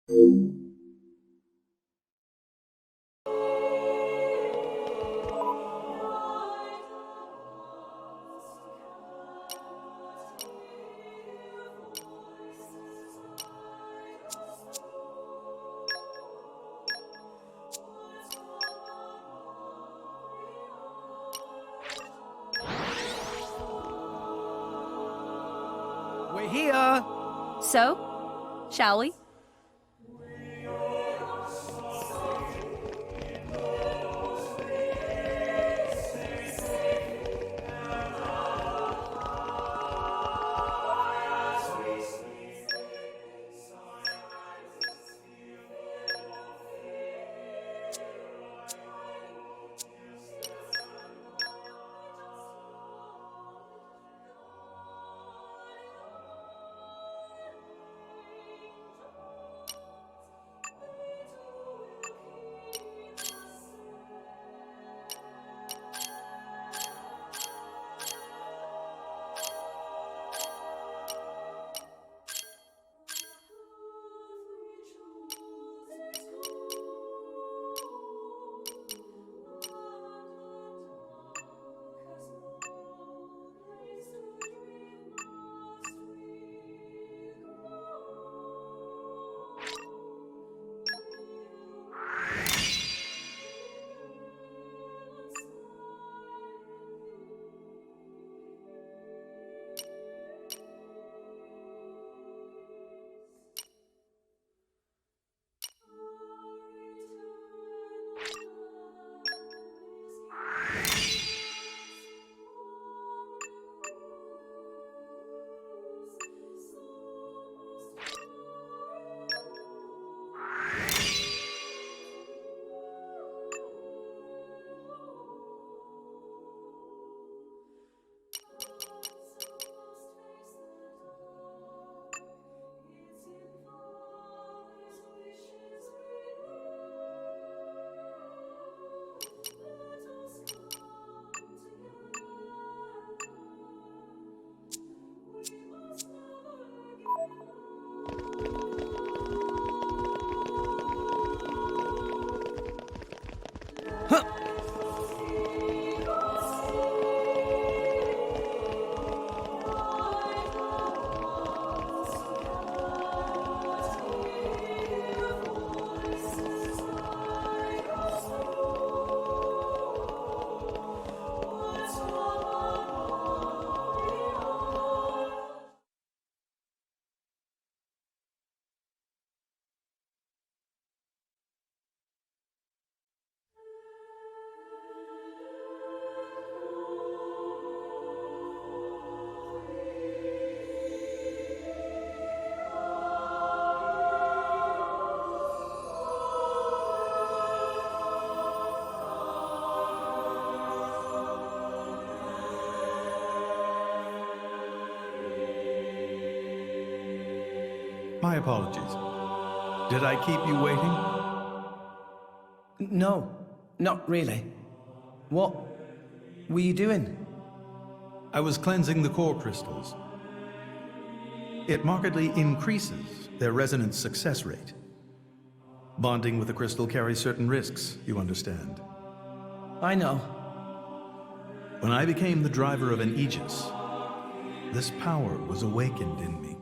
We're here! So, shall we? My apologies. Did I keep you waiting? No, not really. What were you doing? I was cleansing the core crystals. It markedly increases their resonance success rate. Bonding with a crystal carries certain risks, you understand. I know. When I became the driver of an Aegis, this power was awakened in me.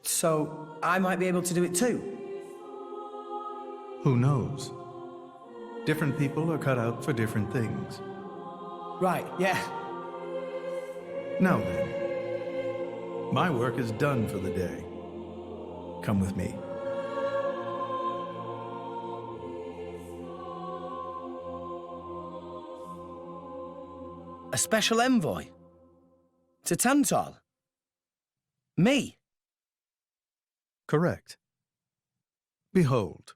So, I might be able to do it too? Who knows? Different people are cut out for different things. Right, yeah. Now then, my work is done for the day. Come with me. A special envoy? To TANTAL? Me? Correct. Behold.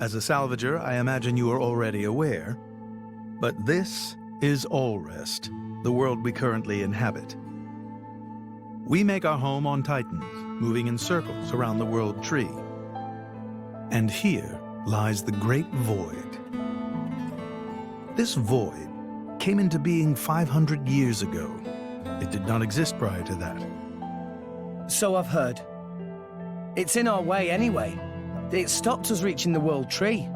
As a salvager, I imagine you are already aware, but this is Allrest, the world we currently inhabit. We make our home on Titans, moving in circles around the world tree. And here lies the Great Void. This void came into being 500 years ago. It did not exist prior to that. So I've heard. It's in our way anyway. It stopped us reaching the World Tree.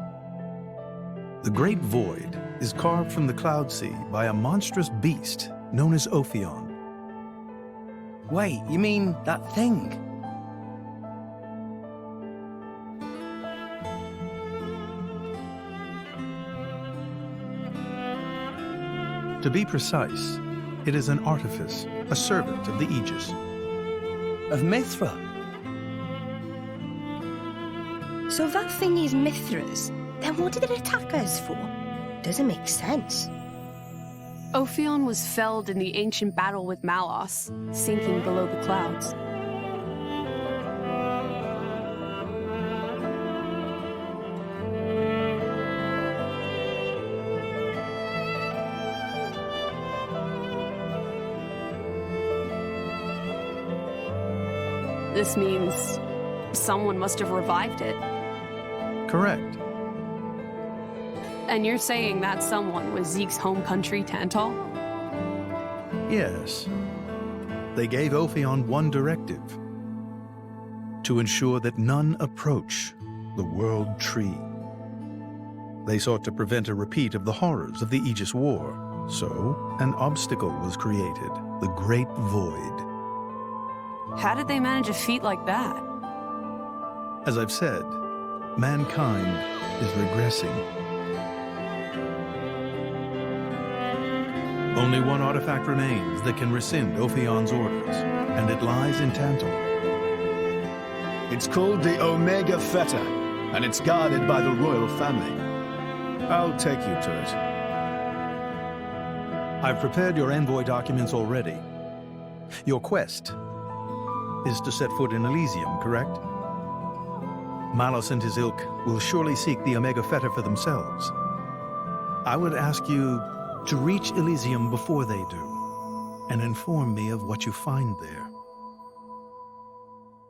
The Great Void is carved from the Cloud Sea by a monstrous beast known as Ophion. Wait, you mean that thing? To be precise, it is an artifice, a servant of the Aegis. Of Mithra? So that thing is Mithra's. Then what did it attack us for? Doesn't make sense. Ophion was felled in the ancient battle with Malos, sinking below the clouds. This means someone must have revived it. Correct. And you're saying that someone was Zeke's home country, Tantal? Yes. They gave Ophion one directive: to ensure that none approach the World Tree. They sought to prevent a repeat of the horrors of the Aegis War, so an obstacle was created, the Great Void. How did they manage a feat like that? As I've said, mankind is regressing. Only one artifact remains that can rescind Ophion's orders, and it lies in Tantal. It's called the Omega Feta, and it's guarded by the royal family. I'll take you to it. I've prepared your envoy documents already. Your quest is to set foot in Elysium, correct? Malos and his ilk will surely seek the Omega Feta for themselves. I would ask you to reach Elysium before they do, and inform me of what you find there.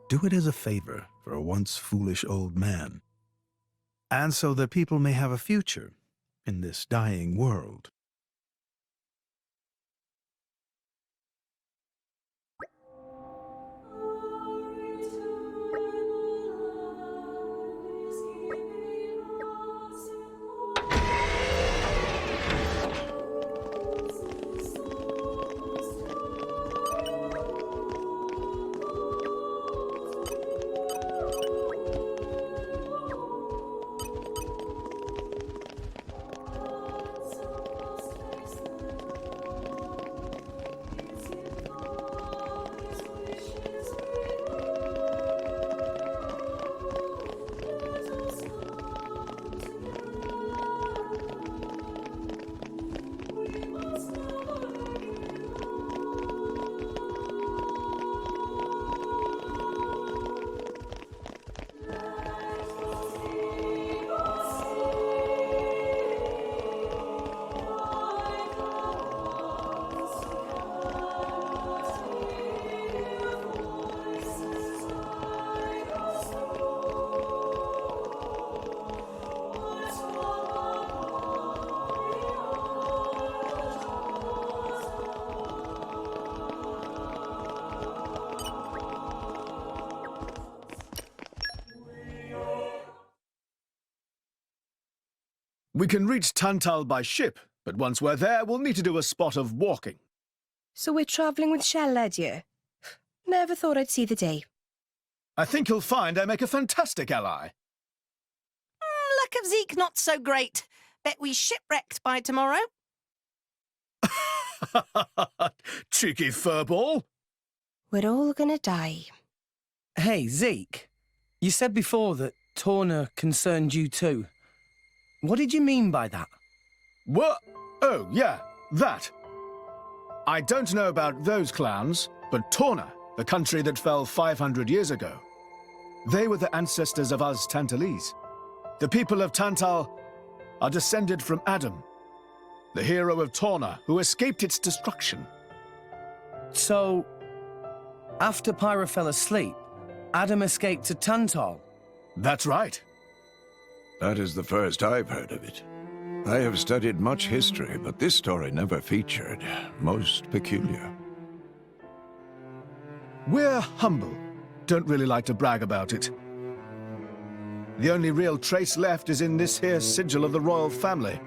Do it as a favor for a once foolish old man, and so that people may have a future in this dying world. We can reach Tantal by ship, but once we're there, we'll need to do a spot of walking. So we're travelling with Shell, dear? Never thought I'd see the day. I think you'll find I make a fantastic ally. Luck of Zeke not so great. Bet we shipwrecked by tomorrow. Cheeky furball. We're all gonna die. Hey, Zeke. You said before that Torna concerned you too. What did you mean by that? What? Oh, yeah, that. I don't know about those clowns, but Torna, the country that fell 500 years ago, they were the ancestors of us Tantalese. The people of Tantal are descended from Adam, the hero of Torna who escaped its destruction. So, after Pyra fell asleep, Adam escaped to Tantal? That's right. That is the first I've heard of it. I have studied much history, but this story never featured. Most peculiar. We're humble, don't really like to brag about it. The only real trace left is in this here sigil of the royal family.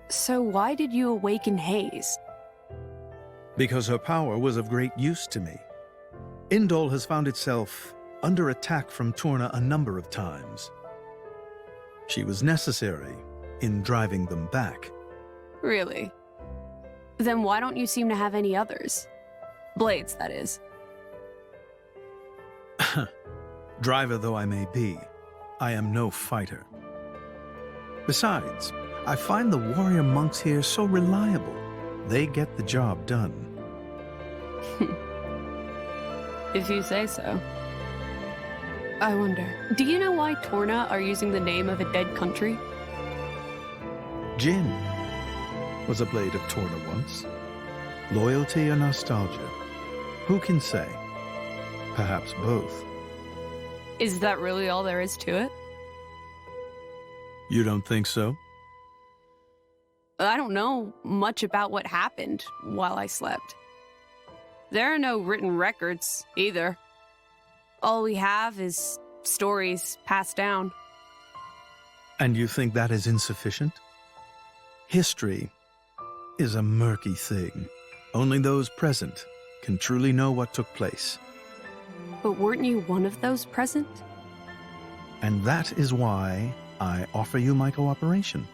So why did you awaken Hayes? Because her power was of great use to me. Indol has found itself under attack from Torna a number of times. She was necessary in driving them back. Really? Then why don't you seem to have any others? Blades, that is. Driver though I may be, I am no fighter. Besides, I find the warrior monks here so reliable. They get the job done. If you say so. I wonder, do you know why Torna are using the name of a dead country? Jin was a blade of Torna once. Loyalty or nostalgia? Who can say? Perhaps both. Is that really all there is to it? You don't think so? I don't know much about what happened while I slept. There are no written records, either. All we have is stories passed down. And you think that is insufficient? History is a murky thing. Only those present can truly know what took place. But weren't you one of those present? And that is why I offer you my cooperation.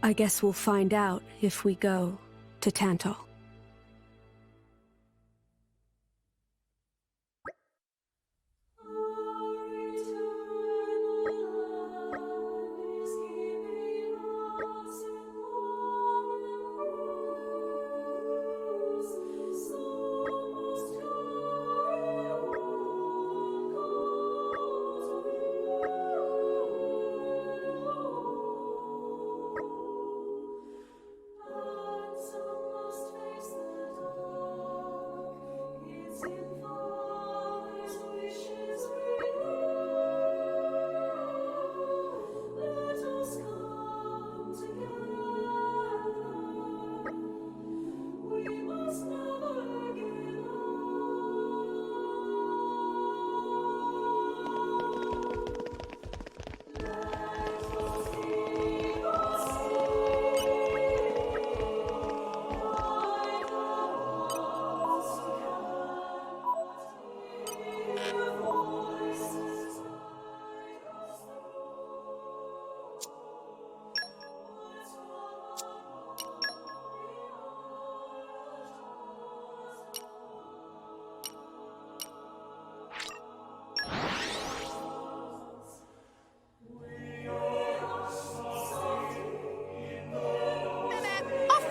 I guess we'll find out if we go to TANTAL.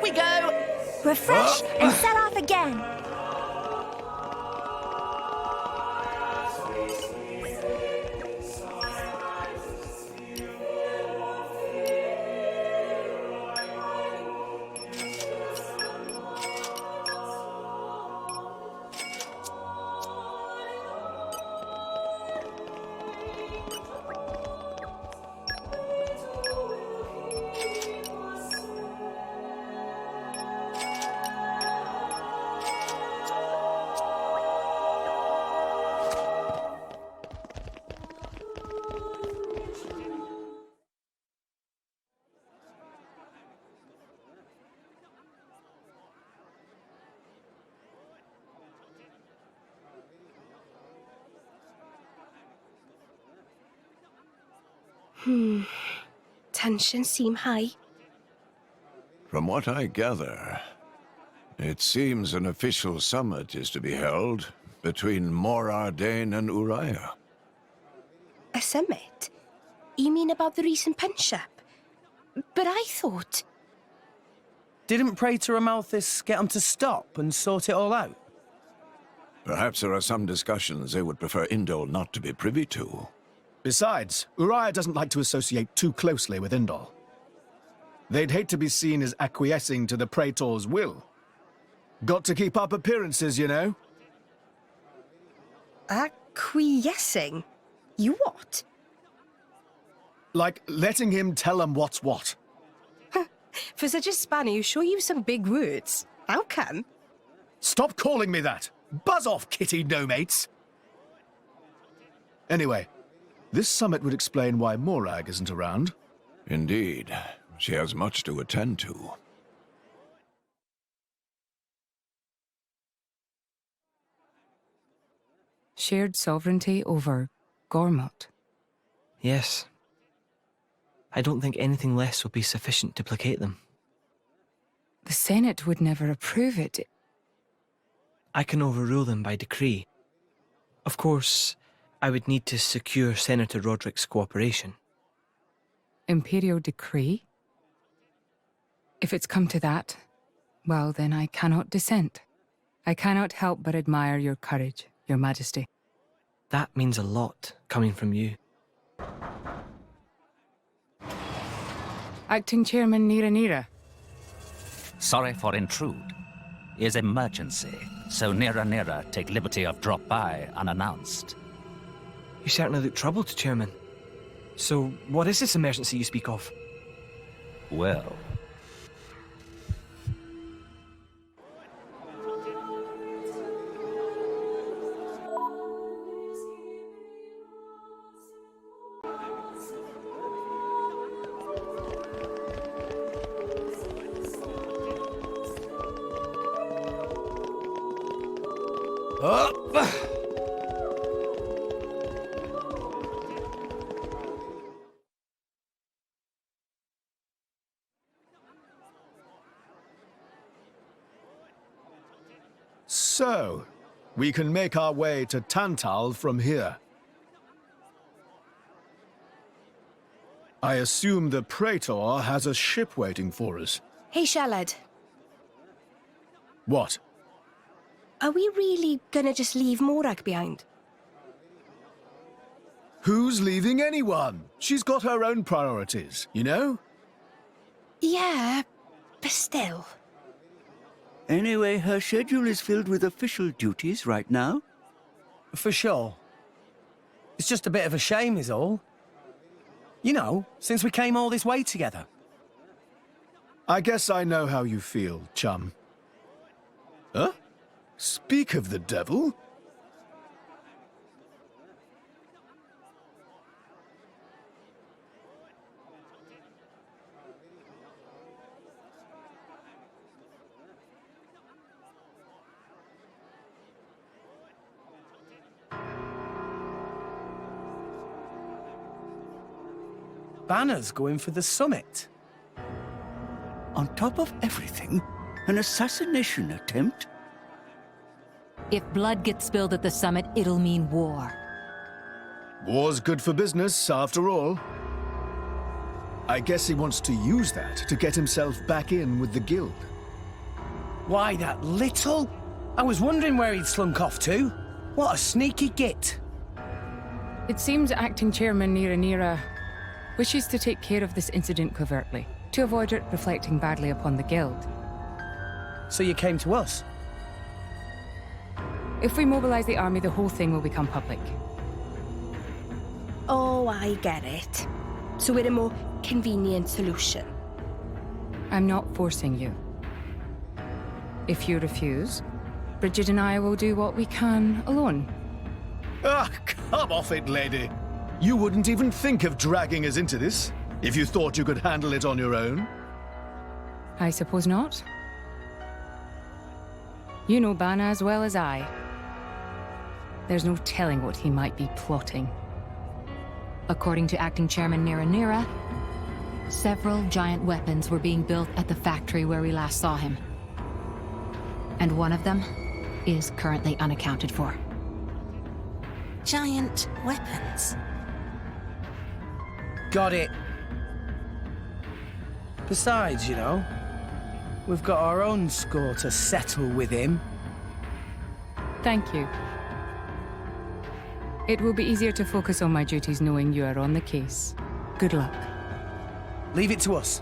We go! Refresh and set off again. Tensions seem high. From what I gather, it seems an official summit is to be held between Morardain and Uriah. A summit? You mean about the recent punch-up? But I thought... Didn't Praetor Amalthus get them to stop and sort it all out? Perhaps there are some discussions they would prefer Indol not to be privy to. Besides, Uriah doesn't like to associate too closely with Indol. They'd hate to be seen as acquiescing to the Praetor's will. Got to keep up appearances, you know. Quiescing? You what? Like letting him tell them what's what. For such a spanner, you sure use some big words. How come? Stop calling me that! Buzz off, kitty no-mates! Anyway, this summit would explain why Morag isn't around. Indeed. She has much to attend to. Shared sovereignty over Gormott. Yes. I don't think anything less will be sufficient to placate them. The Senate would never approve it. I can overrule them by decree. Of course, I would need to secure Senator Roderick's cooperation. Imperial decree? If it's come to that, well, then I cannot dissent. I cannot help but admire your courage, Your Majesty. That means a lot, coming from you. Acting Chairman Nira. Sorry for intrude. Is emergency, so Nira take liberty of drop by unannounced. You certainly look troubled, Chairman. So, what is this emergency you speak of? Well... So, we can make our way to Tantal from here. I assume the Praetor has a ship waiting for us. Hey, Shalad. What? Are we really gonna just leave Morag behind? Who's leaving anyone? She's got her own priorities, you know? Yeah, but still. Anyway, her schedule is filled with official duties right now. For sure. It's just a bit of a shame is all. You know, since we came all this way together. I guess I know how you feel, chum. Huh? Speak of the devil. Banner's going for the summit. On top of everything, an assassination attempt? If blood gets spilled at the summit, it'll mean war. War's good for business, after all. I guess he wants to use that to get himself back in with the guild. Why, that little? I was wondering where he'd slunk off to. What a sneaky git. It seems Acting Chairman Nira wishes to take care of this incident covertly, to avoid it reflecting badly upon the guild. So you came to us? If we mobilize the army, the whole thing will become public. Oh, I get it. So we're a more convenient solution. I'm not forcing you. If you refuse, Bridget and I will do what we can alone. Ah, come off it, lady. You wouldn't even think of dragging us into this, if you thought you could handle it on your own. I suppose not. You know Bana as well as I. There's no telling what he might be plotting. According to Acting Chairman Nira, several giant weapons were being built at the factory where we last saw him. And one of them is currently unaccounted for. Giant weapons. Got it. Besides, you know, we've got our own score to settle with him. Thank you. It will be easier to focus on my duties knowing you are on the case. Good luck. Leave it to us.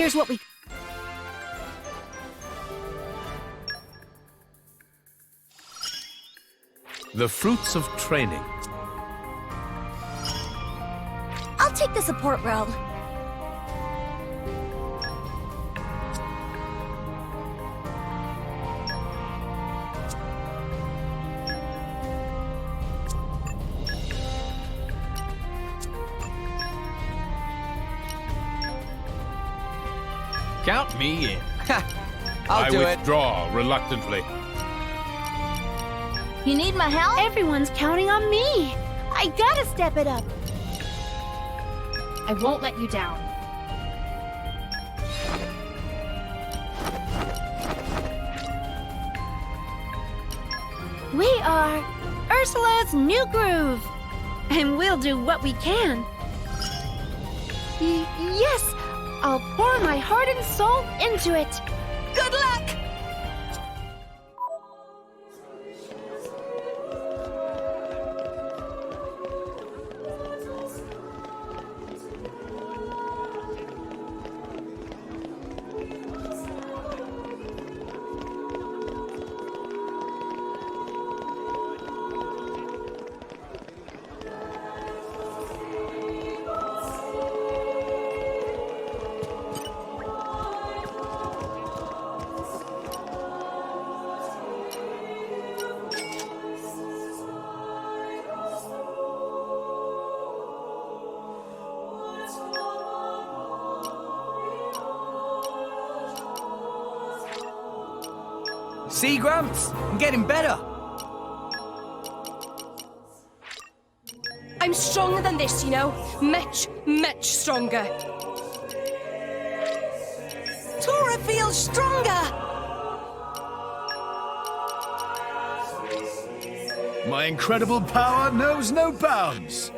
Here's what we... The fruits of training. I'll take the support role. Count me in. I withdraw reluctantly. You need my help? Everyone's counting on me. I gotta step it up. I won't let you down. We are Ursula's new groove. And we'll do what we can. Yes, I'll pour my heart and soul into it. Good luck! See, Gramps? I'm getting better. I'm stronger than this, you know? Much, much stronger. Tora feels stronger! My incredible power knows no bounds.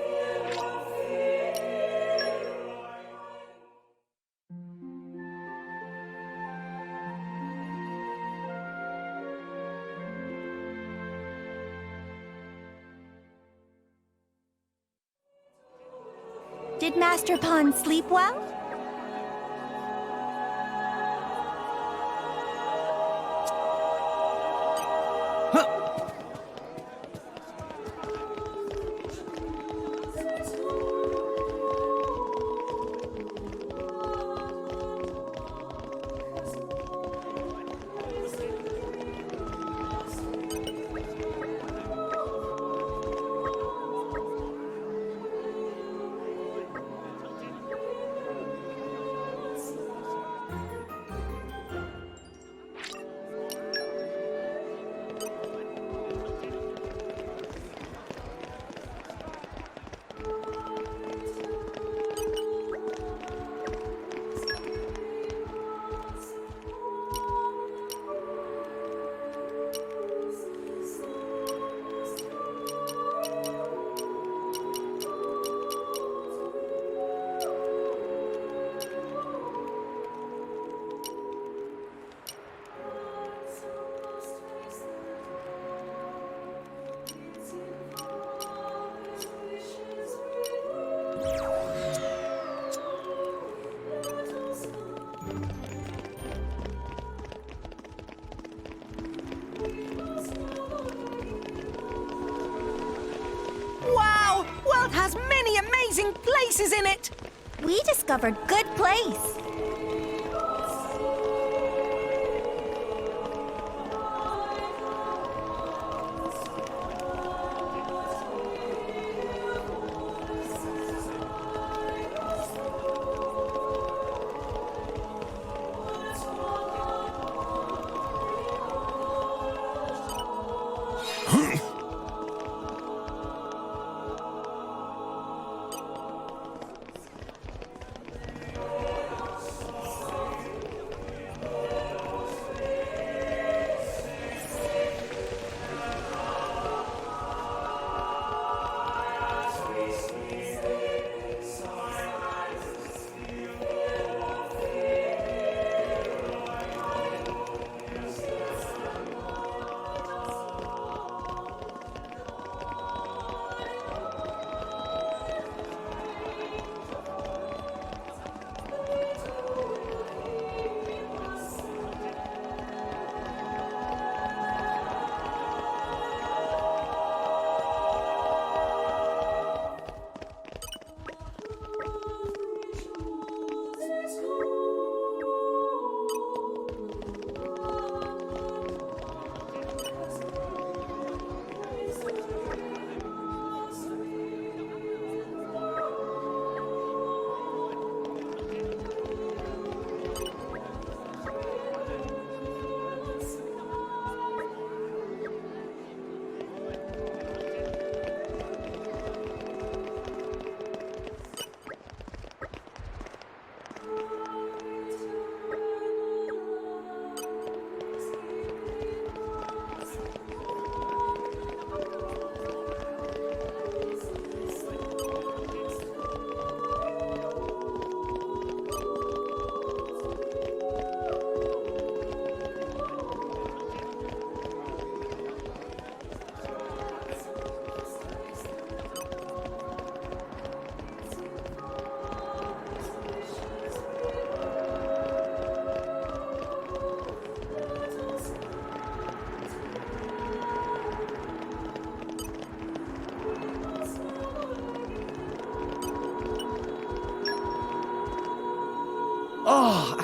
Did Master Pawn sleep well? Wow! World has many amazing places in it! We discovered good place.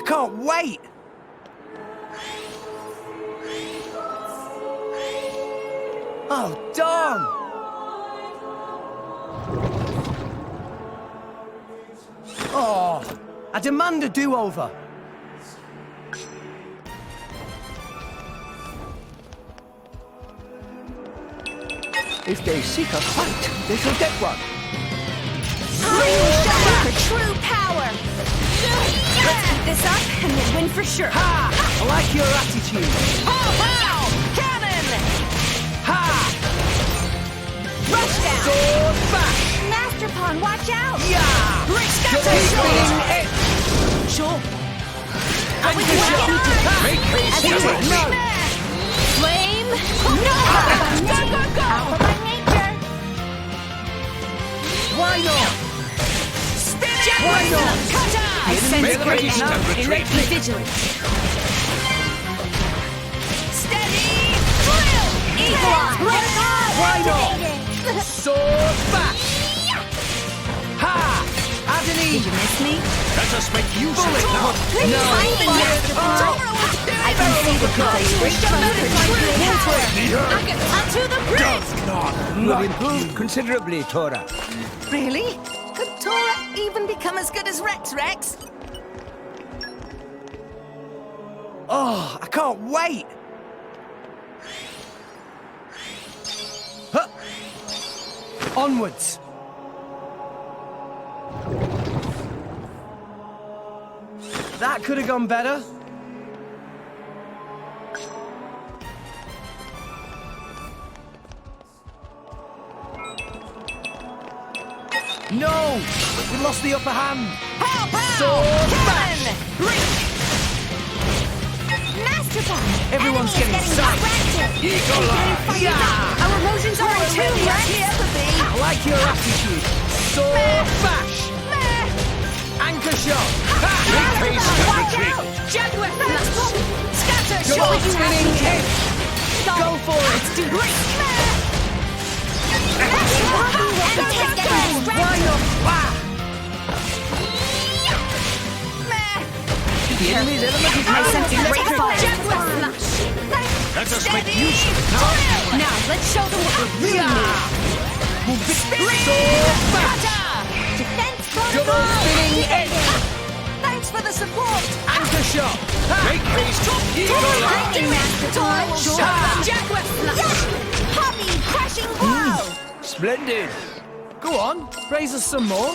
can't wait! Oh, darn! Oh, I demand a do-over. If they seek a fight, they shall get one. Time to show off her true power! Let's keep this up and we'll win for sure. Ha! I like your attitude. Pow, pow! Cannon! Ha! Rush down! Sword bash! Master Pawn, watch out! Yeah! Scatter Keeping sword! it! Sure. And With the the shot! weapon! As you would know! Flame! No! Go! Out of my nature! Why not? Spin Why not? KOTA! I sense Make great haste and energy. retreat. Be vigilant. Steady! Drill! Eagle Eye! Why not? Sword bash! Ha! Adenine! Did you miss me? Let us make use of Bullet it now. punch! No! I can see the Onto the bridge! You have improved considerably, Tora. Really? Could Tora even become as good as Rex? Oh, I can't wait! Huh. Onwards! That could have gone better. No! We lost the upper hand. Pow, pow! Sword Cannon! Master Pawn! Everyone's Enemy getting is psyched. distracted. Eagle Eye! Yeah! Our emotions are in tune, right? I like your attitude. Sword bash! Anchor shot! Make haste and Watch retreat. out! Jaguar! Scatter! Go Show on, what you have spinning to hit! Go for it! Let's do great! Why not? Wow! The enemy's element is I sense a great electrified. Jaguar flash! Let us make use of it now. Now, let's show them what we really need. Sword bash! Defense Double protocol! spinning hit! Thanks for the support! Anchor shot! Make haste. Eagle Thank you, Eye. Master Pawn! Jaguar flash! Poppy crushing blow! Splendid. Go on, raise us some more.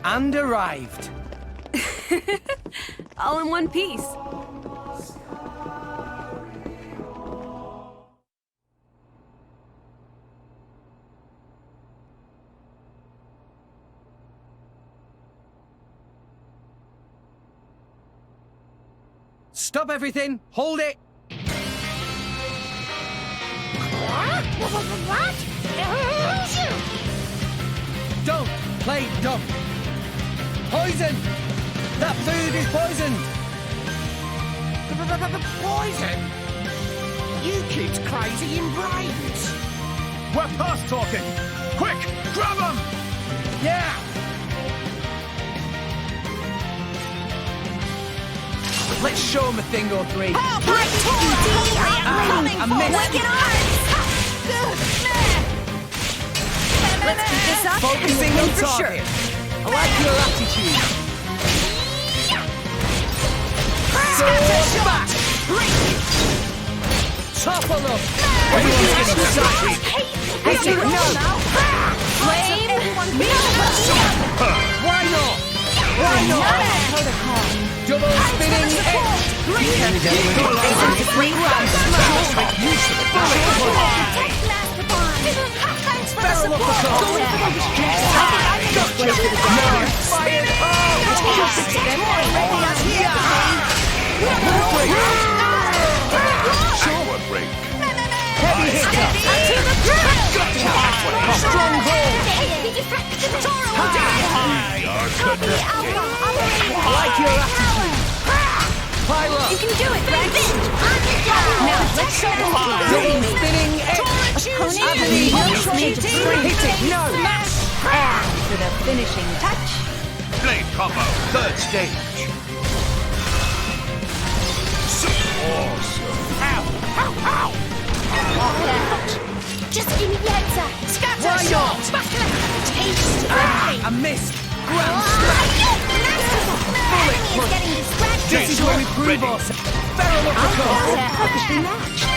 And arrived. All in one piece. Stop everything! Hold it! What? Don't play dumb! Poison! That food is poisoned! Poison? You kids crazy in brains. We're past talking! Quick, grab them! Yeah! Let's show him a thing or three. I am coming I for missed. wicked arms! Let's keep this up. Focusing on target. I like your attitude. Sword back! Topple up! Everyone's getting excited. I do it now. Flame! Why not? Why not? Double spinning X! Barrel up the top! Fire it Aqua break. Heavy hitter! Stronghold! I like your attitude! Pyra! You can do it, Rex! Now let's show them Double spinning X! Hit it! No! For the finishing touch. Blade combo, third stage. Awesome. Ow! Ow! Ow! Just give me the answer. Scatter Why shot. not? Back left. Taste. I missed! Ground smash! Bullet punch. Getting distracted. This is where we prove ourselves! Barrel up the top! Perfectly matched.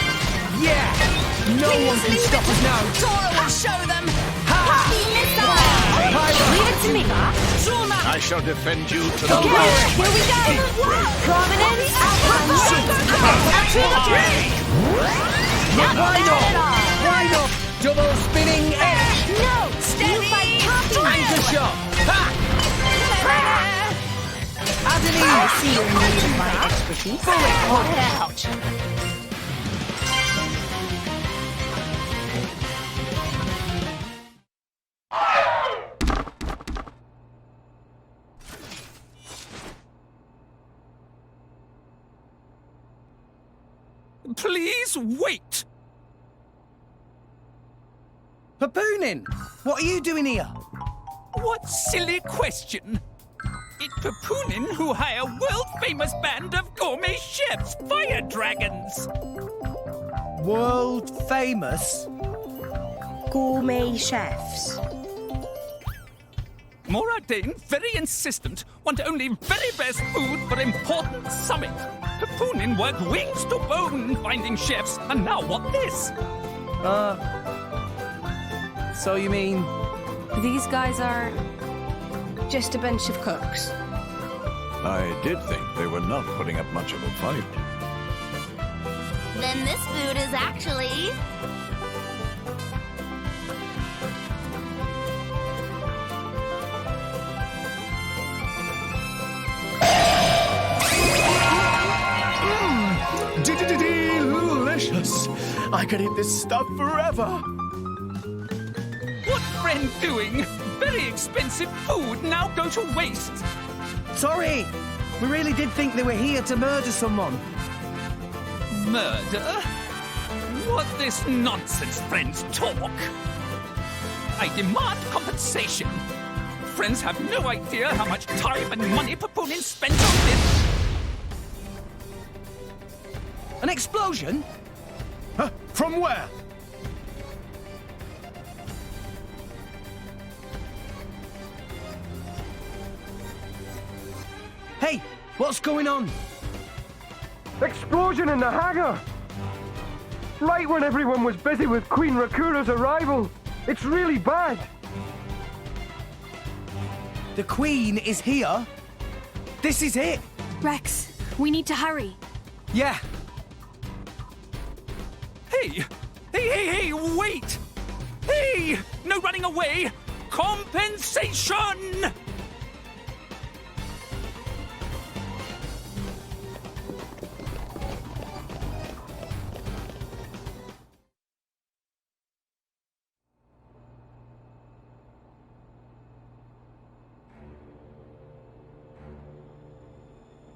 Yeah! No one can stop us now! Tora will show them. Leave it to me. I shall defend you to the Okay, last. here we go. Prominence. Why not? Why not? Double spinning X! No, steady. Anchor shot! Ha! As an I see your need of my expertise. Bullet punch! Out. Please wait. Papoonin! What are you doing here? What silly question. It's Papoonin who hire world-famous band of gourmet chefs, fire dragons. World famous? Gourmet chefs. Moradane, very insistent, want only very best food for important summit. Papoonin worked wings to bone finding chefs, and now what this? So you mean... These guys are... Just a bunch of cooks. I did think they were not putting up much of a fight. Then this food is actually... Delicious! I could eat this stuff forever! What friend doing? Very expensive food now go to waste. Sorry! We really did think they were here to murder someone. Murder? What this nonsense friends talk? I demand compensation. Friends have no idea how much time and money Papoonin spent on this. An explosion? Huh? From where? Hey, what's going on? Explosion in the hangar! Right when everyone was busy with Queen Rakura's arrival. It's really bad. The Queen is here. This is it. Rex, we need to hurry. Yeah. Hey! Hey, wait! Hey! No running away! Compensation!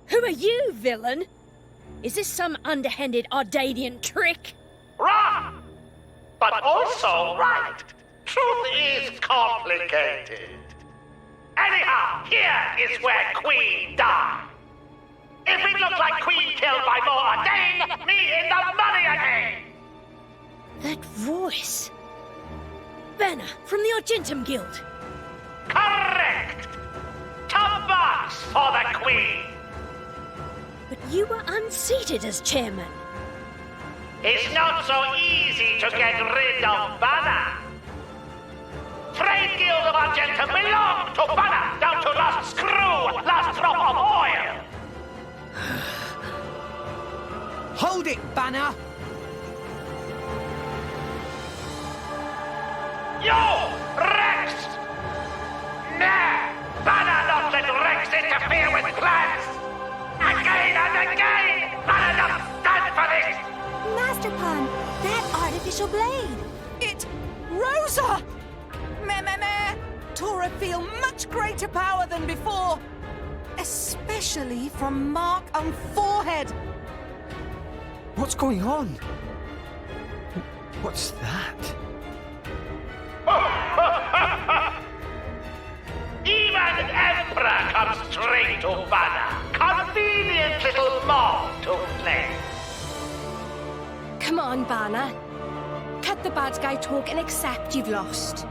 Who are you, villain? Is this some underhanded Ardanian trick? Wrong! But also right. Truth is complicated. Anyhow, here is where Queen died. If it looks like Queen killed by more Dane, me in the money again! That voice. Banner from the Argentum Guild. Correct! Top marks for the Queen! But you were unseated as chairman. It's not so easy to get rid of Banner. Trade Guild of Argentum belong to Banner, down to last screw, last drop of oil. Hold it, Banner. You, Rex! Nah, Banner not let Rex interfere with plans. Again and again, Banner not stand for this. Master Palm, that artificial blade. Rosa! Meh. Tora feel much greater power than before. Especially from mark on forehead. What's going on? What's that? Even Emperor comes straight to Banner. Convenient little mob to play. Come on, Banner. Cut the bad guy talk and accept you've lost.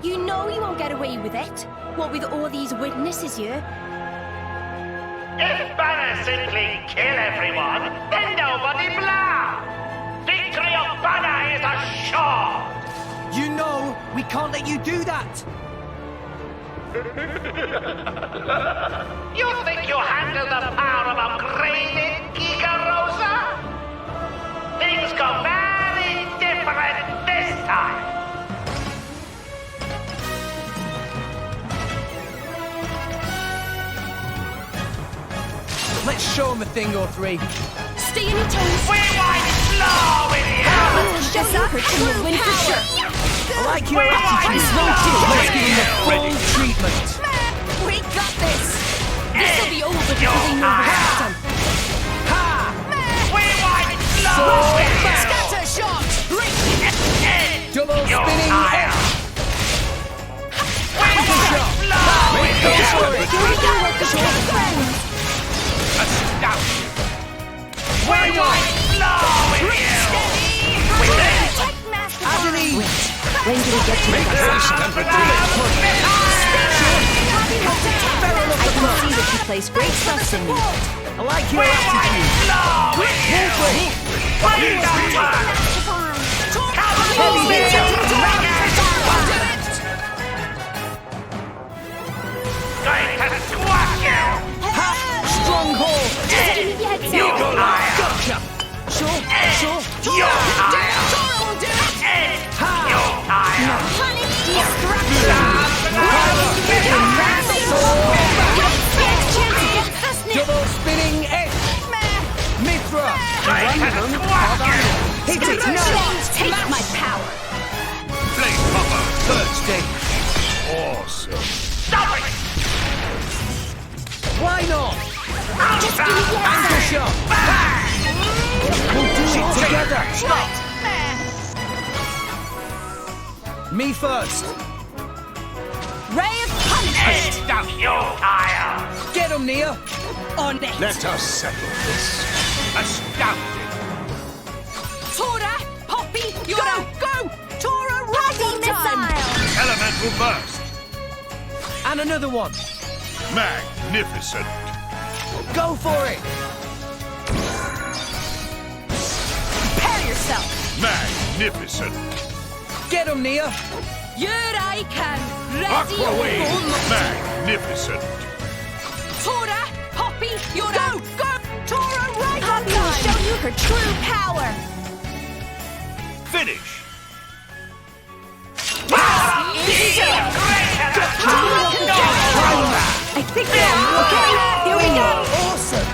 You know you won't get away with it. What with all these witnesses here? If Banner simply kill everyone, then nobody blah. Victory of Banner is assured. You know we can't let you do that. You think you handle the power of upgraded, Giga Rosa? Things go very different this time. Let's show him a thing or three. Stay on your toes. We want slow with you. Let's show you her win for sure. I like your attitude. Let's give him the full treatment. We got this. This'll be over before they know what happened. We want slow with you. Scatter shot. Double spinning edge. When do we get to the destination? I can see that you place great trust in me. I like your attitude. Stronghold. Just give me the heads up. Gotcha. Sure. Double spinning edge. Mithra. Hit it. Take my power. Flame popper. Third stage. Awesome. Stop it! Why not? Just give me the heads Ankle shot. We'll do it together. Me first. Ray of punishment. Stop you, Kyle. Get him, Nia. On it. Let us settle this. Astounding. Tora, Poppy, go! Tora, riding time. Elemental burst. And another one. Magnificent. Go for it. Prepare yourself. Magnificent. Get him, Nia. Here I can, ready Aquaway, for much. magnificent. Tora, Poppy, you're go, go! Tora, right Poppy will show you her true power. Finish. I think we are. Okay, here we go. Awesome!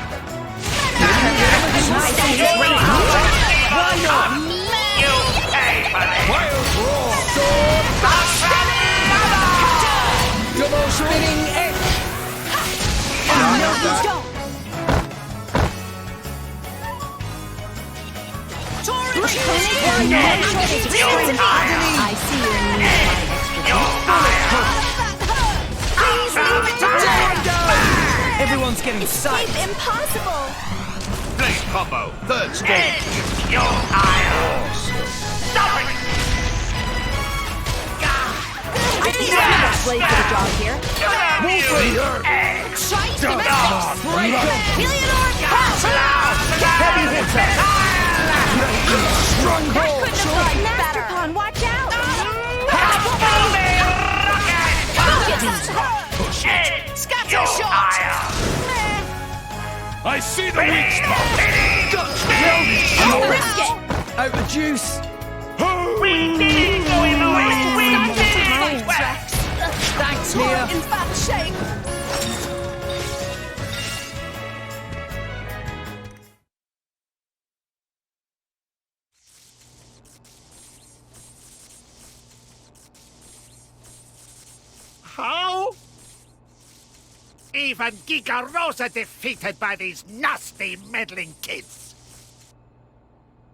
You pay for it. Wild roar! Sword bash! Double spinning X! No, you don't. Tora, I see your need. Everyone's getting psyched. It's impossible. Blade combo, third stage. You're tired. Stop it! I think I'm not slave for the job here. Heavy hitter! Stronghold! Masterpon, watch out! Push it! Scatter shot! I see the weak spot! Risk it! Out the juice! We did go in the way! Thanks, Mia! In bad shape! How? Even Gigarosa defeated by these nasty, meddling kids.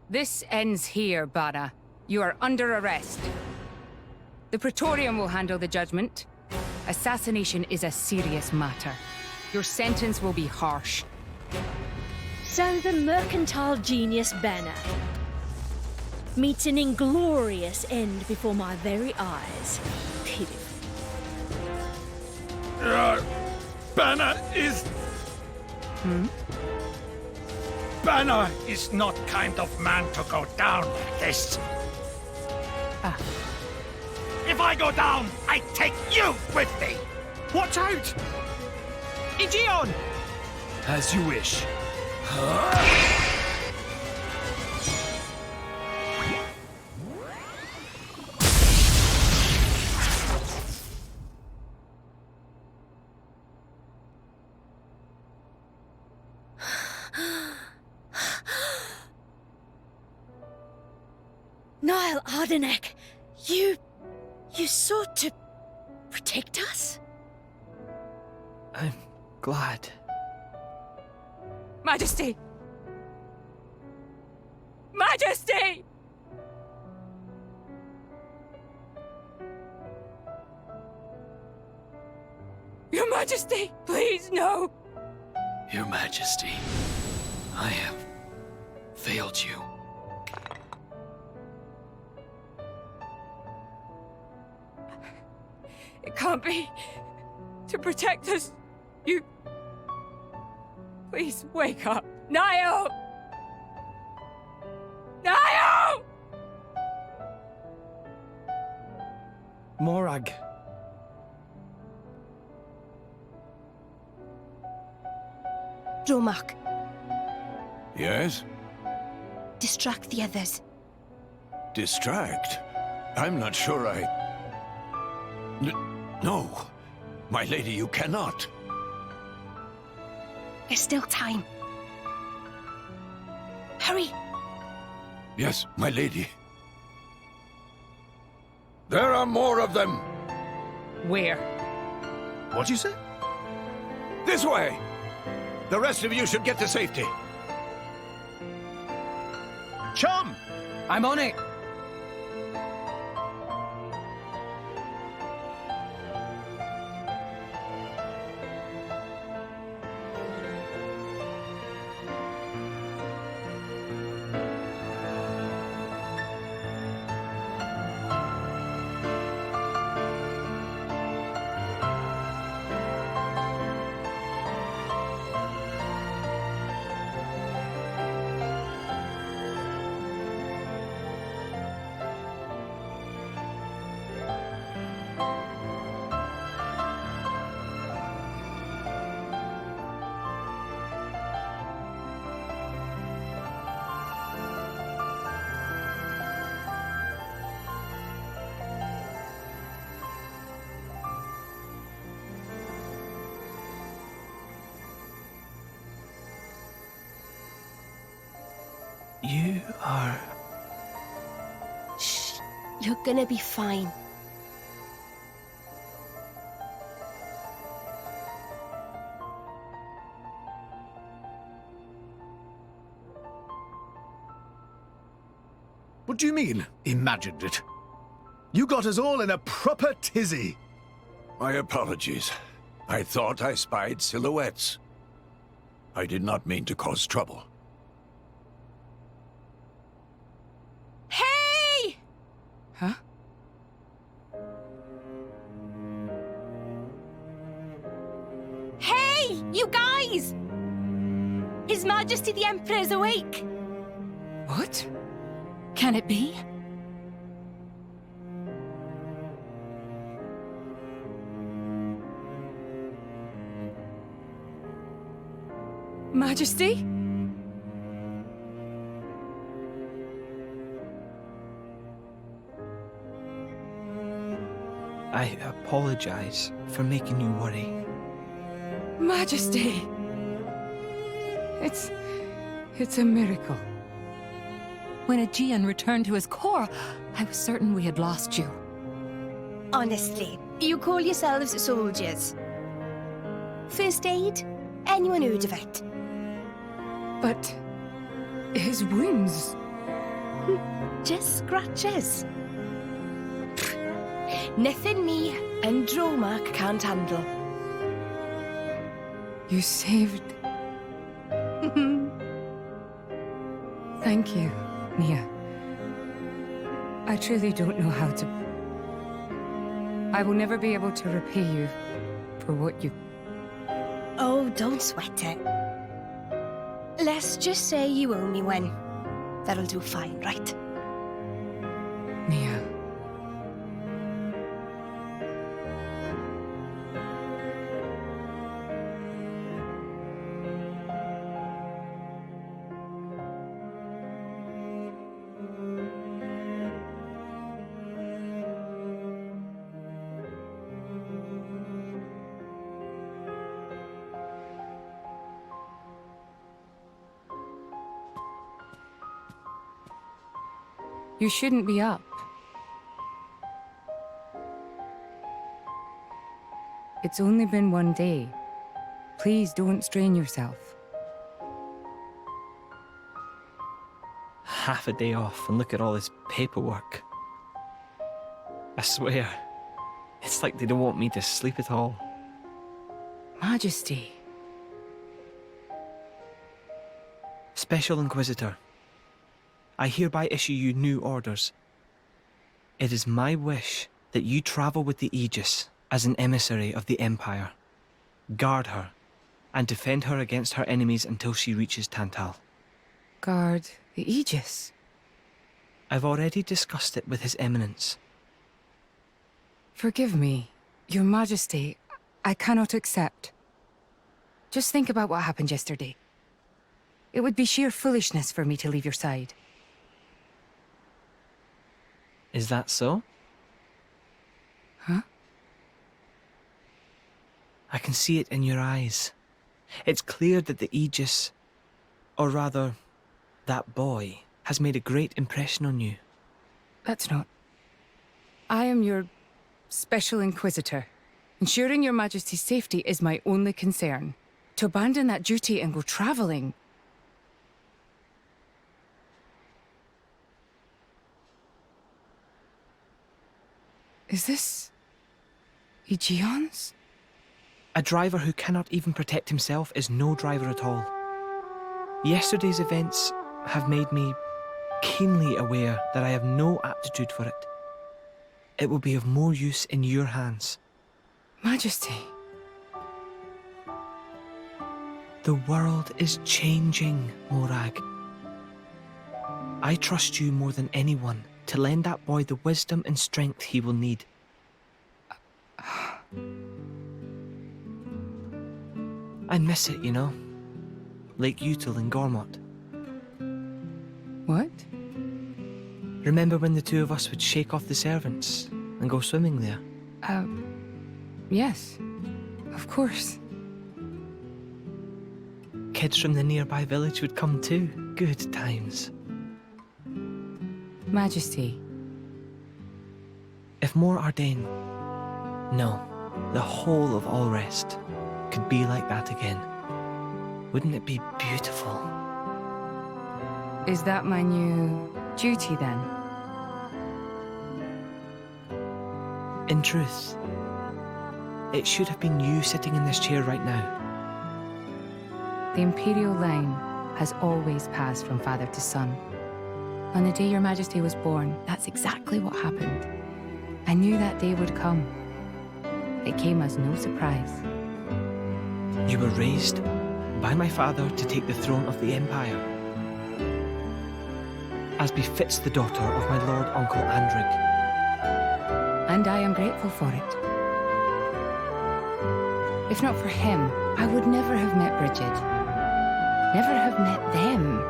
This ends here, Bara. You are under arrest. The Praetorium will handle the judgment. Assassination is a serious matter. Your sentence will be harsh. So the mercantile genius Banner meets an inglorious end before my very eyes. Pitiful. Banner is... Banner is not kind of man to go down like this. If I go down, I take you with me. Watch out! Igion! As you wish. Niall Ardenek, you sought to protect us? I'm glad. Majesty! Majesty! Your Majesty, please, no! Your Majesty, I have failed you. It can't be. To protect us, you... Please, wake up. Niall! Niall! Morag. Dromark, Yes? distract the others. Distract? I'm not sure I... No. My lady, you cannot. There's still time. Hurry! Yes, my lady. There are more of them. Where? What'd you say? This way! The rest of you should get to safety. Chum! I'm on it! You are... Shh. You're gonna be fine. What do you mean, imagined it? You got us all in a proper tizzy. My apologies. I thought I spied silhouettes. I did not mean to cause trouble. Hey! Huh? Hey, you guys! His Majesty the Emperor is awake. What? Can it be? Majesty? I apologize for making you worry. Majesty! It's a miracle. When Aegean returned to his core, I was certain we had lost you. Honestly, you call yourselves soldiers. First aid? Anyone heard of it? But his wounds... Just scratches. Nothing me and Dromark can't handle. You saved... Thank you, Nia. I truly don't know how to... I will never be able to repay you for what you... Oh, don't sweat it. Let's just say you owe me one. That'll do fine, right? Nia. You shouldn't be up. It's only been one day. Please don't strain yourself. Half a day off and look at all this paperwork. I swear, it's like they don't want me to sleep at all. Majesty. Special Inquisitor, I hereby issue you new orders. It is my wish that you travel with the Aegis as an emissary of the Empire. Guard her, and defend her against her enemies until she reaches Tantal. Guard the Aegis? I've already discussed it with His Eminence. Forgive me, Your Majesty. I cannot accept. Just think about what happened yesterday. It would be sheer foolishness for me to leave your side. Is that so? Huh? I can see it in your eyes. It's clear that the Aegis, or rather, that boy, has made a great impression on you. That's not... I am your Special Inquisitor. Ensuring Your Majesty's safety is my only concern. To abandon that duty and go traveling... Is this... Aegeon's? A driver who cannot even protect himself is no driver at all. Yesterday's events have made me keenly aware that I have no aptitude for it. It will be of more use in your hands. Majesty. The world is changing, Morag. I trust you more than anyone to lend that boy the wisdom and strength he will need. I miss it, you know. Lake Util and Gormott. What? Remember when the two of us would shake off the servants and go swimming there? Yes. Of course. Kids from the nearby village would come too. Good times. Majesty. If more Ardain, no, the whole of Allrest, could be like that again, wouldn't it be beautiful? Is that my new duty then? In truth, it should have been you sitting in this chair right now. The Imperial line has always passed from father to son. On the day your Majesty was born, that's exactly what happened. I knew that day would come. It came as no surprise. You were raised by my father to take the throne of the Empire, as befits the daughter of my Lord Uncle Andrig. And I am grateful for it. If not for him, I would never have met Bridget. Never have met them.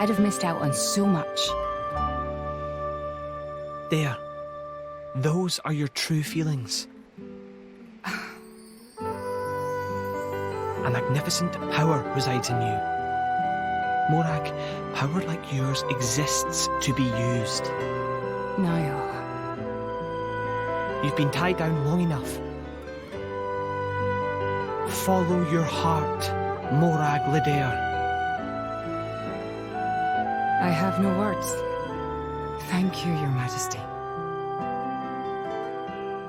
I'd have missed out on so much. There. Those are your true feelings. A magnificent power resides in you. Morag, power like yours exists to be used. Niall. You've been tied down long enough. Follow your heart, Morag Lidair. I have no words. Thank you, Your Majesty.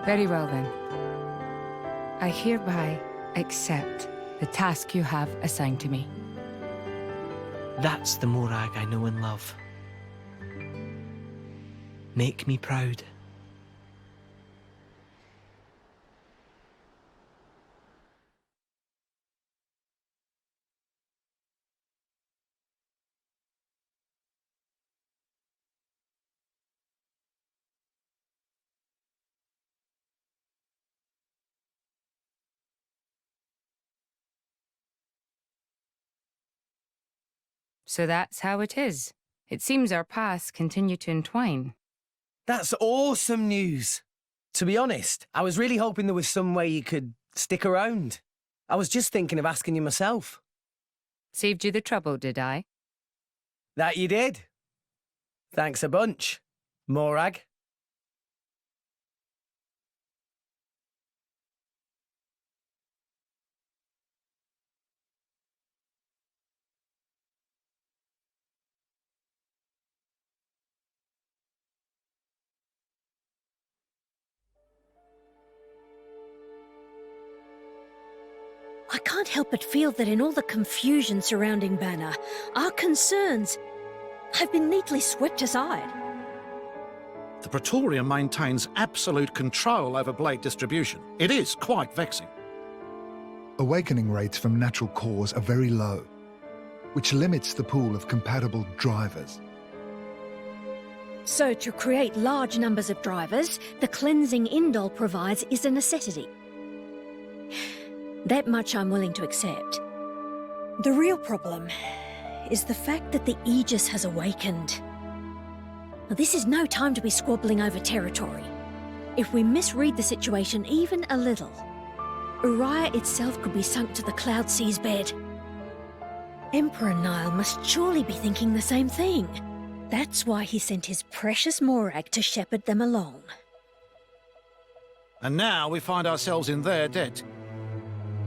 Very well then. I hereby accept the task you have assigned to me. That's the Morag I know and love. Make me proud. So that's how it is. It seems our paths continue to entwine. That's awesome news. To be honest, I was really hoping there was some way you could stick around. I was just thinking of asking you myself. Saved you the trouble, did I? That you did. Thanks a bunch, Morag. I can't help but feel that in all the confusion surrounding Banner, our concerns have been neatly swept aside. The Praetorium maintains absolute control over blade distribution. It is quite vexing. Awakening rates from natural cores are very low, which limits the pool of compatible drivers. So to create large numbers of drivers, the cleansing Indol provides is a necessity. That much I'm willing to accept. The real problem is the fact that the Aegis has awakened. Now, this is no time to be squabbling over territory. If we misread the situation even a little, Uriah itself could be sunk to the Cloud Sea's bed. Emperor Niall must surely be thinking the same thing. That's why he sent his precious Morag to shepherd them along. And now we find ourselves in their debt.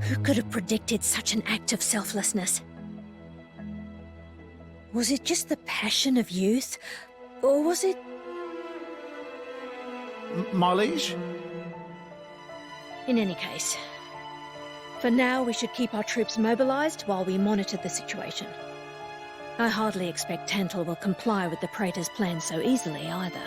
Who could have predicted such an act of selflessness? Was it just the passion of youth, or was it... My liege? In any case, for now we should keep our troops mobilized while we monitor the situation. I hardly expect TANTAL will comply with the Praetor's plan so easily either.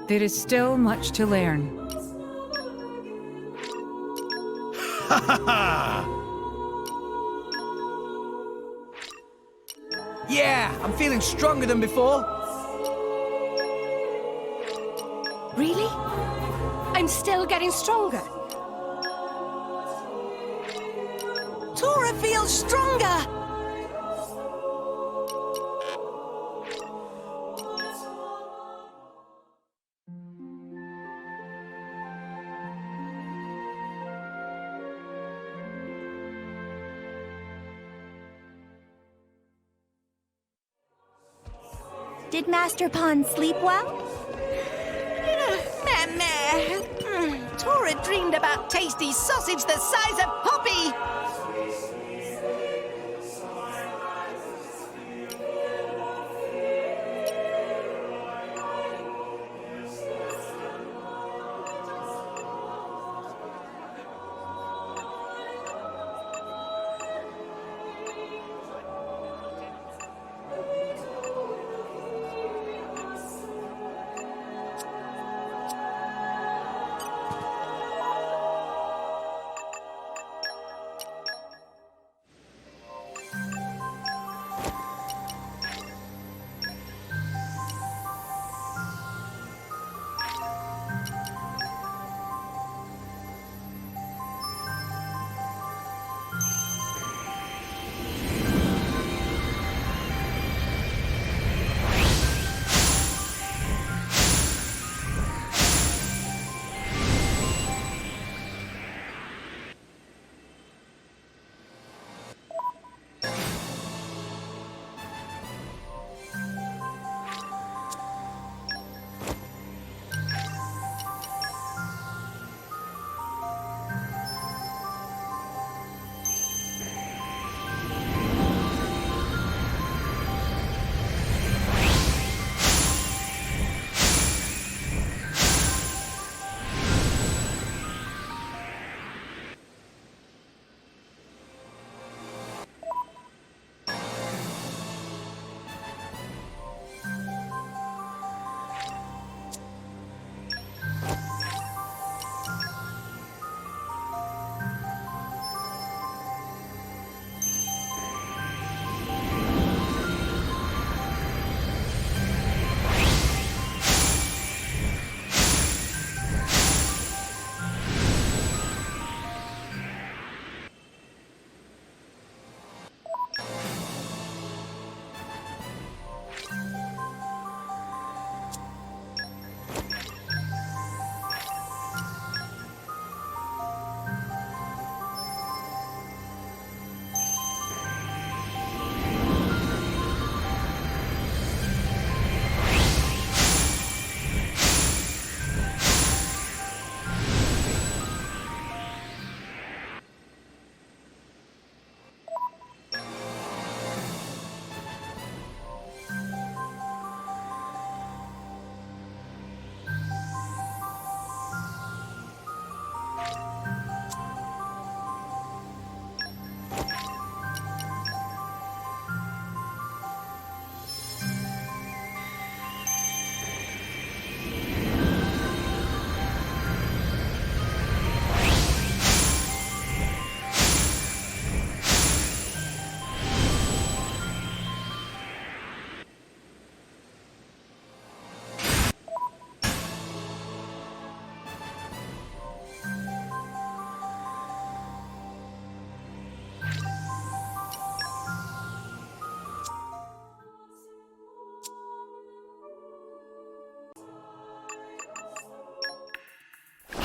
There is still much to learn. Ha ha ha! Yeah, I'm feeling stronger than before. Really? I'm still getting stronger. Tora feels stronger! Did Master Pond sleep well? Meh. Tora dreamed about tasty sausage the size of Poppy!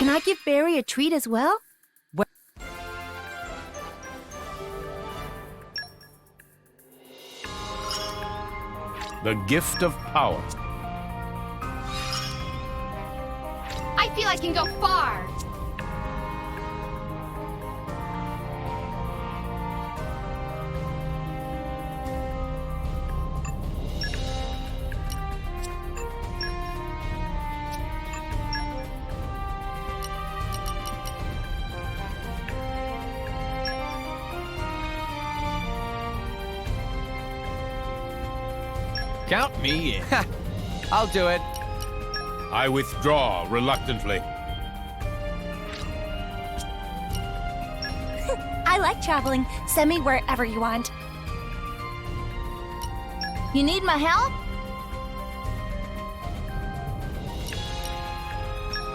Can I give Barry a treat as well? The gift of power. I feel I can go far. Count me in. I'll do it. I withdraw reluctantly. I like traveling. Send me wherever you want. You need my help?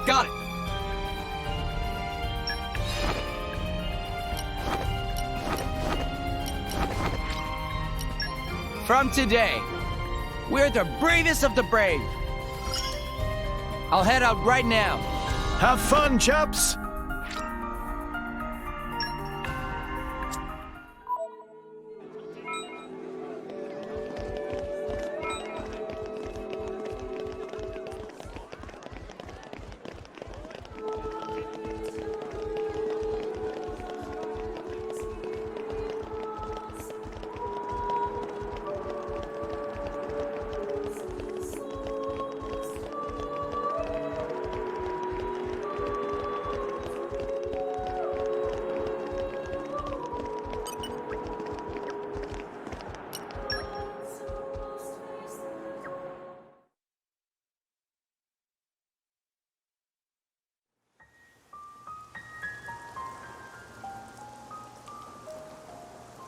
Got it. From today, we're the bravest of the brave. I'll head out right now. Have fun, chaps!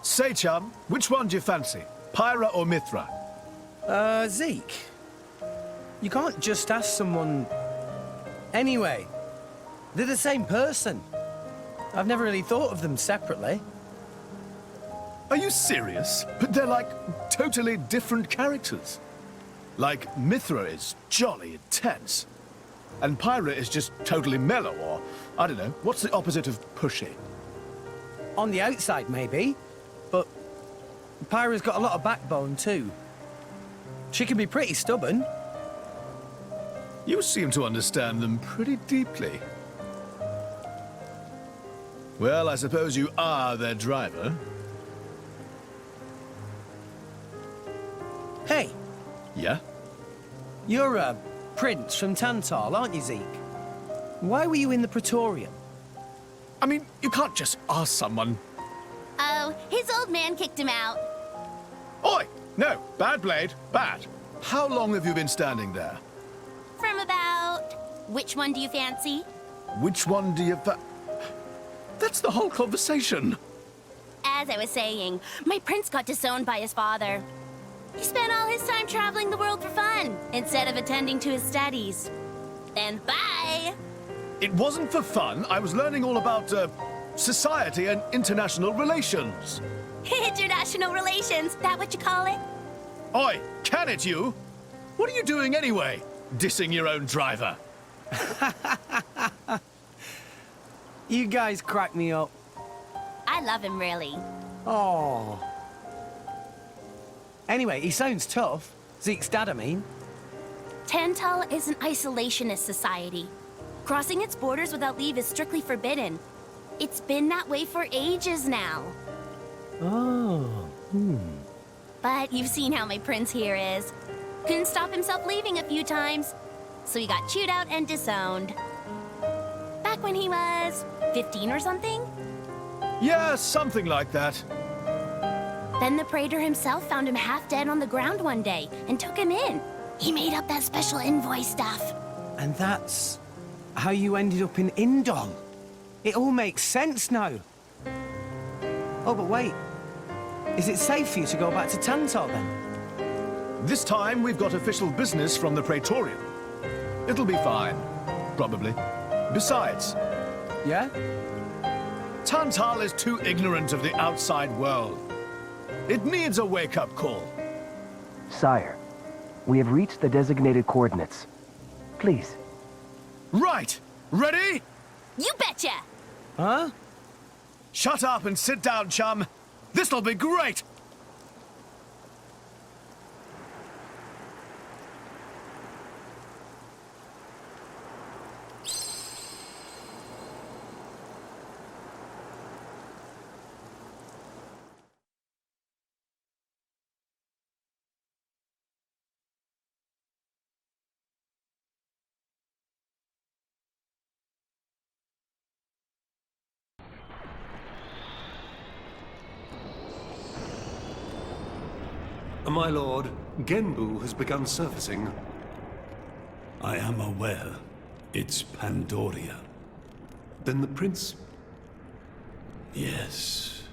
Say, chum, which one do you fancy? Pyra or Mithra? Zeke. You can't just ask someone... Anyway, they're the same person. I've never really thought of them separately. Are you serious? But they're like totally different characters. Like, Mithra is jolly intense. And Pyra is just totally mellow, or, I don't know, what's the opposite of pushy? On the outside, maybe. But Pyra's got a lot of backbone, too. She can be pretty stubborn. You seem to understand them pretty deeply. Well, I suppose you are their driver. Hey. Yeah? You're a prince from Tantal, aren't you, Zeke? Why were you in the Praetorium? I mean, you can't just ask someone. Oh, his old man kicked him out. Oi! No, bad blade, bad. How long have you been standing there? From about... Which one do you fancy? Which one do you That's the whole conversation. As I was saying, my prince got disowned by his father. He spent all his time traveling the world for fun, instead of attending to his studies. Then bye! It wasn't for fun. I was learning all about, society and international relations. International relations, that what you call it? Oi, can it you? What are you doing anyway? Dissing your own driver. You guys crack me up. I love him, really. Oh. Anyway, he sounds tough. Zeke's dad, I mean. Tantal is an isolationist society. Crossing its borders without leave is strictly forbidden. It's been that way for ages now. Oh. But you've seen how my prince here is. Couldn't stop himself leaving a few times. So he got chewed out and disowned. Back when he was 15 or something? Yeah, something like that. Then the Praetor himself found him half dead on the ground one day and took him in. He made up that special envoy stuff. And that's how you ended up in Indol. It all makes sense now. Oh, but wait. Is it safe for you to go back to Tantal, then? This time, we've got official business from the Praetorium. It'll be fine. Probably. Besides... Yeah? Tantal is too ignorant of the outside world. It needs a wake-up call. Sire, we have reached the designated coordinates. Please. Right! Ready? You betcha! Huh? Shut up and sit down, chum. This'll be great! My lord, Genbu has begun surfacing. I am aware. It's Pandoria. Then the prince... Yes.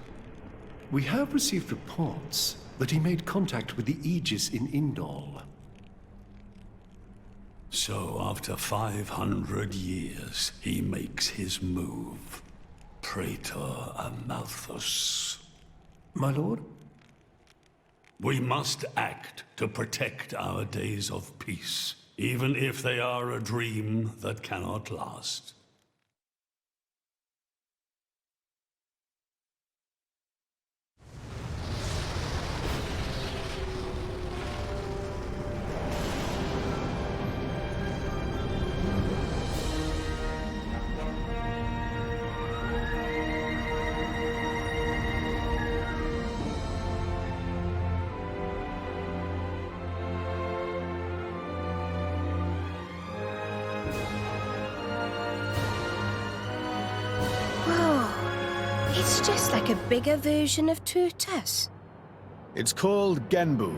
We have received reports that he made contact with the Aegis in Indol. So after 500 years, he makes his move. Praetor Amalthus. My lord? We must act to protect our days of peace, even if they are a dream that cannot last. It's just like a bigger version of Turtus. It's called Genbu.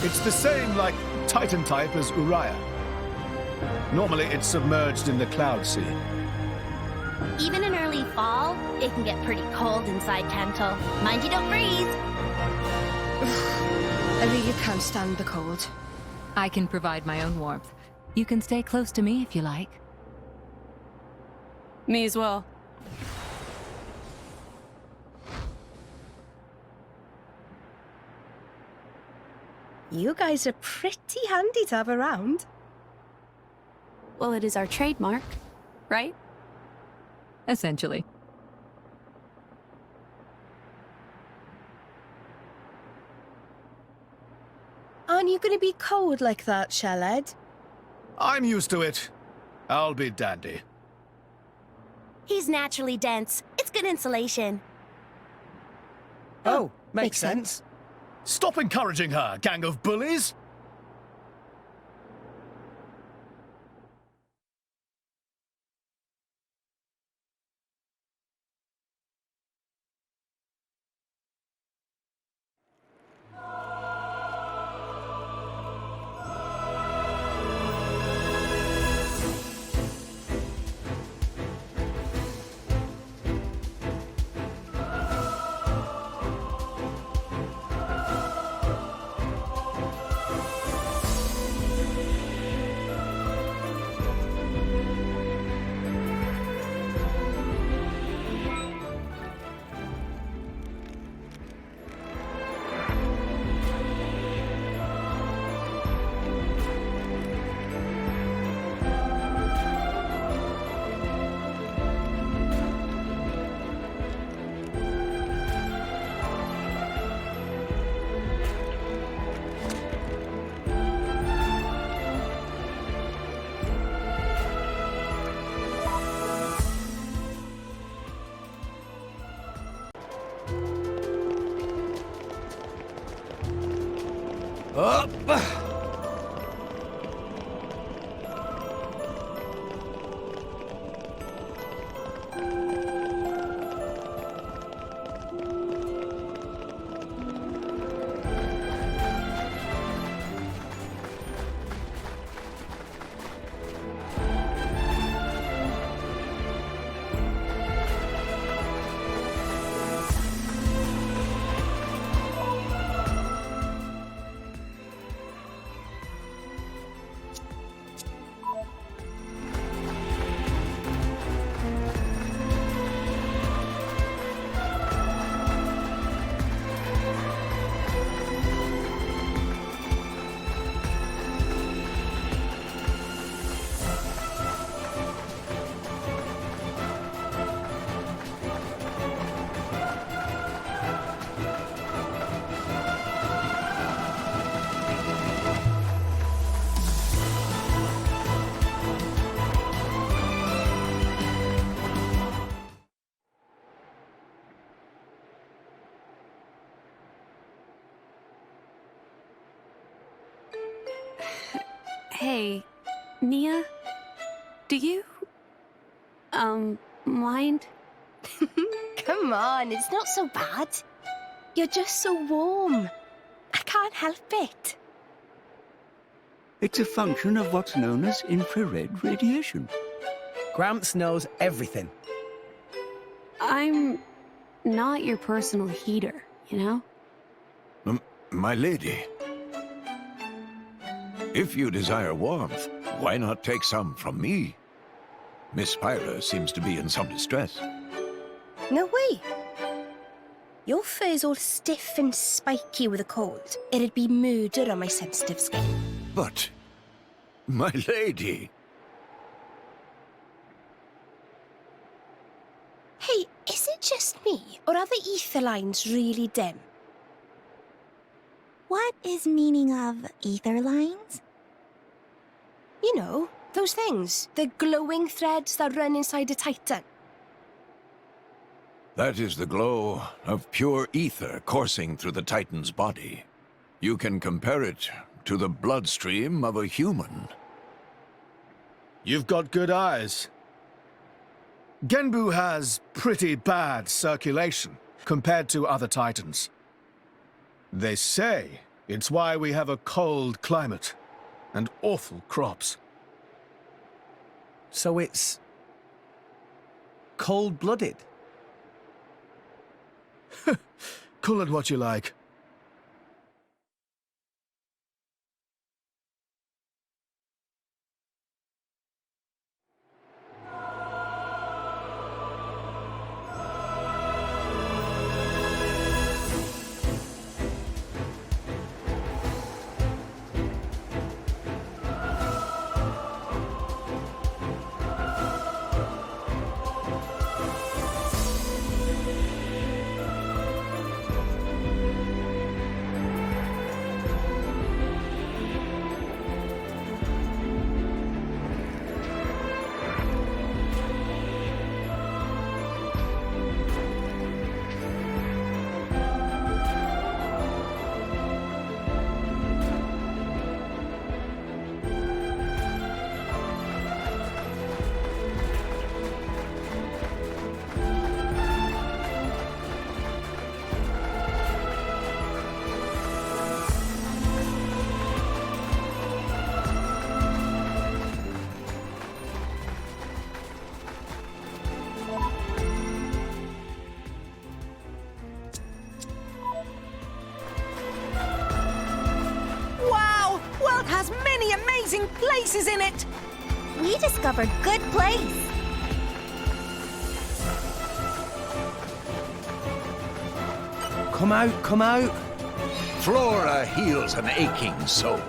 It's the same, like, Titan type as Uriah. Normally, it's submerged in the Cloud Sea. Even in early fall, it can get pretty cold inside Tantal. Mind you don't freeze. I really can't stand the cold. I can provide my own warmth. You can stay close to me if you like. Me as well. You guys are pretty handy to have around. Well, it is our trademark, right? Essentially. Aren't you going to be cold like that, Shellhead? I'm used to it. I'll be dandy. He's naturally dense. It's good insulation. Oh, makes sense. Stop encouraging her, gang of bullies! Up! Hey, Nia? Do you... mind? Come on, it's not so bad. You're just so warm. I can't help it. It's a function of what's known as infrared radiation. Gramps knows everything. I'm not your personal heater, you know? My lady, if you desire warmth, why not take some from me? Miss Pyra seems to be in some distress. No way. Your fur's all stiff and spiky with a cold. It'd be murder on my sensitive skin. But, my lady... Hey, is it just me, or are the ether lines really dim? What is meaning of ether lines? You know, those things. The glowing threads that run inside a titan. That is the glow of pure ether coursing through the Titan's body. You can compare it to the bloodstream of a human. You've got good eyes. Genbu has pretty bad circulation compared to other Titans. They say it's why we have a cold climate and awful crops. So it's... cold-blooded? Call it what you like. Places in it. We discovered good place. Come out, come out. Flora heals an aching soul.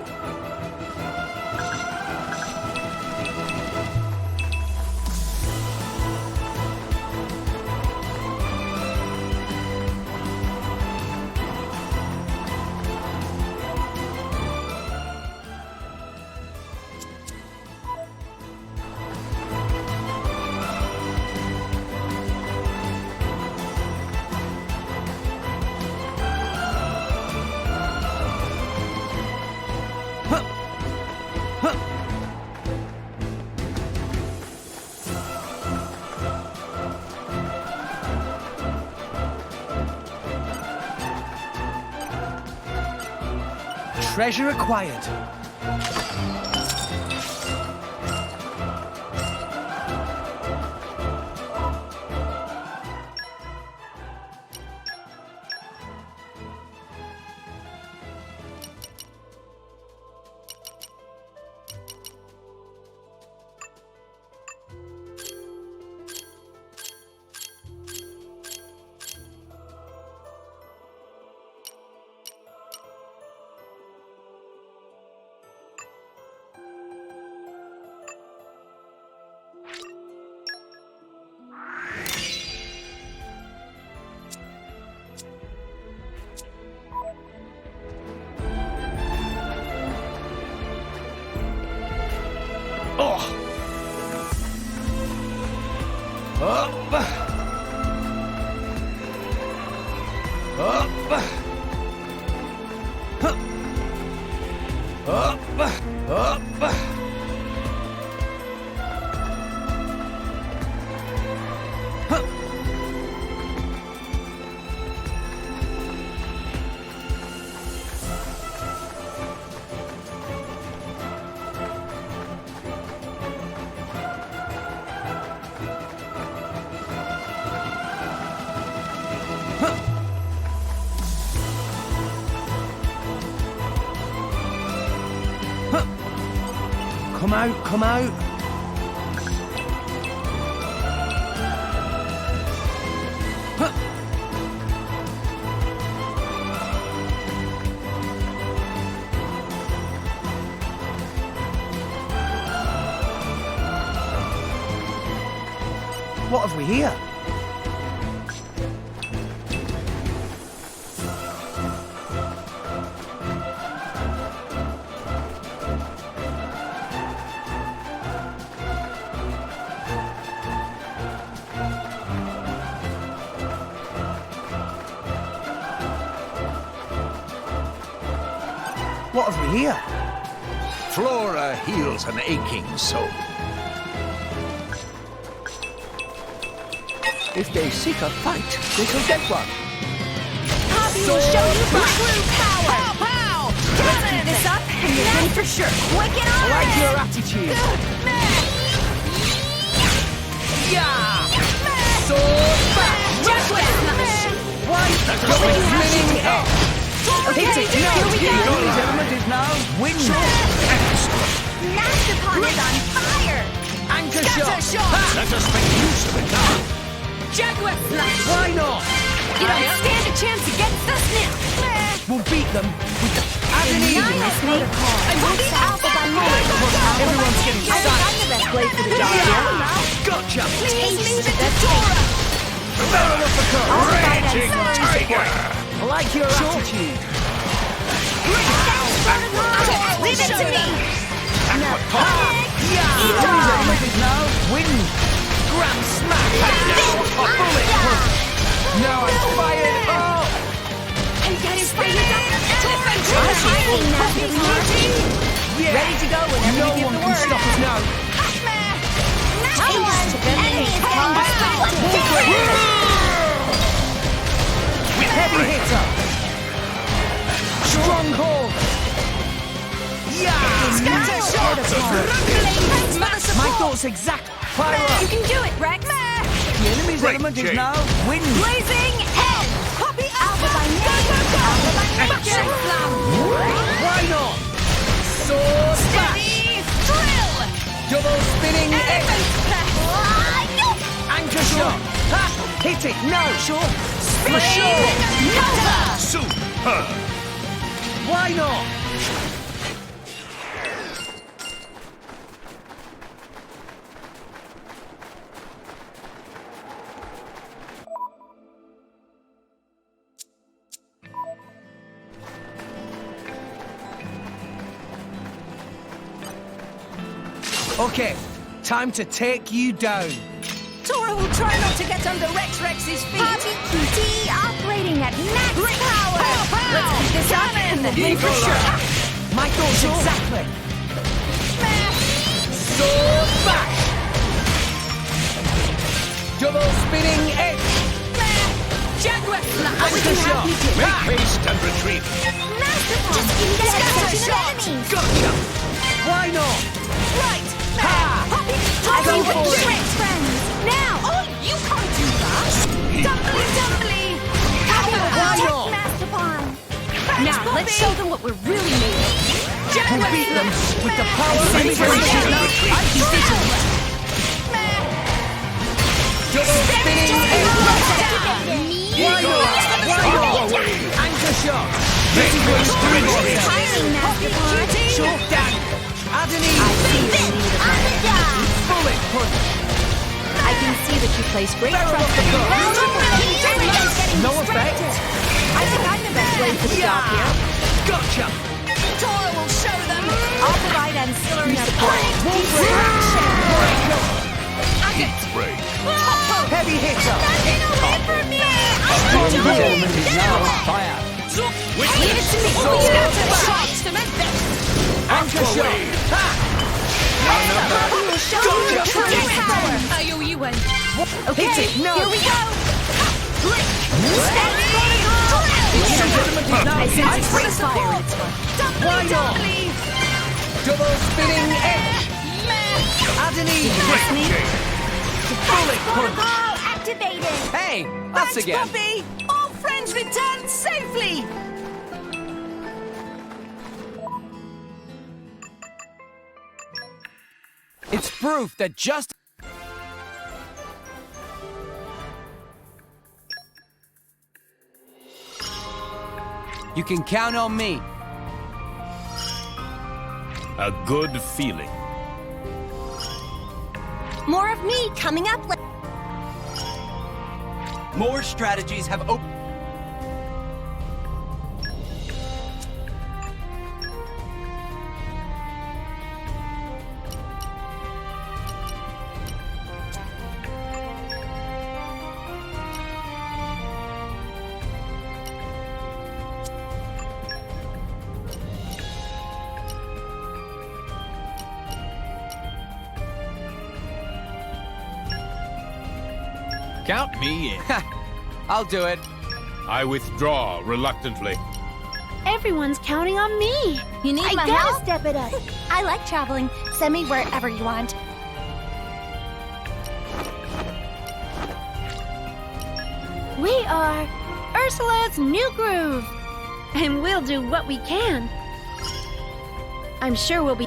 Treasure acquired. Come out, come out. Huh. What have we here? What have we here? Flora heals an aching soul. If they seek a fight, they shall get one. Poppy will show you my true power! Pow, pow! Let's keep this up, and you're in for sure. Quick and I honest! like your attitude. Yeah! Sword back! Why? Spinning up! Okay, Hit it! here we go! Ladies and gentlemen, is now win. Mastopon is on fire! Anchor Scatter shot! shot! Let us make use of it now. Jaguar slash! Why not? You don't stand a chance against us now! We'll beat them with the agony. Everyone's getting stuck. I'm the best place for the job here. Gotcha! Please leave it to Dora! Barrel of the cup! Raging tiger! I like your attitude. Leave it to me! Now win. Grand smash. A bullet punch. Now I'm fired up. And get his fingers up! Yeah. Ready to go whenever No you give one the can word. stop us now. Heavy hitter. Stronghold. Yeah. Scatter shot! My thoughts exact. Pyra. You can do it, Rex! The enemy's Great element is shape. now wind. Blazing hell! Poppy Alpha by name! Alpha by Action. slam! Why not? Sword back. Steady! Drill! Double spinning edge. Fly! Anchor shot. Ha. Hit it. No. Sure. For Blazing sure. Nova! Super! Why not? Okay, time to take you down. Tora will try not to get under Rex's feet. Party QT operating at max power! Let's keep this up and we'll win for sure! My thoughts exactly. Sword back. Double spinning edge. Jaguar slash! Anchor shot. Make haste and retreat. Mastopon! Just give me that section of enemies! Gotcha. Why not? Right! Ha! Poppy, Go with for it. Rex friends! Now! Oh, you can't do that! Dumbly, dumbly! Why Attack not? Mastopon! Now, let's show them what we're really made of. We'll Jaguar beat them slash! with the power of Sensor inspiration. retreat. I keep vision left. Double spinning edge. Why not? Why not? Anchor shot. This is where you Timing, Mastopon! Short down. Agony. Bullet punch. I can see that you place great Barrel trust of the in me. cup. No effect. I think I'm the best place for the job here. Gotcha. Tora will show them! I'll provide ancillary support. Break. Heavy hitter. Element is now fire. Leave it to me. Scatter shot! Cement them. Anchor shot. Ha! I owe you one. Okay, hit it. No. Here we go! I sense a great fire in its heart. Why not? Double spinning edge. Agony. Bullet punch. Protocol activated! Hey, us Thanks, again. Poppy! All friends returned safely! It's proof that just... You can count on me. A good feeling. More of me coming up. More strategies have opened. Count me in. I'll do it. I withdraw reluctantly. Everyone's counting on me. You need my gotta help? step it up. I like traveling. Send me wherever you want. We are Ursula's new groove. And we'll do what we can. I'm sure we'll be...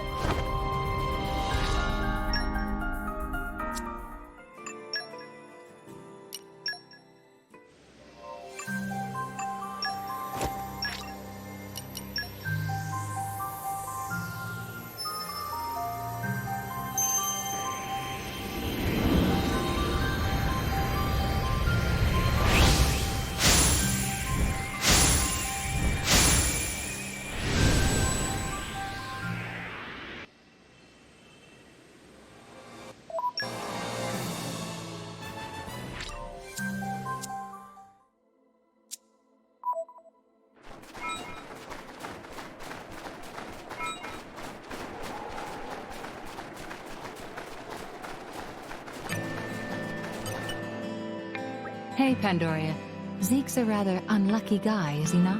Hey, Pandoria. Zeke's a rather unlucky guy, is he not?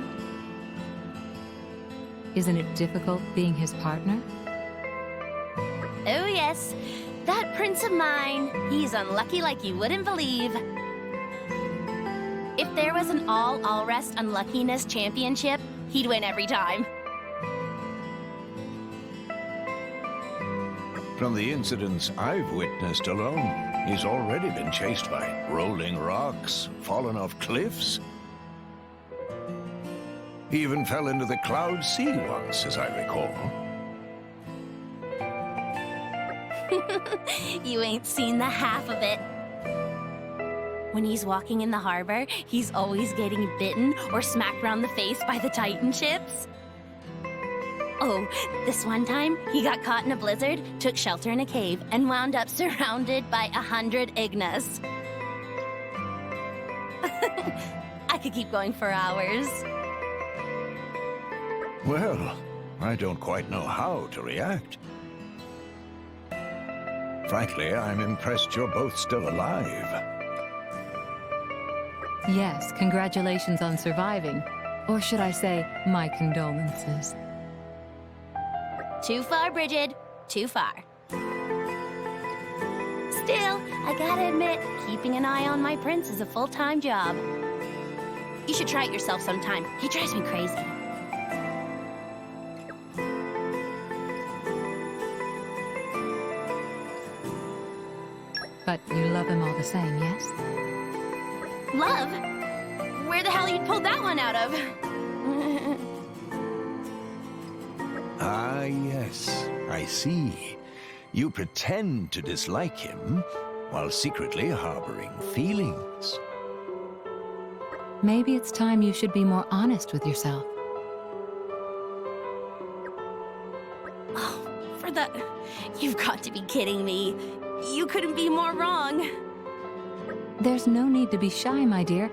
Isn't it difficult being his partner? Oh, yes. That prince of mine, he's unlucky like you wouldn't believe. If there was an all-rest unluckiness championship, he'd win every time. From the incidents I've witnessed alone, he's already been chased by rolling rocks, fallen off cliffs. He even fell into the cloud sea once, as I recall. You ain't seen the half of it. When he's walking in the harbor, he's always getting bitten or smacked around the face by the Titan ships. Oh, this one time, he got caught in a blizzard, took shelter in a cave, and wound up surrounded by 100 Ignas. I could keep going for hours. Well, I don't quite know how to react. Frankly, I'm impressed you're both still alive. Yes, congratulations on surviving. Or should I say, my condolences. Too far, Bridget. Too far. Still, I gotta admit, keeping an eye on my prince is a full-time job. You should try it yourself sometime. He drives me crazy. But you love him all the same, yes? Love? Where the hell you pulled that one out of? Ah, yes, I see. You pretend to dislike him while secretly harboring feelings. Maybe it's time you should be more honest with yourself. Oh, for the... You've got to be kidding me. You couldn't be more wrong. There's no need to be shy, my dear.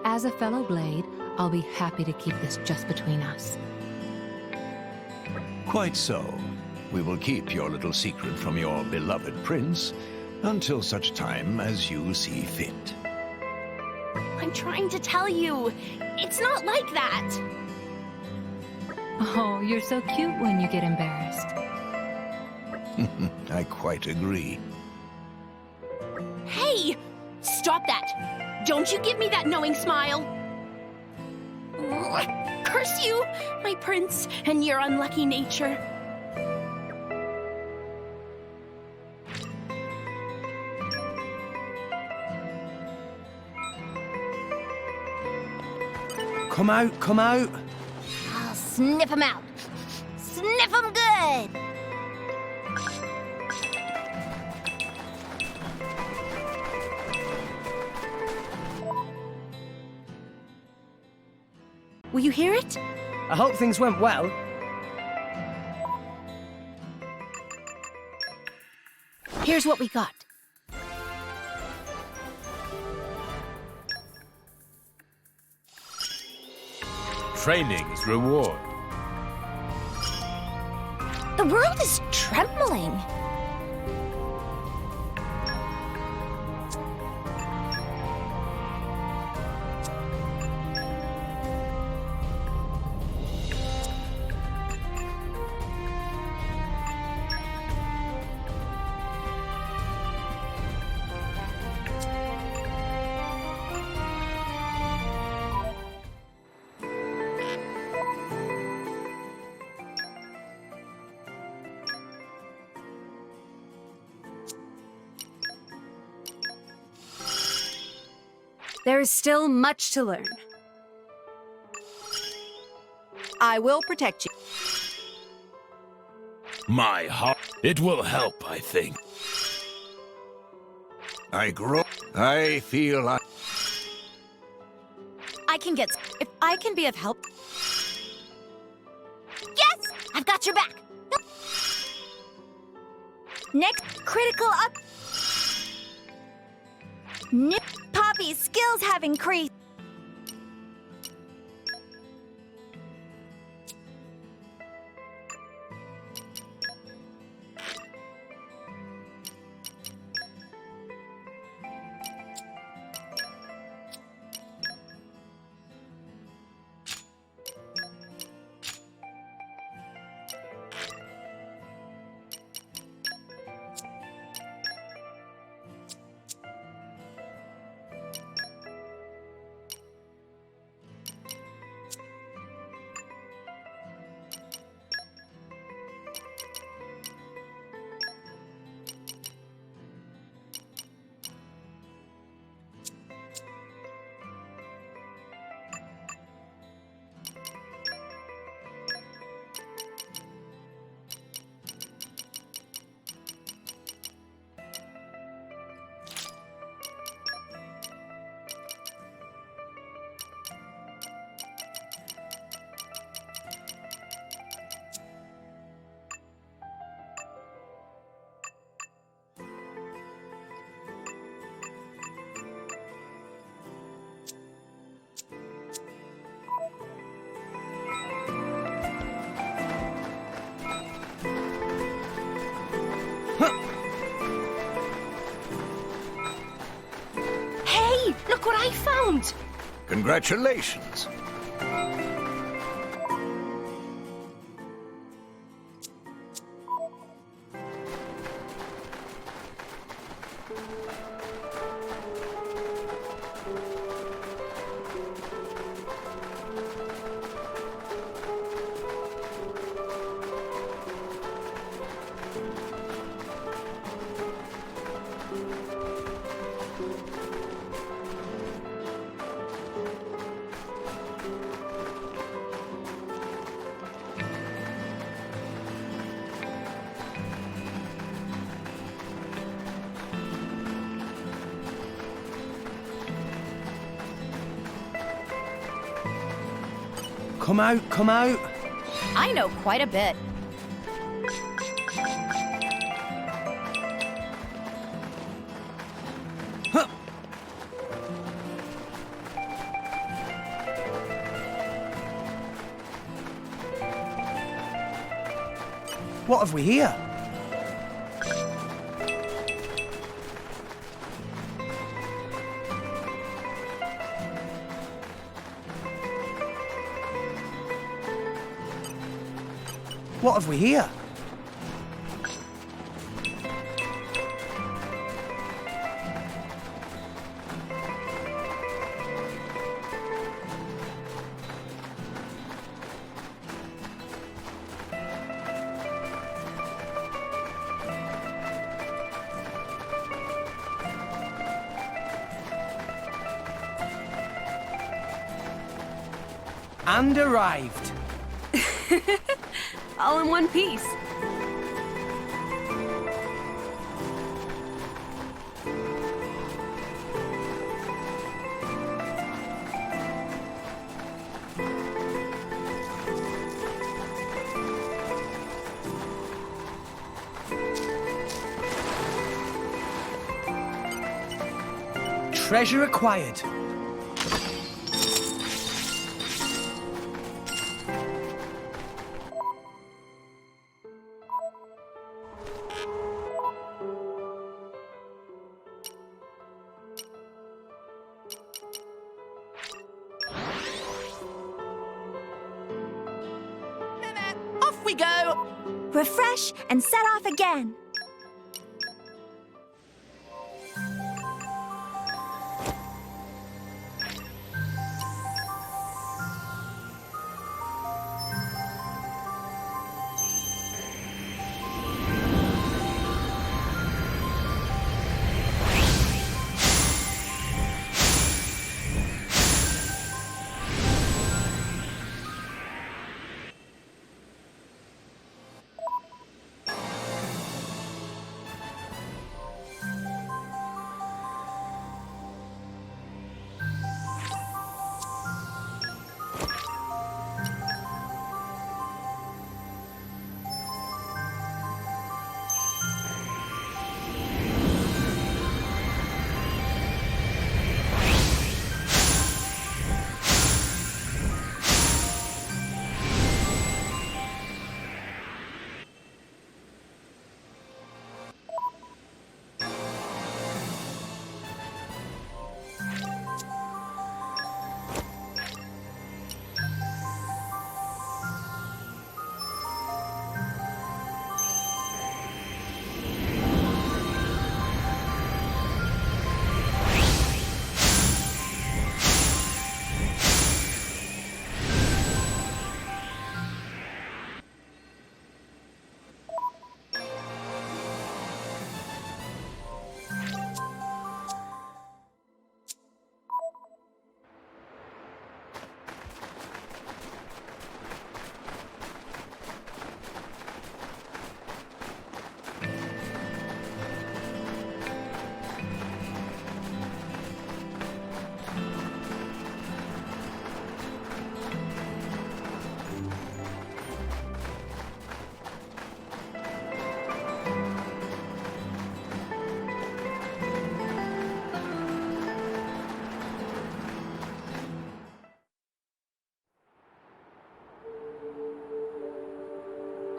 As a fellow Blade, I'll be happy to keep this just between us. Quite so. We will keep your little secret from your beloved prince until such time as you see fit. I'm trying to tell you. It's not like that. Oh, you're so cute when you get embarrassed. I quite agree. Hey! Stop that! Don't you give me that knowing smile! Curse you, my prince, and your unlucky nature. Come out, come out. I'll sniff him out. Sniff him good. Will you hear it? I hope things went well. Here's what we got. Training's reward. The world is trembling. There is still much to learn. I will protect you. My heart. It will help, I think. I feel like... I can get... If I can be of help... Yes! I've got your back. Next, critical up... Nip Poppy's skills have increased. Hey, look what I found! Congratulations. Come out, come out. I know quite a bit. Huh. What have we here? What have we here? And arrived. All in one piece. Treasure acquired. Off we go! Refresh and set off again.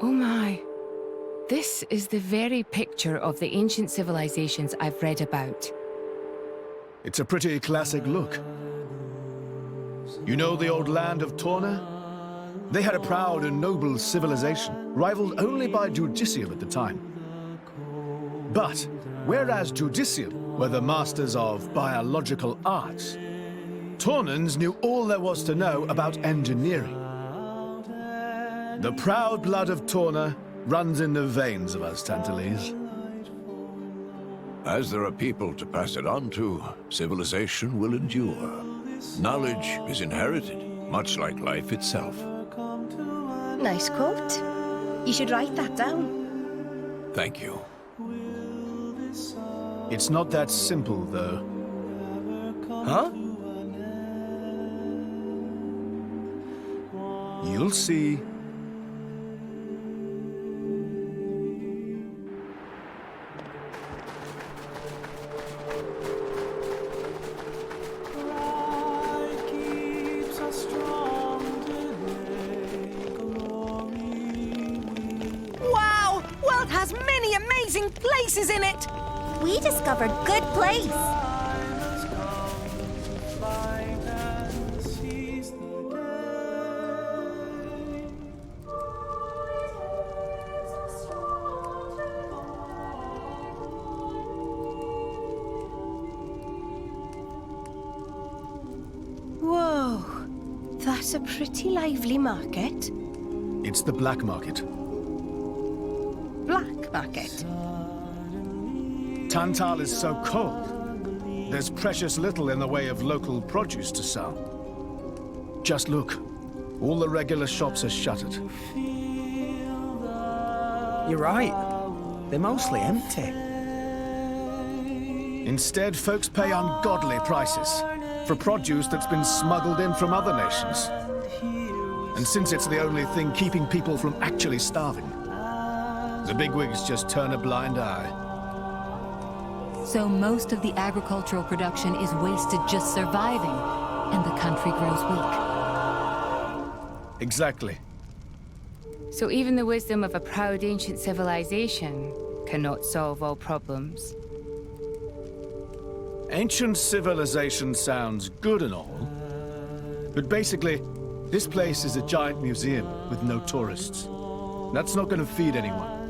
Oh my. This is the very picture of the ancient civilizations I've read about. It's a pretty classic look. You know the old land of Torna? They had a proud and noble civilization, rivaled only by Judicium at the time. But, whereas Judicium were the masters of biological arts, Tornans knew all there was to know about engineering. The proud blood of Torna runs in the veins of us Tantalese. As there are people to pass it on to, civilization will endure. Knowledge is inherited, much like life itself. Nice quote. You should write that down. Thank you. It's not that simple, though. Huh? You'll see. Wow! World has many amazing places in it! We discovered good place. Whoa. That's a pretty lively market. It's the black market. Black market? Tantal is so cold. There's precious little in the way of local produce to sell. Just look. All the regular shops are shuttered. You're right. They're mostly empty. Instead, folks pay ungodly prices for produce that's been smuggled in from other nations. And since it's the only thing keeping people from actually starving, the bigwigs just turn a blind eye. So most of the agricultural production is wasted just surviving, and the country grows weak. Exactly. So even the wisdom of a proud ancient civilization cannot solve all problems. Ancient civilization sounds good and all, but basically, this place is a giant museum with no tourists. That's not going to feed anyone.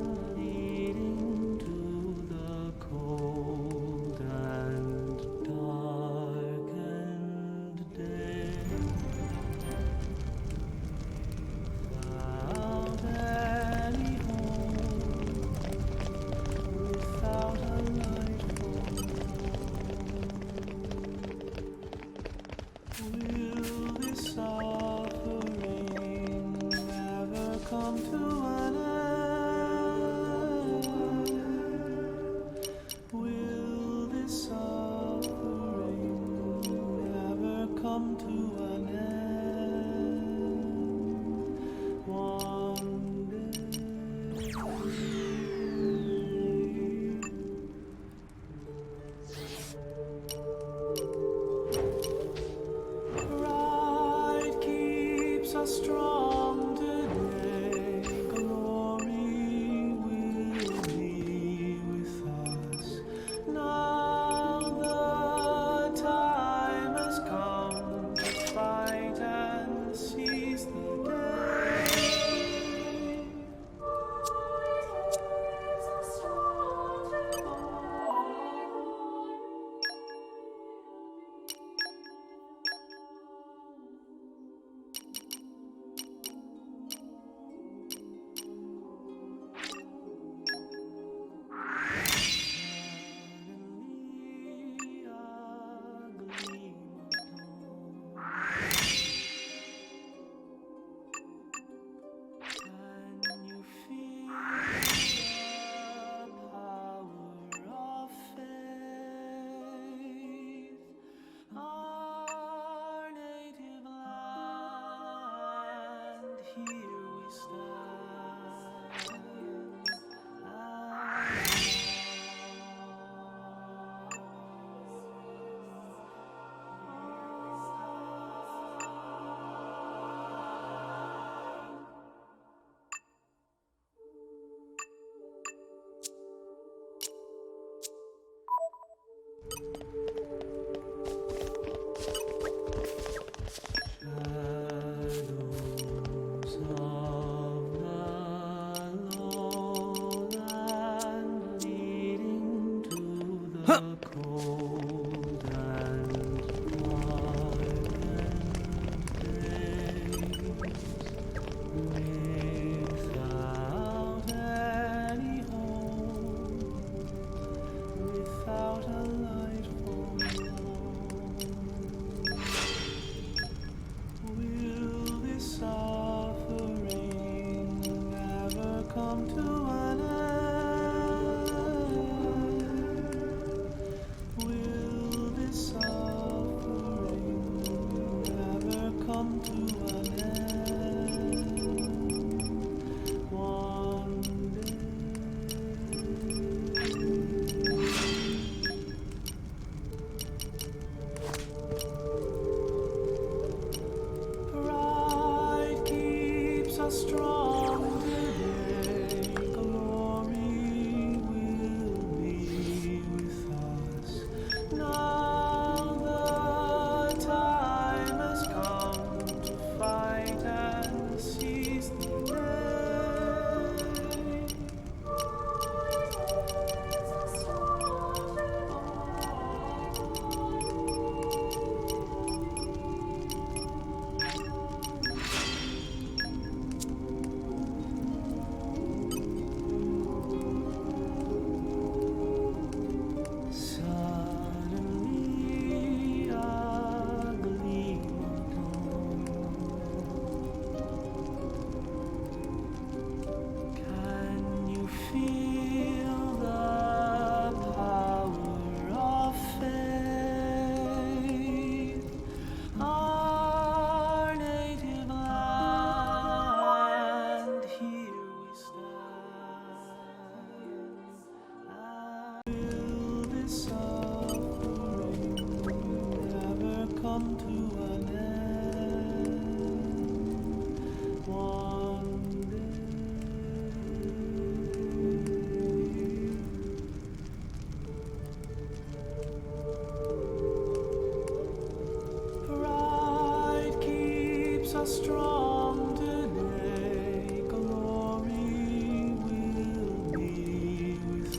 leaves are strong today, glory will be with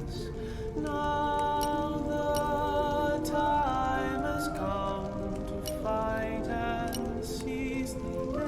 us. Now the time has come to fight and seize the day.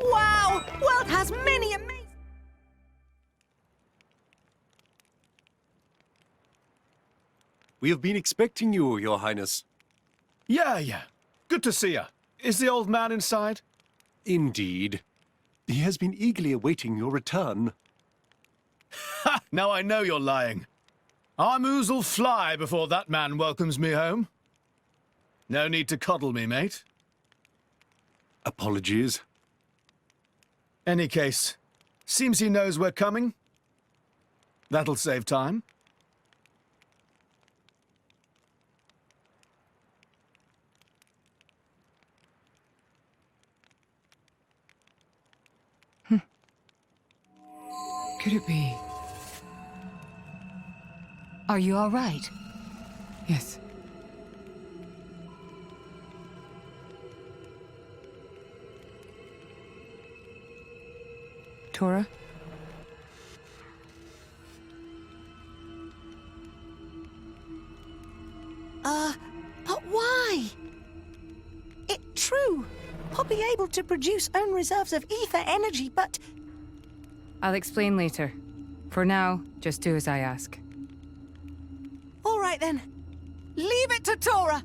Wow! World has many amazing... We have been expecting you, Your Highness. Yeah. Good to see you. Is the old man inside? Indeed. He has been eagerly awaiting your return. Ha! Now I know you're lying. Our moves will fly before that man welcomes me home. No need to coddle me, mate. Apologies. Any case, seems he knows we're coming. That'll save time. Could it be? Are you all right? Yes. Tora? But why? It's true. I'll be able to produce own reserves of ether energy, but... I'll explain later. For now, just do as I ask. All right then. Leave it to Tora.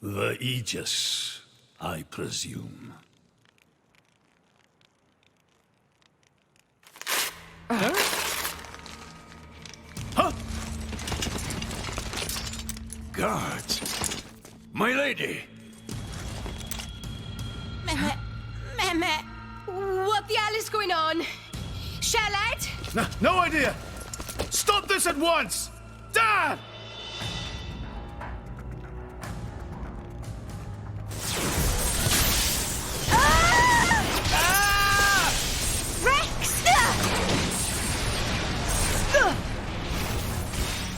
The Aegis, I presume. Guards! My lady! what's going on. Shellhead? No idea! Stop this at once! Dad! Rex!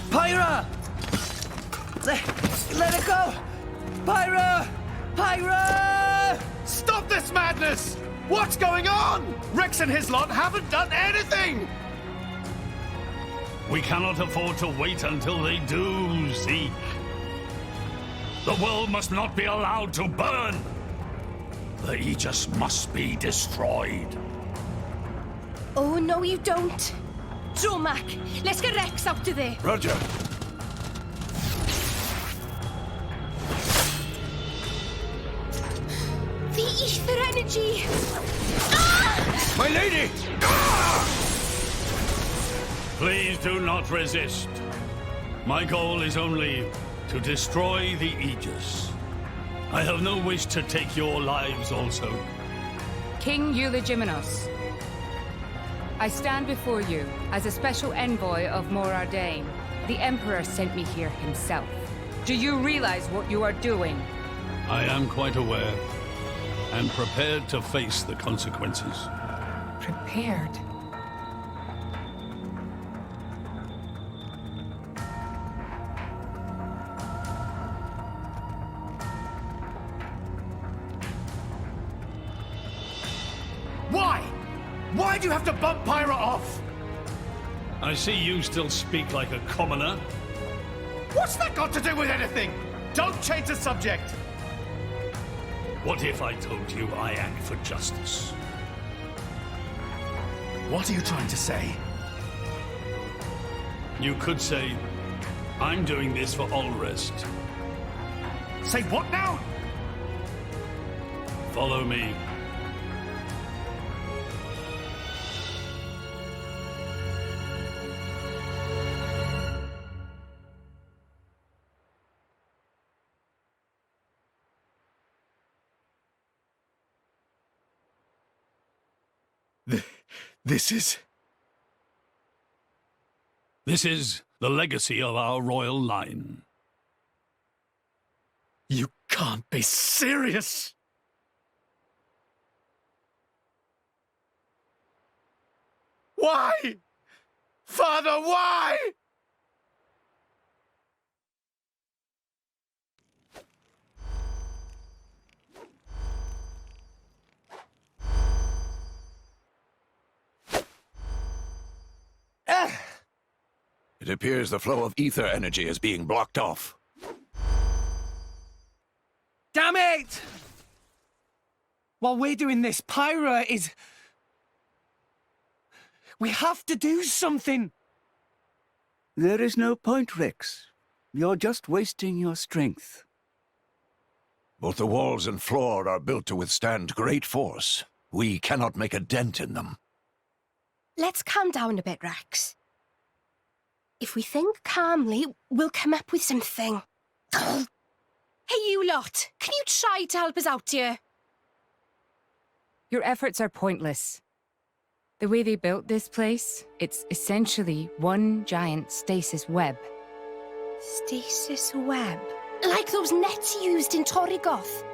Pyra! Let it go! Pyra! Pyra! Stop this madness! What's going on? Rex and his lot haven't done anything! We cannot afford to wait until they do, Zeke. The world must not be allowed to burn. The Aegis must be destroyed. Oh, no, you don't. Dromac, let's get Rex out of there. Roger. The ether energy. My lady! Please do not resist. My goal is only to destroy the Aegis. I have no wish to take your lives also. King Eulogimenos, I stand before you as a special envoy of Morardain. The Emperor sent me here himself. Do you realize what you are doing? I am quite aware and prepared to face the consequences. Prepared? Why? Why do you have to bump Pyra off? I see you still speak like a commoner. What's that got to do with anything? Don't change the subject. What if I told you I act for justice? What are you trying to say? You could say, I'm doing this for Ulrest. Say what now? Follow me. This is the legacy of our royal line. You can't be serious! Why? Father, why? It appears the flow of ether energy is being blocked off. Damn it! While we're doing this, Pyra is... We have to do something! There is no point, Rex. You're just wasting your strength. Both the walls and floor are built to withstand great force. We cannot make a dent in them. Let's calm down a bit, Rex. If we think calmly, we'll come up with something. Hey, you lot! Can you try to help us out here? Your efforts are pointless. The way they built this place, it's essentially one giant stasis web. Stasis web? Like those nets used in Torrigoth?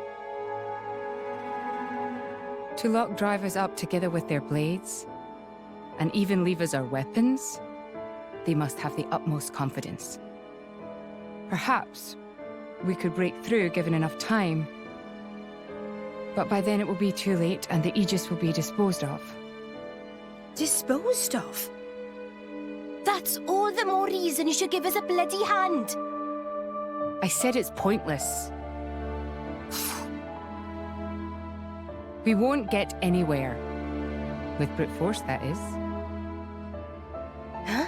To lock drivers up together with their blades, and even leave us our weapons, they must have the utmost confidence. Perhaps we could break through given enough time. But by then it will be too late and the Aegis will be disposed of. Disposed of? That's all the more reason you should give us a bloody hand. I said it's pointless. We won't get anywhere. With brute force, that is. Huh?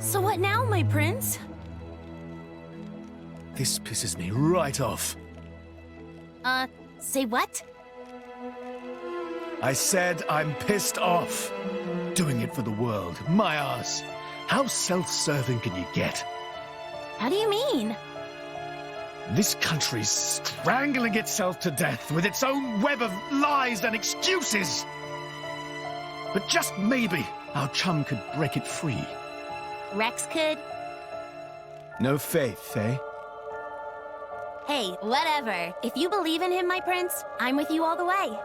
So what now, my prince? This pisses me right off. Say what? I said I'm pissed off. Doing it for the world. My arse. How self-serving can you get? How do you mean? This country's strangling itself to death with its own web of lies and excuses. But just maybe our chum could break it free. Rex could? No faith, eh? Hey, whatever. If you believe in him, my prince, I'm with you all the way.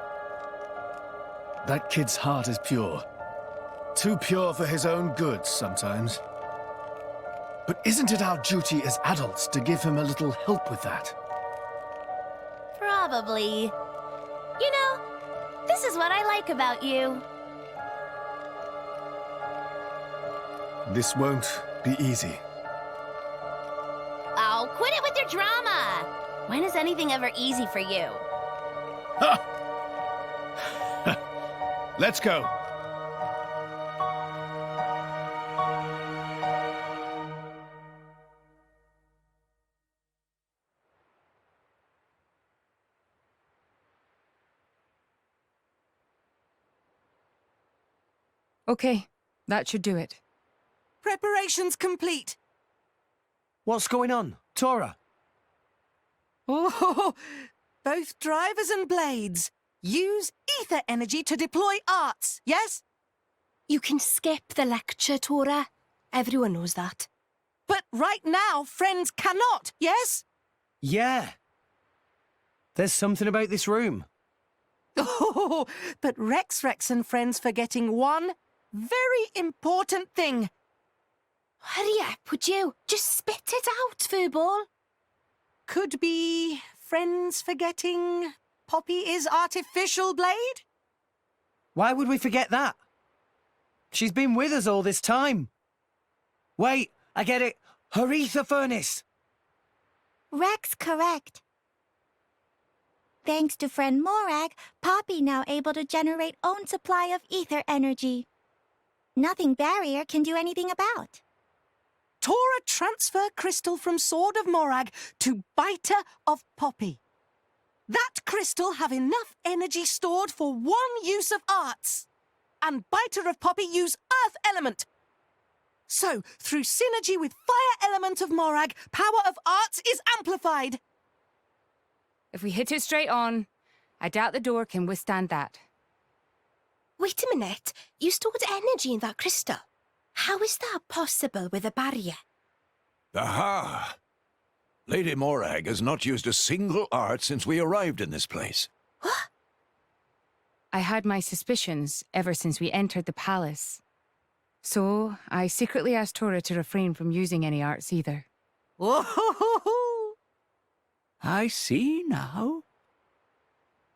That kid's heart is pure. Too pure for his own good sometimes. But isn't it our duty as adults to give him a little help with that? Probably. You know, this is what I like about you. This won't be easy. Oh, quit it with your drama! When is anything ever easy for you? Let's go. Okay, that should do it. Preparations complete. What's going on, Tora? Oh, both drivers and blades. Use ether energy to deploy arts, yes? You can skip the lecture, Tora. Everyone knows that. But right now, friends cannot, yes? Yeah. There's something about this room. Oh, but Rex and friends forgetting one very important thing. Hurry up, would you? Just spit it out, Furball. Could be friends forgetting Poppy is artificial blade? Why would we forget that? She's been with us all this time. Wait, I get it. Her ether furnace. Rex correct. Thanks to friend Morag, Poppy now able to generate own supply of ether energy. Nothing barrier can do anything about. Tora transfer crystal from Sword of Morag to Biter of Poppy. That crystal have enough energy stored for one use of arts. And Biter of Poppy use earth element. So, through synergy with fire element of Morag, power of arts is amplified. If we hit it straight on, I doubt the door can withstand that. Wait a minute. You stored energy in that crystal. How is that possible with a barrier? Aha! Lady Morag has not used a single art since we arrived in this place. What? I had my suspicions ever since we entered the palace. So, I secretly asked Tora to refrain from using any arts either. Whoa! I see now.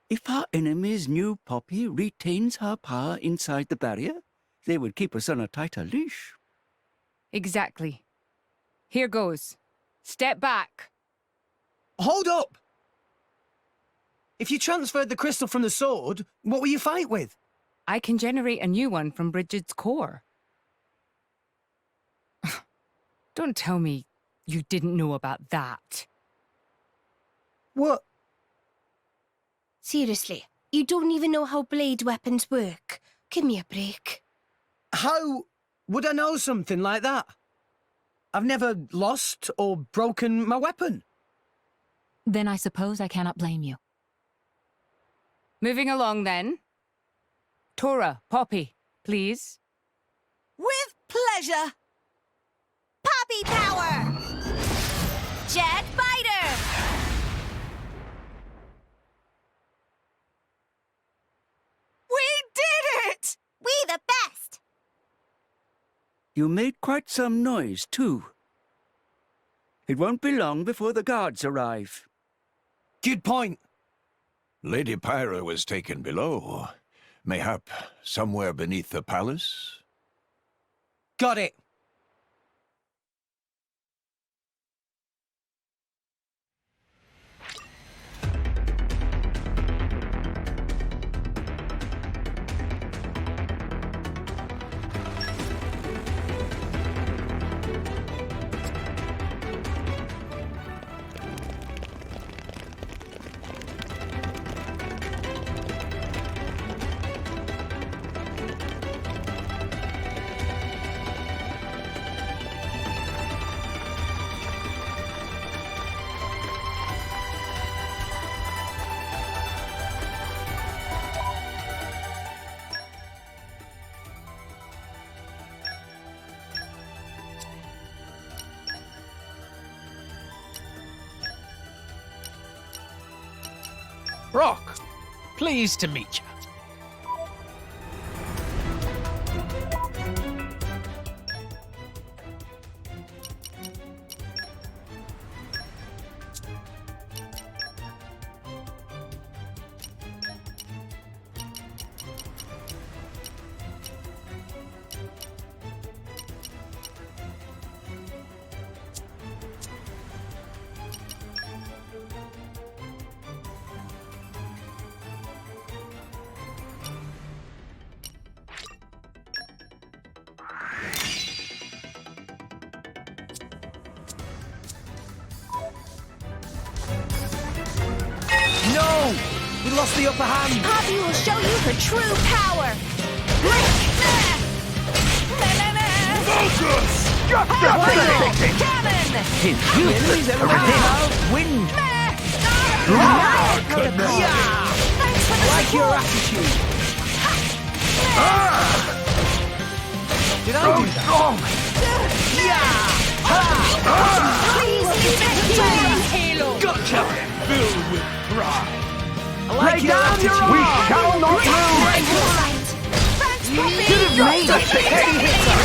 If our enemies knew Poppy retains her power inside the barrier, they would keep us on a tighter leash. Exactly. Here goes. Step back. Hold up! If you transferred the crystal from the sword, what will you fight with? I can generate a new one from Bridget's core. Don't tell me you didn't know about that. What? Seriously, you don't even know how blade weapons work. Give me a break. How would I know something like that? I've never lost or broken my weapon. Then I suppose I cannot blame you. Moving along, then. Tora, Poppy, please. With pleasure. Poppy power! Jet Biter! We did it! We the best! You made quite some noise, too. It won't be long before the guards arrive. Good point. Lady Pyra was taken below. Mayhap somewhere beneath the palace? Got it. Brock, pleased to meet you. No! We lost the upper hand! Poppy will show you her true power! Focus! Cannon! His useless wind. Like your attitude! Did I do that? Please, Halo! Gotcha! Filled with pride. Lay down your arm! We shall not lose! Should have made it! Heavy hitter!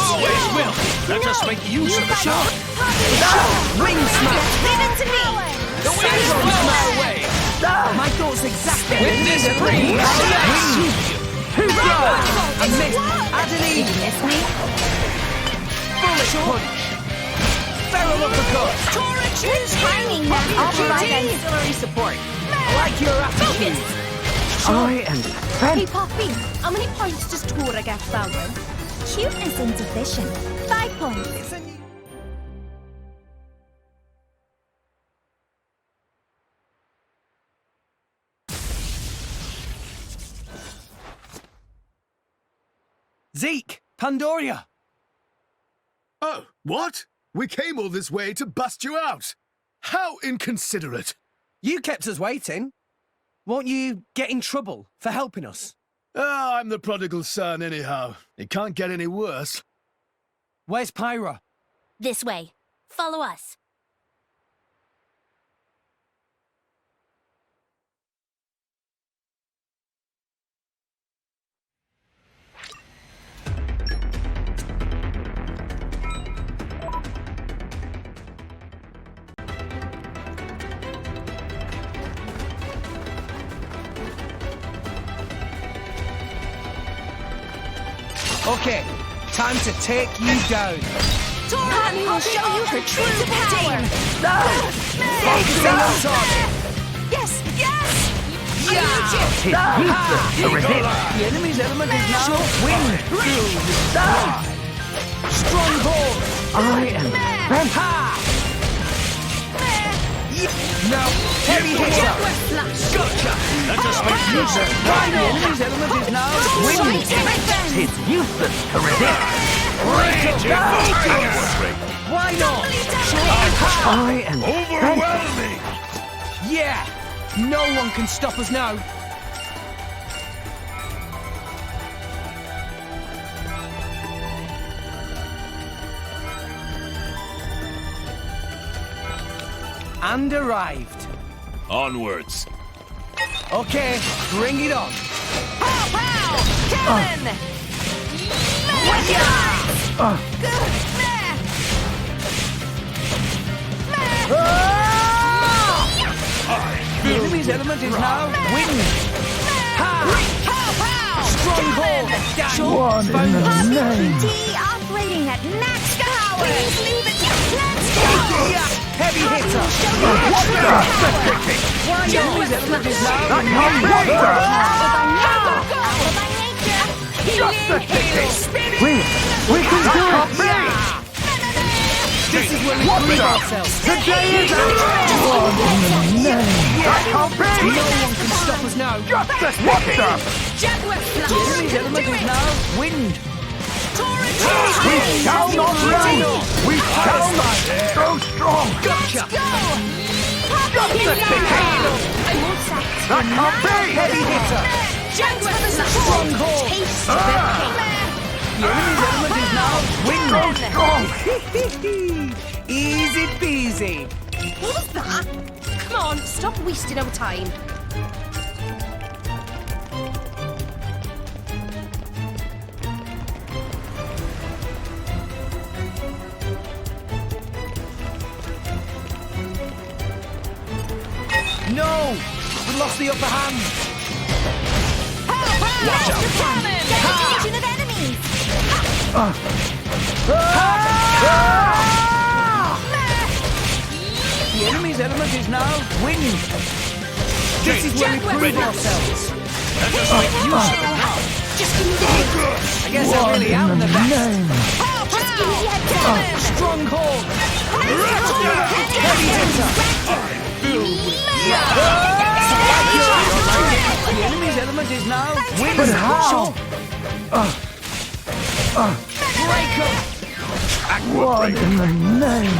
Always will. Let us make use of the shot. Ring smash! leave it to me! The wind is blowing our way. My thoughts exactly! With this breeze, I missed! Adeline! Bullet punch! Barrel uppercut! Tora, choose timing now! I'll provide auxiliary support. I like your attitude. I am Hey, Poppy, how many points does Tora get for that win? Cuteness insufficient. 5 points. Zeke! Pandoria! Oh, what? We came all this way to bust you out. How inconsiderate. You kept us waiting. Won't you get in trouble for helping us? Ah, I'm the prodigal son anyhow. It can't get any worse. Where's Pyra? This way. Follow us. Okay, time to take you down. Tora will show you her true power! Focusing on target. Yes! Yes! His useless to resist. The enemy's element is now wind. Strong hold. I am bent. Now, heavy hitter. Gotcha! Let us make use of it. The enemy's element is now wind. His useless to resist. Why not? I am Overwhelming! Yeah! No one can stop us now. And arrived. Onwards. Okay, bring it on. Pow! Pow! Cannon! The enemy's element is now wind. Stronghold. one in the name. PT operating at max power. Please leave it. Let's go! Heavy hitter. Why the enemy's element is now We can do it. This is where we prove ourselves. The day is out. One in the name. No one can stop us now. Justice, what's up? The enemy's element is now wind. We shall not run. We shall not go strong. Gotcha. Justice, that can't be. Heavy hitter. Stronghold. The enemy's element is now wind. Easy peasy. What was that? Come on, stop wasting our time. No! We lost the upper hand. Watch out! Get attention of enemies! The enemy's element is now wind. This is where we prove ourselves. Let us make use of it now. Just give me the head. I guess I really am the best. Just give me the head cannon. Stronghold. Heavy hitter. The enemy's element is now wind. But how? Break up. What in the name?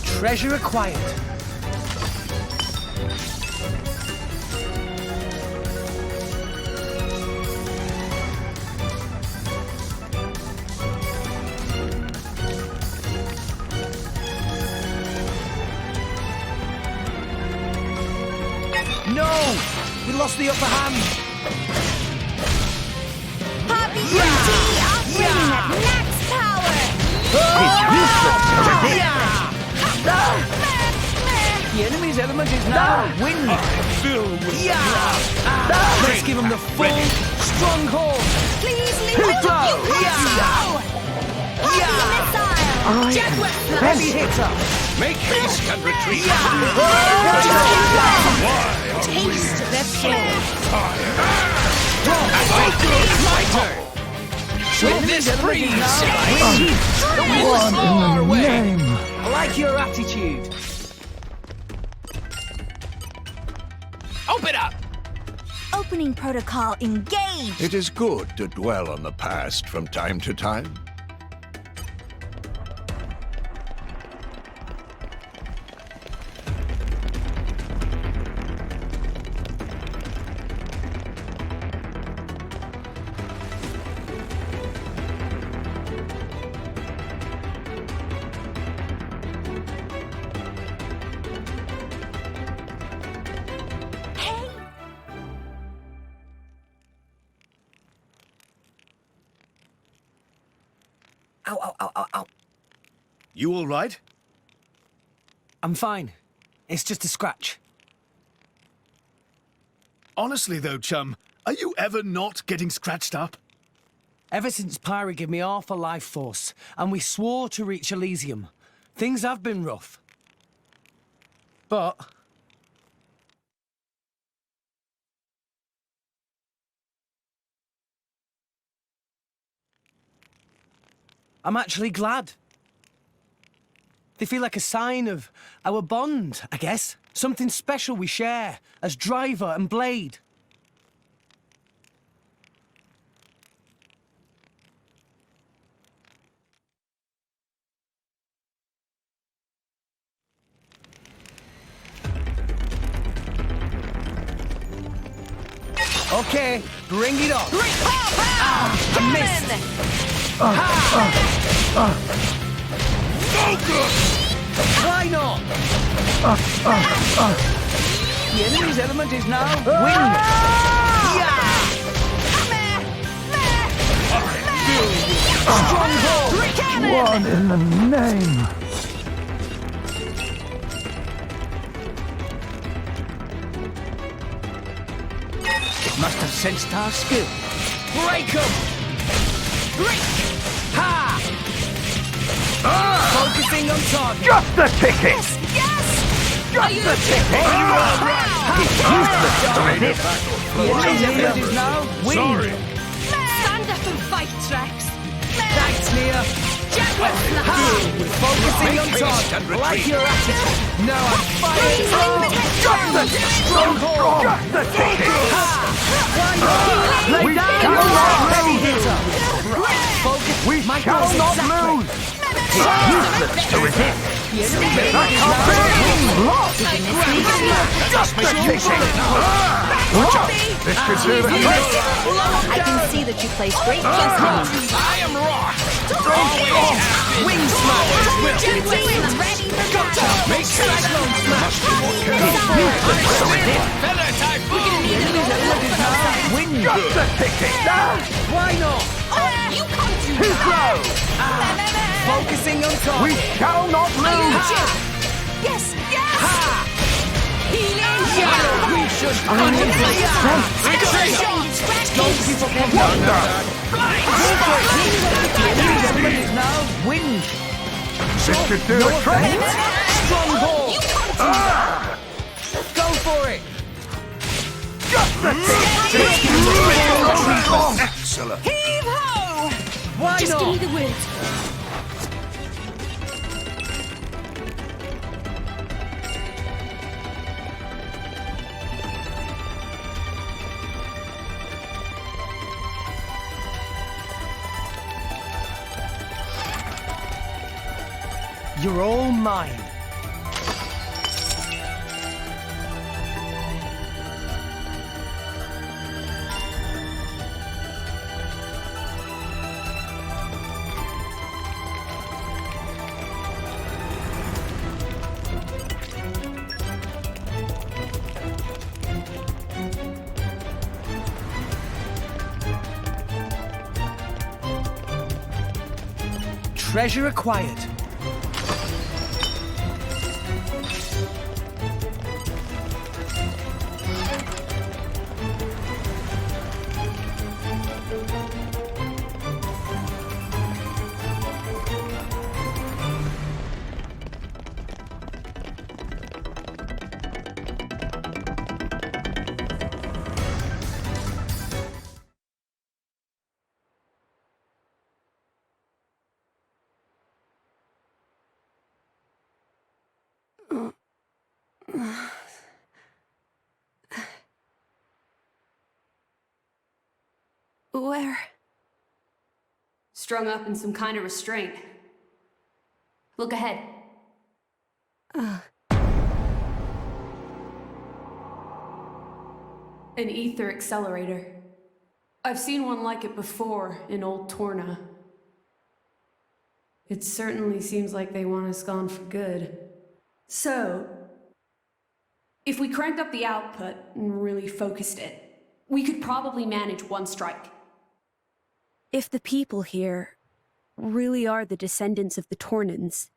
Treasure acquired. No! We lost the upper hand. Poppy operating at max power! It's useless to resist. The enemy's element is now wind. Let's give him the full stronghold. Please leave it to you! Heavy hitter. Make haste and retreat. Taste the flame. With this breeze, Far away. I like your attitude. Open up! Opening protocol engaged! It is good to dwell on the past from time to time. Ow, ow, ow, ow, ow. You all right? I'm fine. It's just a scratch. Honestly, though, chum, are you ever not getting scratched up? Ever since Pyra gave me half a life force, and we swore to reach Elysium, things have been rough. But I'm actually glad. They feel like a sign of our bond, I guess. Something special we share as driver and blade. Okay, bring it on. I missed. Focus! Why not? The enemy's element is now wind. Stronghold! What in the name? It must have sensed our skill. Break 'em! Break! Ha! Focusing on target. Just the ticket! Yes! Just the ticket! Are you all right? It's useless to resist! The enemy's element is now wind. Sorry. Stand up and fight, Rex. Thanks, Mia. Focusing on target. Like your attitude. No, I'm fighting. Just the stronghold! Just the ticket! Why not? Lay down your heavy hitter. Focus. We My shall goal's not exactly. lose. It's useless to resist. That can't be. Lost. Just the ticket. Watch out. This could do the trick. I can see that you place great trust in me. I am Rock. Wing smash. Gotcha. Make cyclone smash. Feather typhoon. Win. Just the ticket. Why not? You can't do Too slow. Focusing on top. We shall not lose. Yes, yes! Healing! We should Those people come down. Is now wind. This could do a trick. Strong ball. Go for it. Just the ticket. Excellent. Heave ho! Why Just not? give me the word. You're all mine. Treasure acquired. Where? Strung up in some kind of restraint. Look ahead. An ether accelerator. I've seen one like it before in Old Torna. It certainly seems like they want us gone for good. So, if we cranked up the output and really focused it, we could probably manage one strike. If the people here really are the descendants of the Tornans,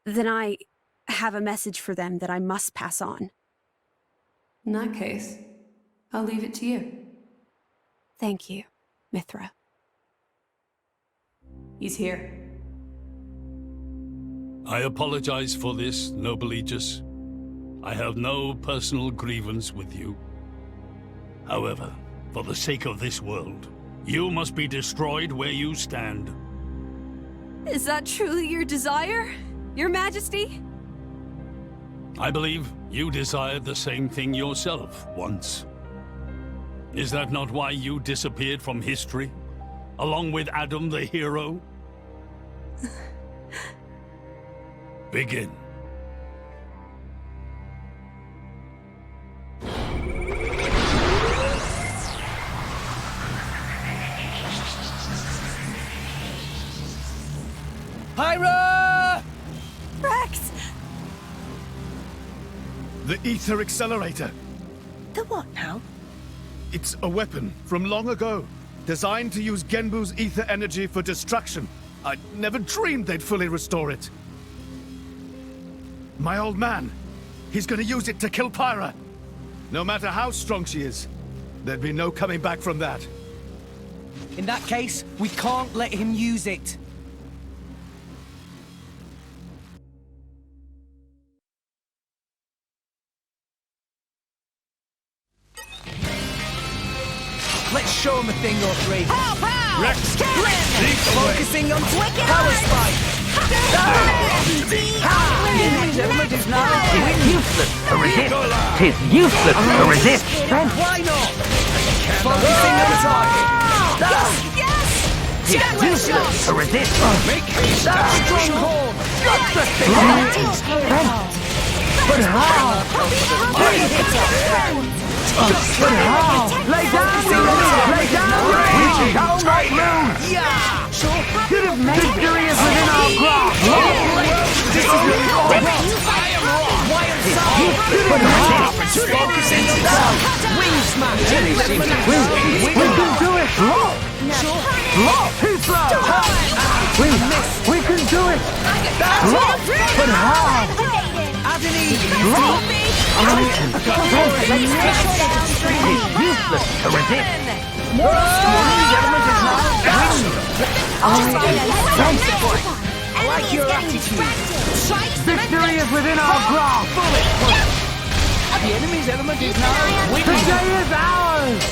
then I have a message for them that I must pass on. In that case, I'll leave it to you. Thank you, Mithra. He's here. I apologize for this, noble Aegis. I have no personal grievance with you. However, for the sake of this world, you must be destroyed where you stand. Is that truly your desire, Your Majesty? I believe you desired the same thing yourself once. Is that not why you disappeared from history, along with Adam the hero? Begin. Pyra! Rex! The ether accelerator. The what now? It's a weapon from long ago, designed to use Genbu's ether energy for destruction. I never dreamed they'd fully restore it. My old man, he's gonna use it to kill Pyra. No matter how strong she is, there'd be no coming back from that. In that case, we can't let him use it. Let's show him a thing or three. Rex, Focusing on power spike. It is now useless to resist. 'Tis useless to resist. Why not? Focusing on target. Yes! It's useless to resist. Make haste! Stronghold! But how? But how? Lay down! Lay down! We shall not lose! Victory is within our grasp! This is I am wrong! But how? Focus in yourself! Wing smash! We can do it! Too slow! We can do it! But how? It's useless to resist! I like your attitude! Victory is within our grasp! The enemy's element is now The day is ours!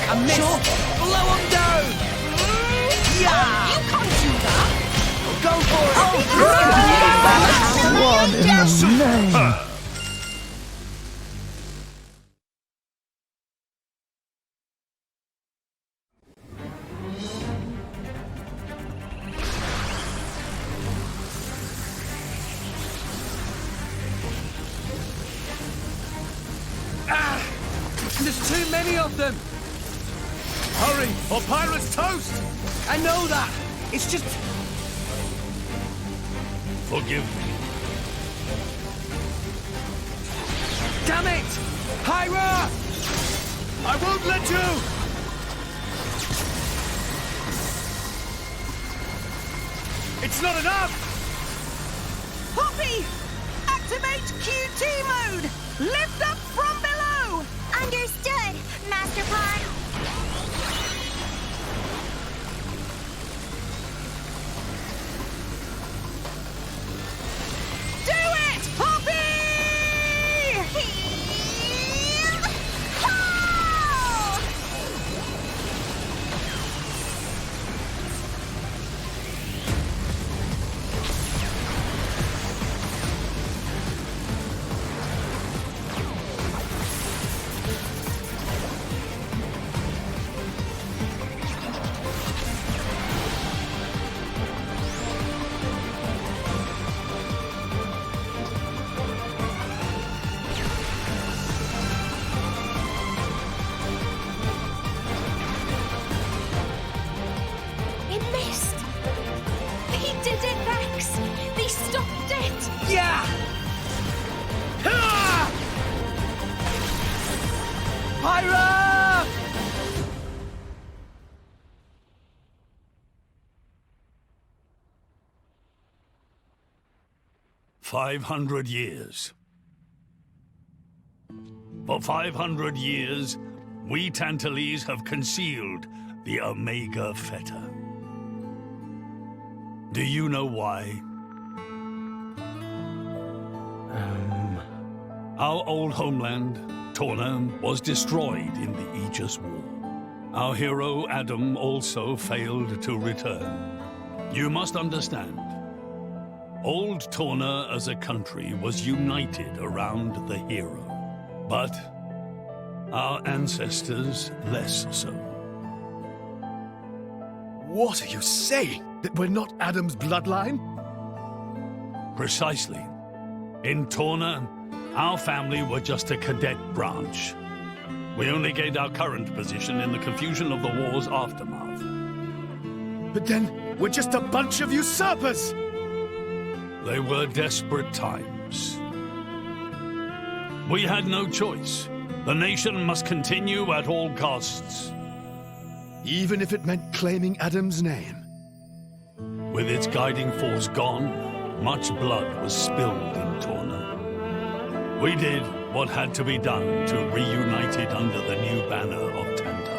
A miss! Blow him down! Yeah! You can't do that! Go for it! What in the name? There's too many of them! Hurry, or Pyra's toast! I know that! It's just... Forgive me. Damn it! Pyra! I won't let you! It's not enough! Poppy! Activate QT mode! Lift up from below! Understood, Master Pod. Do it, Poppy! It missed! He did it, Rex! They stopped it! Yeah! Pyra! 500 years. For 500 years, we Tantalese have concealed the Omega Feta. Do you know why? Our old homeland, Torna, was destroyed in the Aegis War. Our hero, Adam, also failed to return. You must understand, old Torna as a country was united around the hero. But our ancestors less so. What are you saying? That we're not Adam's bloodline? Precisely. In Torna, our family were just a cadet branch. We only gained our current position in the confusion of the war's aftermath. But then, we're just a bunch of usurpers! They were desperate times. We had no choice. The nation must continue at all costs. Even if it meant claiming Adam's name. With its guiding force gone, much blood was spilled in Torna. We did what had to be done to reunite it under the new banner of TANTAL.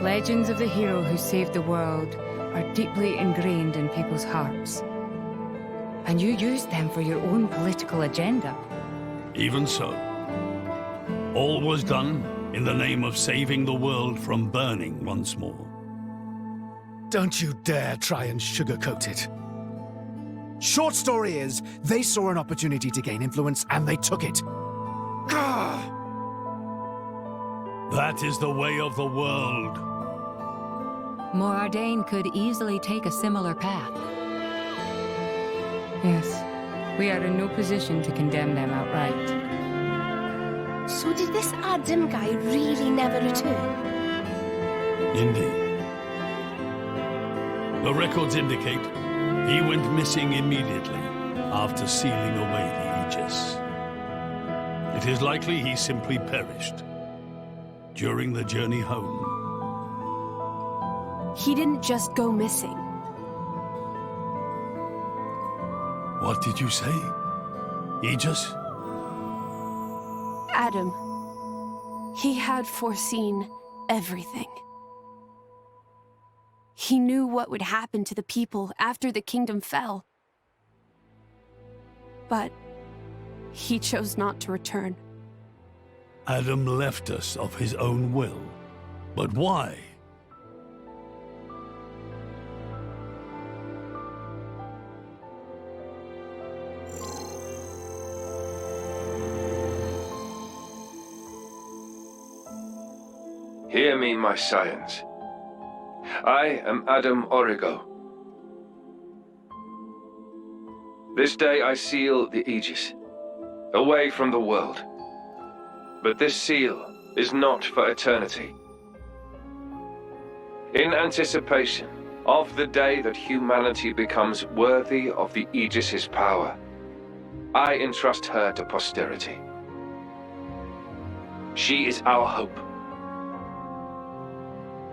Legends of the hero who saved the world are deeply ingrained in people's hearts. And you used them for your own political agenda. Even so, all was done in the name of saving the world from burning once more. Don't you dare try and sugarcoat it. Short story is, they saw an opportunity to gain influence and they took it. Gah! That is the way of the world. Morardain could easily take a similar path. Yes, we are in no position to condemn them outright. So did this Adam guy really never return? Indeed. The records indicate he went missing immediately after sealing away the Aegis. It is likely he simply perished during the journey home. He didn't just go missing. What did you say? Aegis? Adam. He had foreseen everything. He knew what would happen to the people after the kingdom fell. But he chose not to return. Adam left us of his own will. But why? Hear me, my scions. I am Adam Origo. This day I seal the Aegis, away from the world. But this seal is not for eternity. In anticipation of the day that humanity becomes worthy of the Aegis's power, I entrust her to posterity. She is our hope.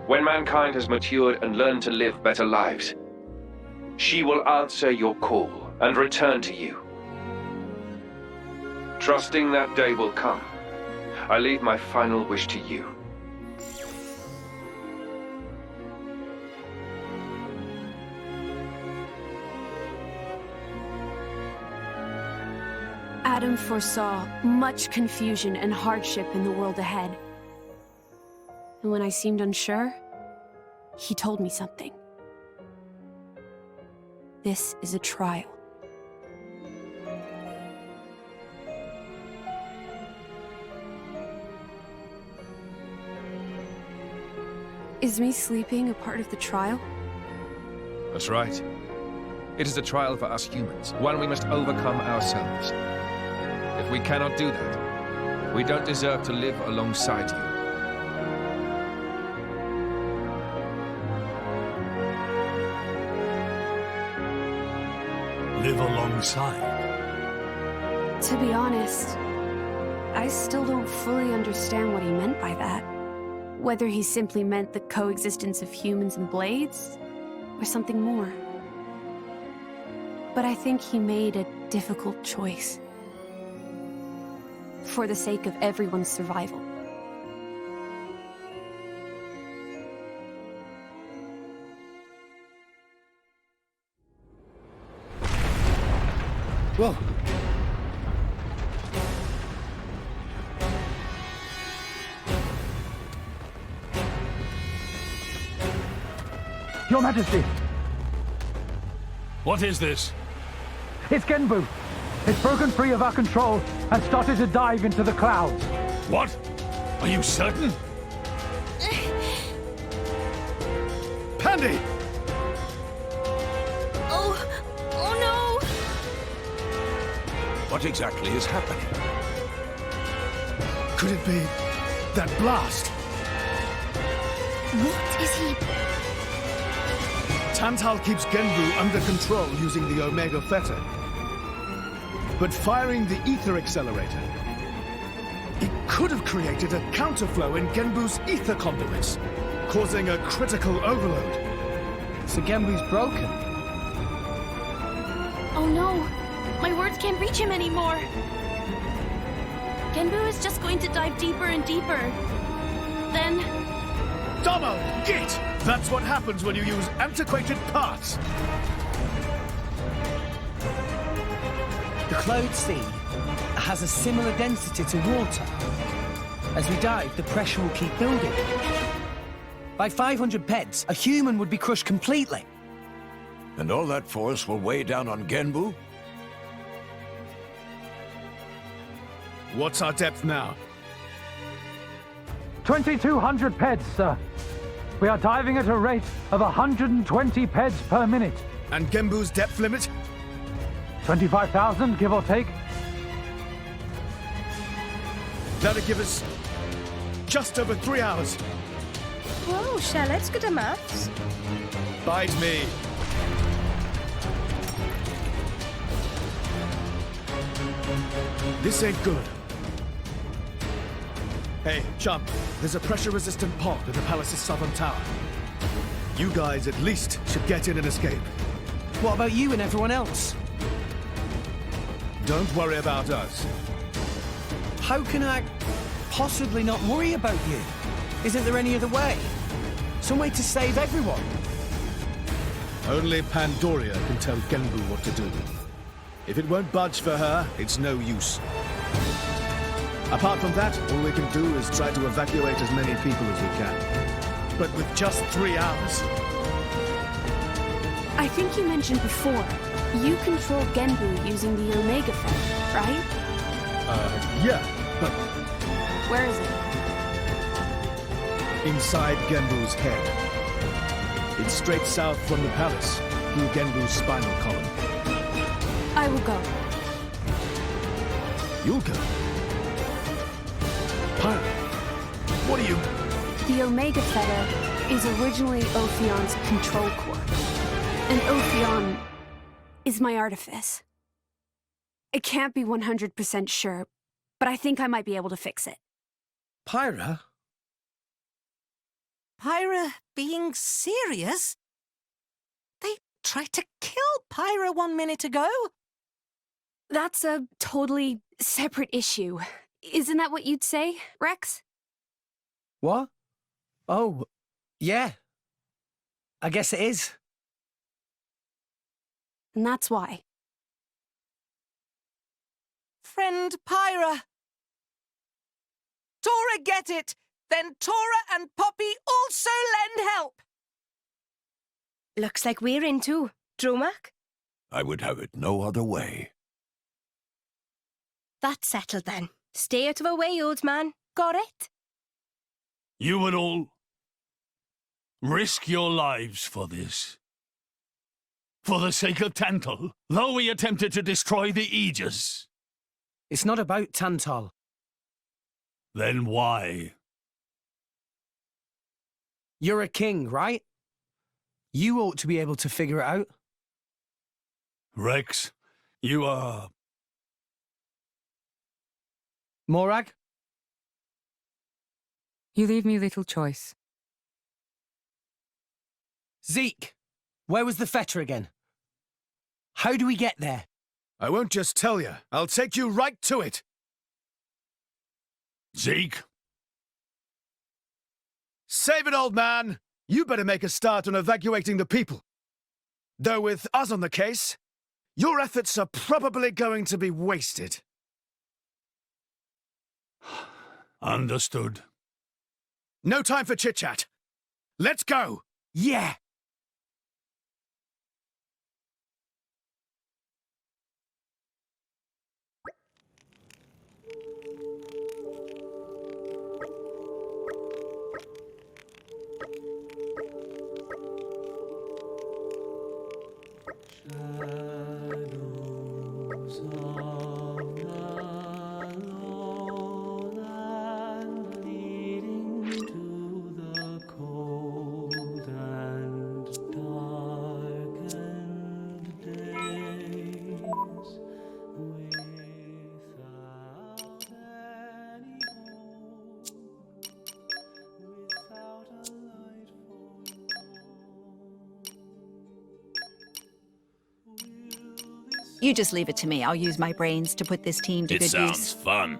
When mankind has matured and learned to live better lives, she will answer your call and return to you. Trusting that day will come, I leave my final wish to you. Adam foresaw much confusion and hardship in the world ahead. And when I seemed unsure, he told me something. This is a trial. Is me sleeping a part of the trial? That's right. It is a trial for us humans, one we must overcome ourselves. If we cannot do that, we don't deserve to live alongside you. Live alongside? To be honest, I still don't fully understand what he meant by that. Whether he simply meant the coexistence of humans and blades, or something more. But I think he made a difficult choice. For the sake of everyone's survival. Whoa. Your Majesty! What is this? It's Genbu. It's broken free of our control and started to dive into the clouds. What? Are you certain? Pandy! Oh no! What exactly is happening? Could it be that blast? What is he? Tantal keeps Genbu under control using the Omega Theta. But firing the ether accelerator, it could have created a counterflow in Genbu's ether conduits, causing a critical overload. So Genbu's broken? Oh no! My words can't reach him anymore! Genbu is just going to dive deeper and deeper. Then... Domo! Git! That's what happens when you use antiquated parts! The cloud sea has a similar density to water. As we dive, the pressure will keep building. By 500 peds, a human would be crushed completely. And all that force will weigh down on Genbu? What's our depth now? 2,200 peds, sir. We are diving at a rate of 120 peds per minute. And Gembu's depth limit? 25,000, give or take. That'll give us just over 3 hours. Whoa, Charlotte's good at maths. Bite me. This ain't good. Hey, chum, there's a pressure-resistant pod in the palace's southern tower. You guys at least should get in and escape. What about you and everyone else? Don't worry about us. How can I possibly not worry about you? Isn't there any other way? Some way to save everyone? Only Pandoria can tell Genbu what to do. If it won't budge for her, it's no use. Apart from that, all we can do is try to evacuate as many people as we can. But with just 3 hours. I think you mentioned before, you control Genbu using the Omega Feather, right? Yeah, but... Where is it? Inside Genbu's head. It's straight south from the palace, through Genbu's spinal column. I will go. You'll go? Pyra, what are you... The Omega Feather is originally Ophion's control core. And Ophion is my artifice. I can't be 100% sure, but I think I might be able to fix it. Pyra? Pyra being serious? They tried to kill Pyra 1 minute ago. That's a totally separate issue. Isn't that what you'd say, Rex? What? Oh, yeah. I guess it is. And that's why. Friend Pyra. Tora get it! Then Tora and Poppy also lend help! Looks like we're in too. Dromak? I would have it no other way. That's settled then. Stay out of our way, old man. Got it? You would all risk your lives for this. For the sake of Tantal, though we attempted to destroy the Aegis. It's not about Tantal. Then why? You're a king, right? You ought to be able to figure it out. Rex, you are... Morag? You leave me little choice. Zeke, where was the fetter again? How do we get there? I won't just tell you. I'll take you right to it. Zeke? Save it, old man! You better make a start on evacuating the people. Though with us on the case, your efforts are probably going to be wasted. Understood. No time for chit-chat. Let's go! Yeah! You just leave it to me. I'll use my brains to put this team to good use. It sounds fun.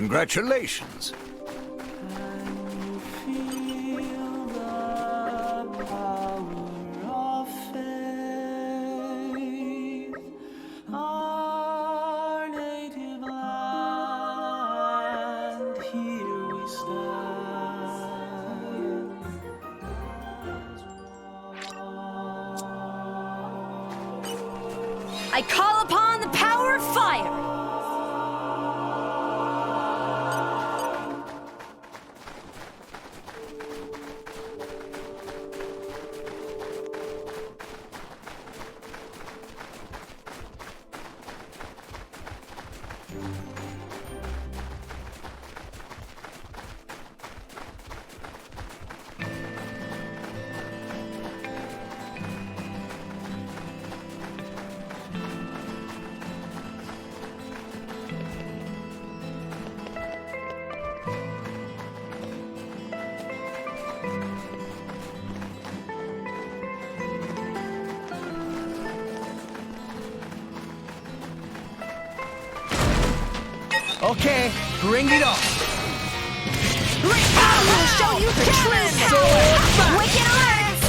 Congratulations. I call upon the power of fire! Okay, bring it on. I will show you the true power! Wicked arts!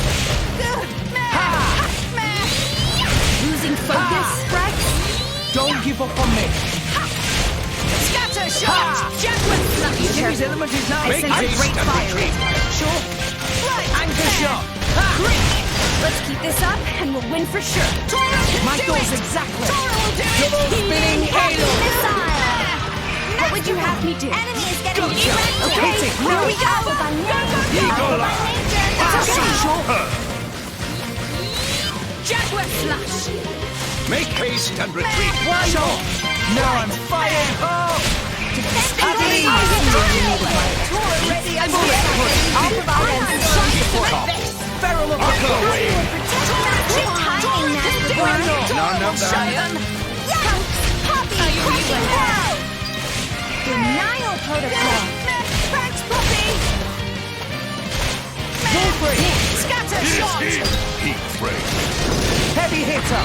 Losing focus, Rex? Don't give up on me. Scatter shot! Jackman! The enemy's element is now I sense a great fire. Sure. Anchor shot. Great! Let's keep this up and we'll win for sure. My thoughts exactly. Double spinning halo! What would you have me do? Enemy is getting erased! Okay, here we go! Eagle Jaguar slash! Make haste and retreat. Sure. Now I'm fired. Oh! Ready, I'm ready! I'll provide a Barrel of the Denial protocol! Thanks, Puppy! Scatter shot! Heat frame. Heavy hitter.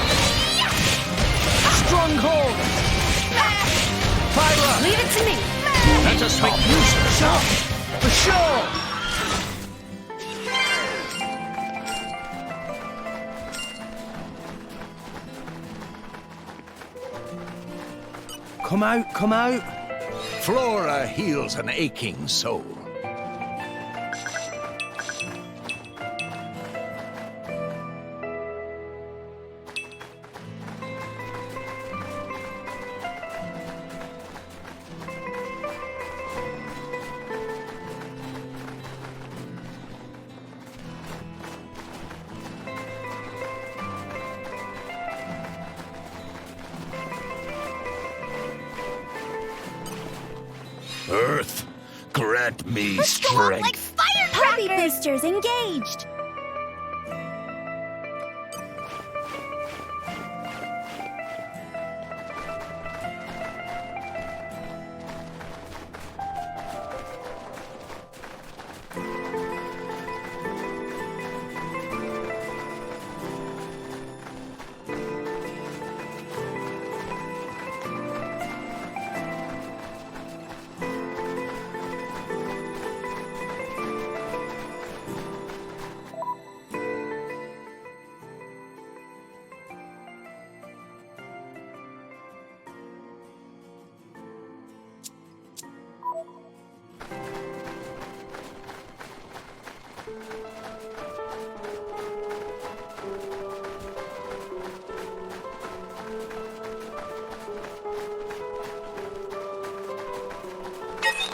Stronghold. Pyra. Leave it to me! Let us make use of the shot. For sure. Come out, come out. Flora heals an aching soul. Earth, grant me Let's go out strength. like firecrackers! Poppy boosters engaged!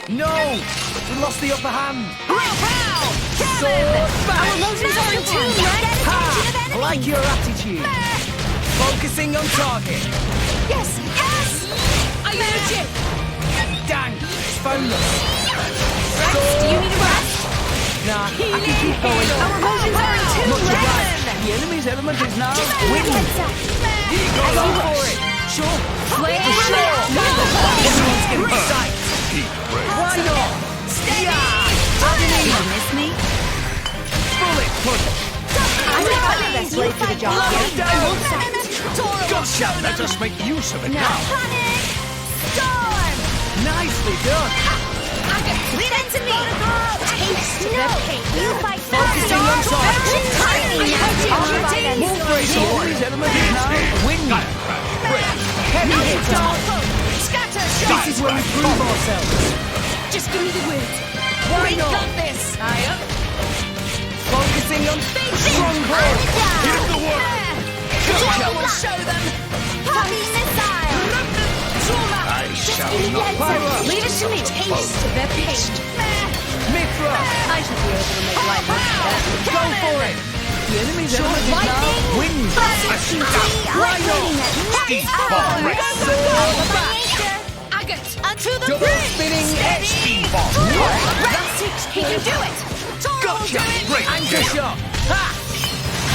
No! We lost the upper hand! Sword bash! Our motions are in tune, Rex! I like your attitude. Focusing on target. Yes! Yes! I urge you! Dang! It's boneless. Rex, do you need a rest? Nah, I can keep going. Our motions are in tune, Much Rex! right. The enemy's element is now winning. Go for it. Sure. Flame! Sure. Everyone's getting sight. Why not? Steady! Agony. You miss me? Bullet punch. I'm not the best way for the job yet. Gotcha! Let us make use of it now. Panic! Storm! Nicely done. Lead into me! Taste No! the pain. You fight Focusing on target. Tiny! Move break. The enemy's element is now winning. Heavy hit. Scatter! This is where we prove ourselves. Just give me the word. Why We not? got this! Higher! Focusing on strong hold. Hit the work! Gotcha! We'll show them! Poppy missile! Trauma! I shall not Pyra. Leave it to me! Taste the pain! Mithra. I should be able to make light work of that. Go for it. The enemy's element is now winning. Why not? Steep bomb Rex. Sword bash. Agate! To the Double bridge! spinning edge. Steep bomb. He can do it! Toro will do it! Great Anchor game. shot. Ha!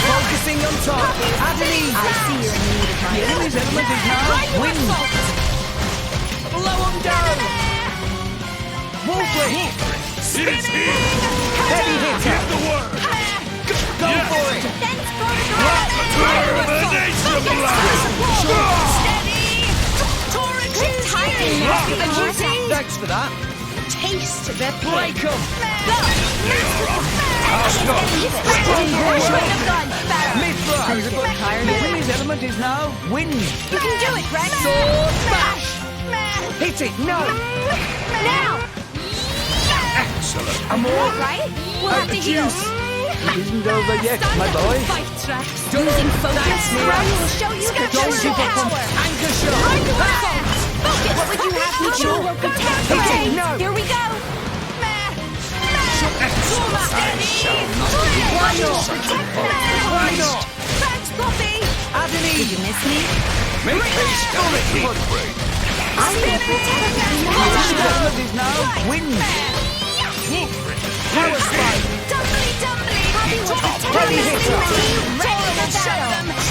Focusing on target. Agony. I see you're in need of The my enemy's element is now winning. Blow him down. Wolfley. It is here. Heavy hitter. Hit the work. Go for it. Defense protocol! Termination blast. Steady! Torrent! Thanks for that. Taste the Break pain! 'em. Mithra. The enemy's element is now winning. You can do it, Rex! Sword bash. Hit it. No. Now! Excellent. I'm all Right? We'll have to heal. It isn't over yet, my boy. Fight tracks. Losing focus. Mira. will show you the Don't true super pump. power. Anchor shot. Focus. What would you have me do? Hit it. No. Here we go. Shall not Why not? Why not? Thanks, Poppy. Agony. Did you miss me? make haste and keep break. I'm gonna protect The enemy's element is now winning. Power spike. Tumbly, tumbly. Heavy hitter.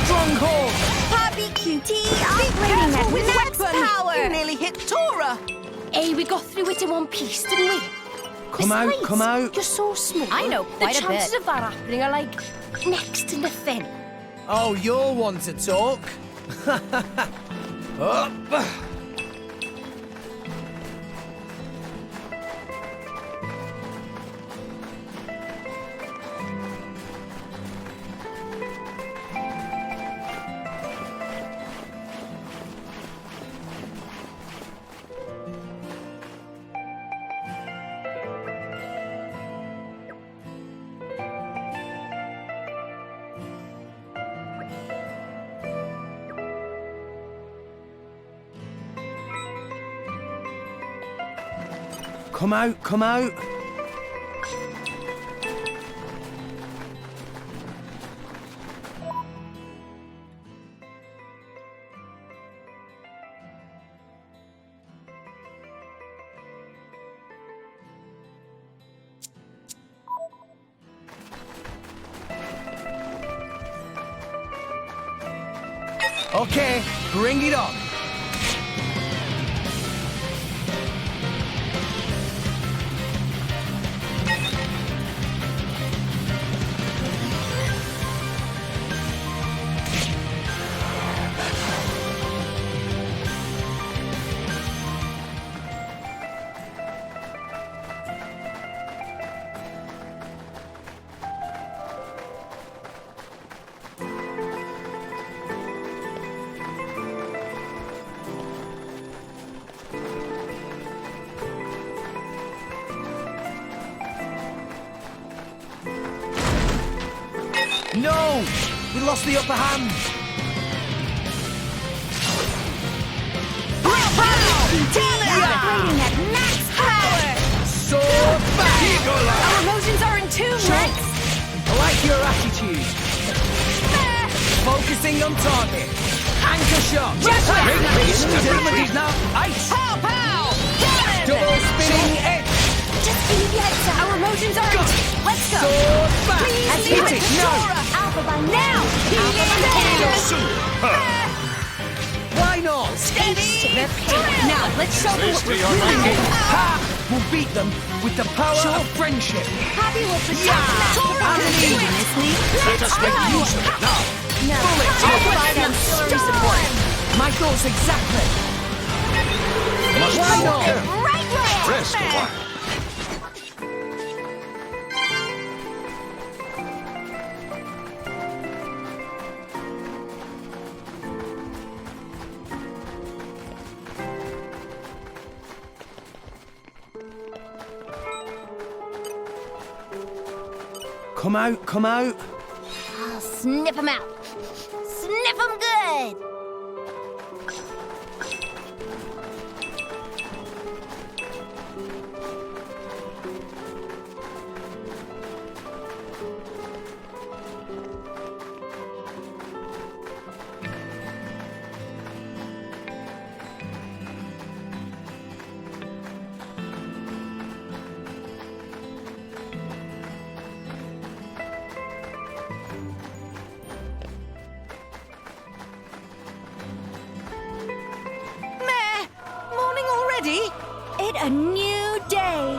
Stronghold. Poppy QT operating at max power! You nearly hit Tora. Hey, we got through it in one piece, didn't we? Come out, Besides, come out. You're so small. I know quite The a bit. chances of that happening are like next to nothing. Oh, you're one to talk. Up. Come out, come out. Okay, bring it on. No! We lost the upper hand! Operating at max power! So back! Our emotions are in tune, Rex! I like your attitude. Focusing on target. Anchor shot. Abilities now. Ice. Pow, pow! Double spinning edge. Just give me heads up. Our emotions are in tune. Let's go! Sword back. Please Hit leave it. it. No. Alpha by now! Why not? Steady! To the pit. Now, let's show them what we're doing. Ha! We'll beat them with the power of friendship. Happy will protect I'm leaving this week. Let us make use of it now. Bullets I'll off. provide auxiliary support. My thoughts exactly. Why not? Right there! Rest a while. Come out, come out. I'll sniff him out. Sniff him good! Morning already? It a new day.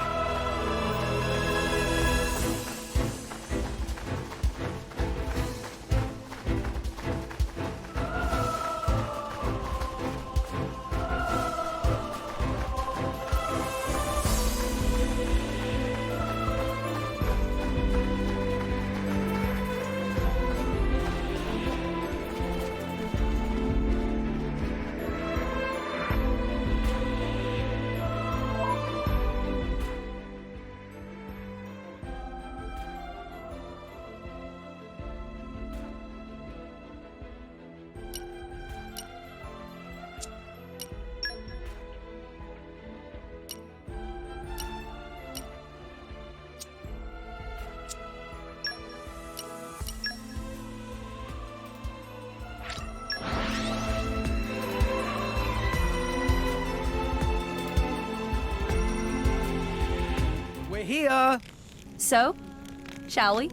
We're here. So, shall we?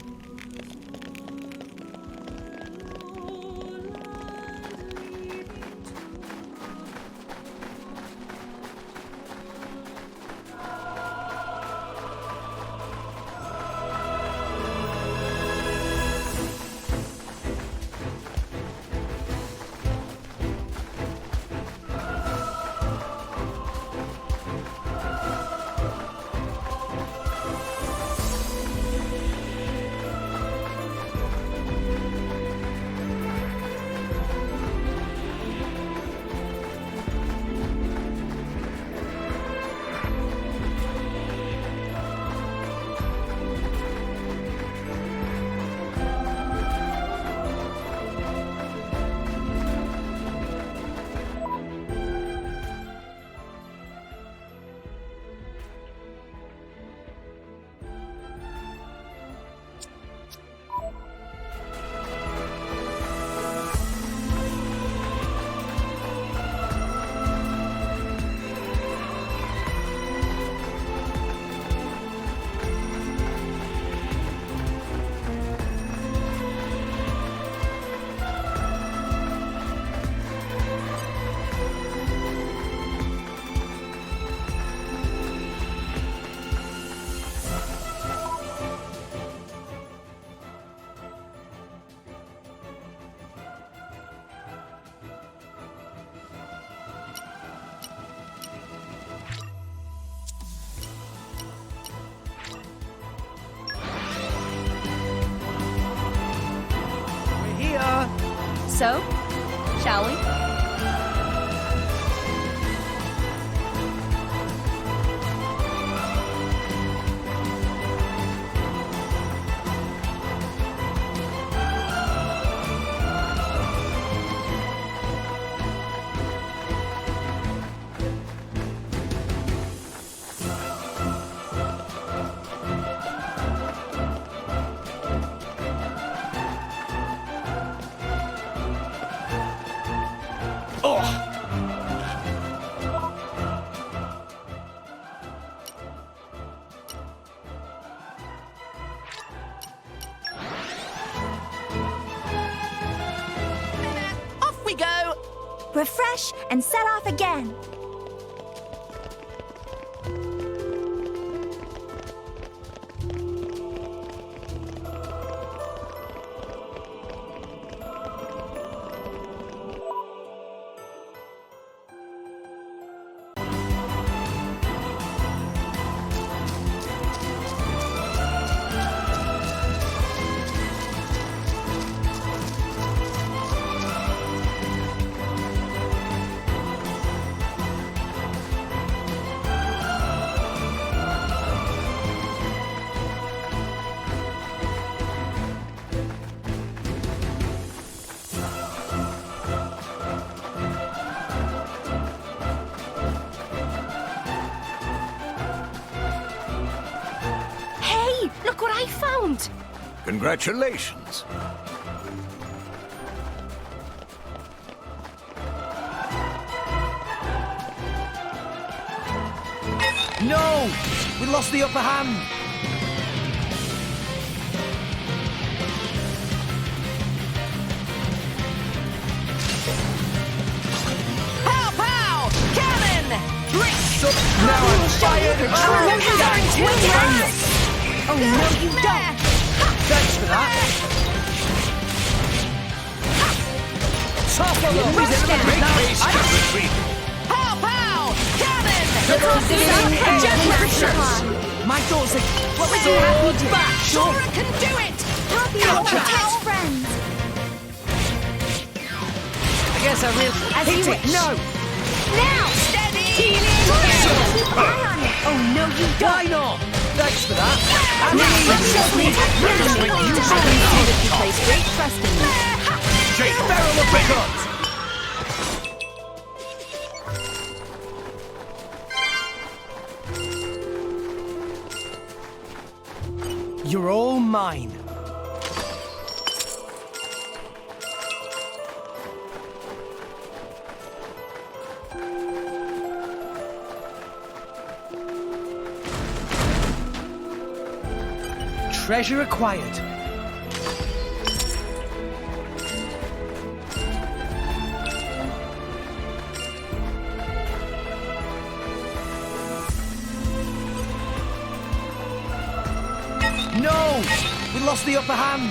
So, shall we? Refresh and set off again. Congratulations. No! We lost the upper hand. Pow, pow! Cannon! Bricks! Now I'm fired! Oh, no, you don't! Thanks for that. Topple them! Pow, pow! Cannon! My thoughts are... What would you have me do? Sora can do it! Poppy protects friends. I guess I will... As hit you it! wish. No! Now! Steady! Keep an eye on it. Oh, no, you don't! Why not? Thanks for that. You place great trust in me. Jake, barrel of pickups! You're all mine. Treasure acquired. No! We lost the upper hand.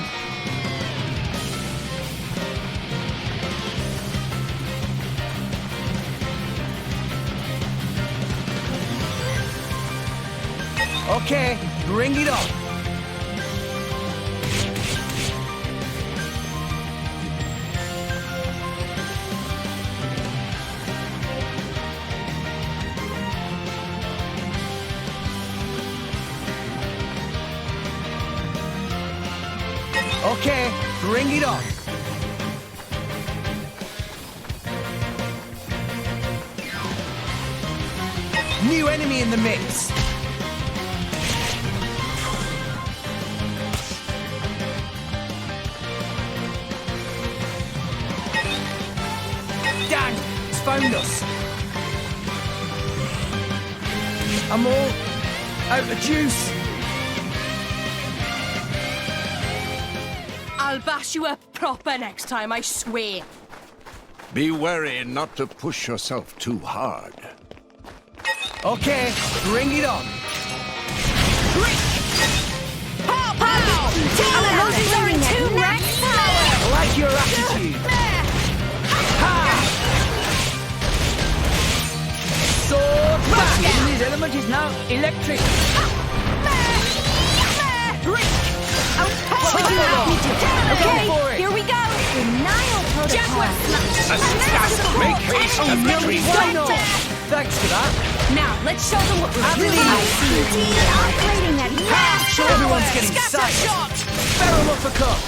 Okay, bring it on. Okay, bring it on. New enemy in the mix. Dang, it's found us. I'm all out of juice. I'll bash you up proper next time, I swear. Be wary not to push yourself too hard. Okay, bring it on. Pow, pow! Our hoses are in tune, Rex. I like your attitude. Sword back! The enemy's element is now electric. What would you have me do? Okay, here we go. Denial Make haste and retreat. Thanks for that. Now, let's show them what we're really Operating at max Sure, everyone's getting Scatter psyched. shot! Barrel uppercut.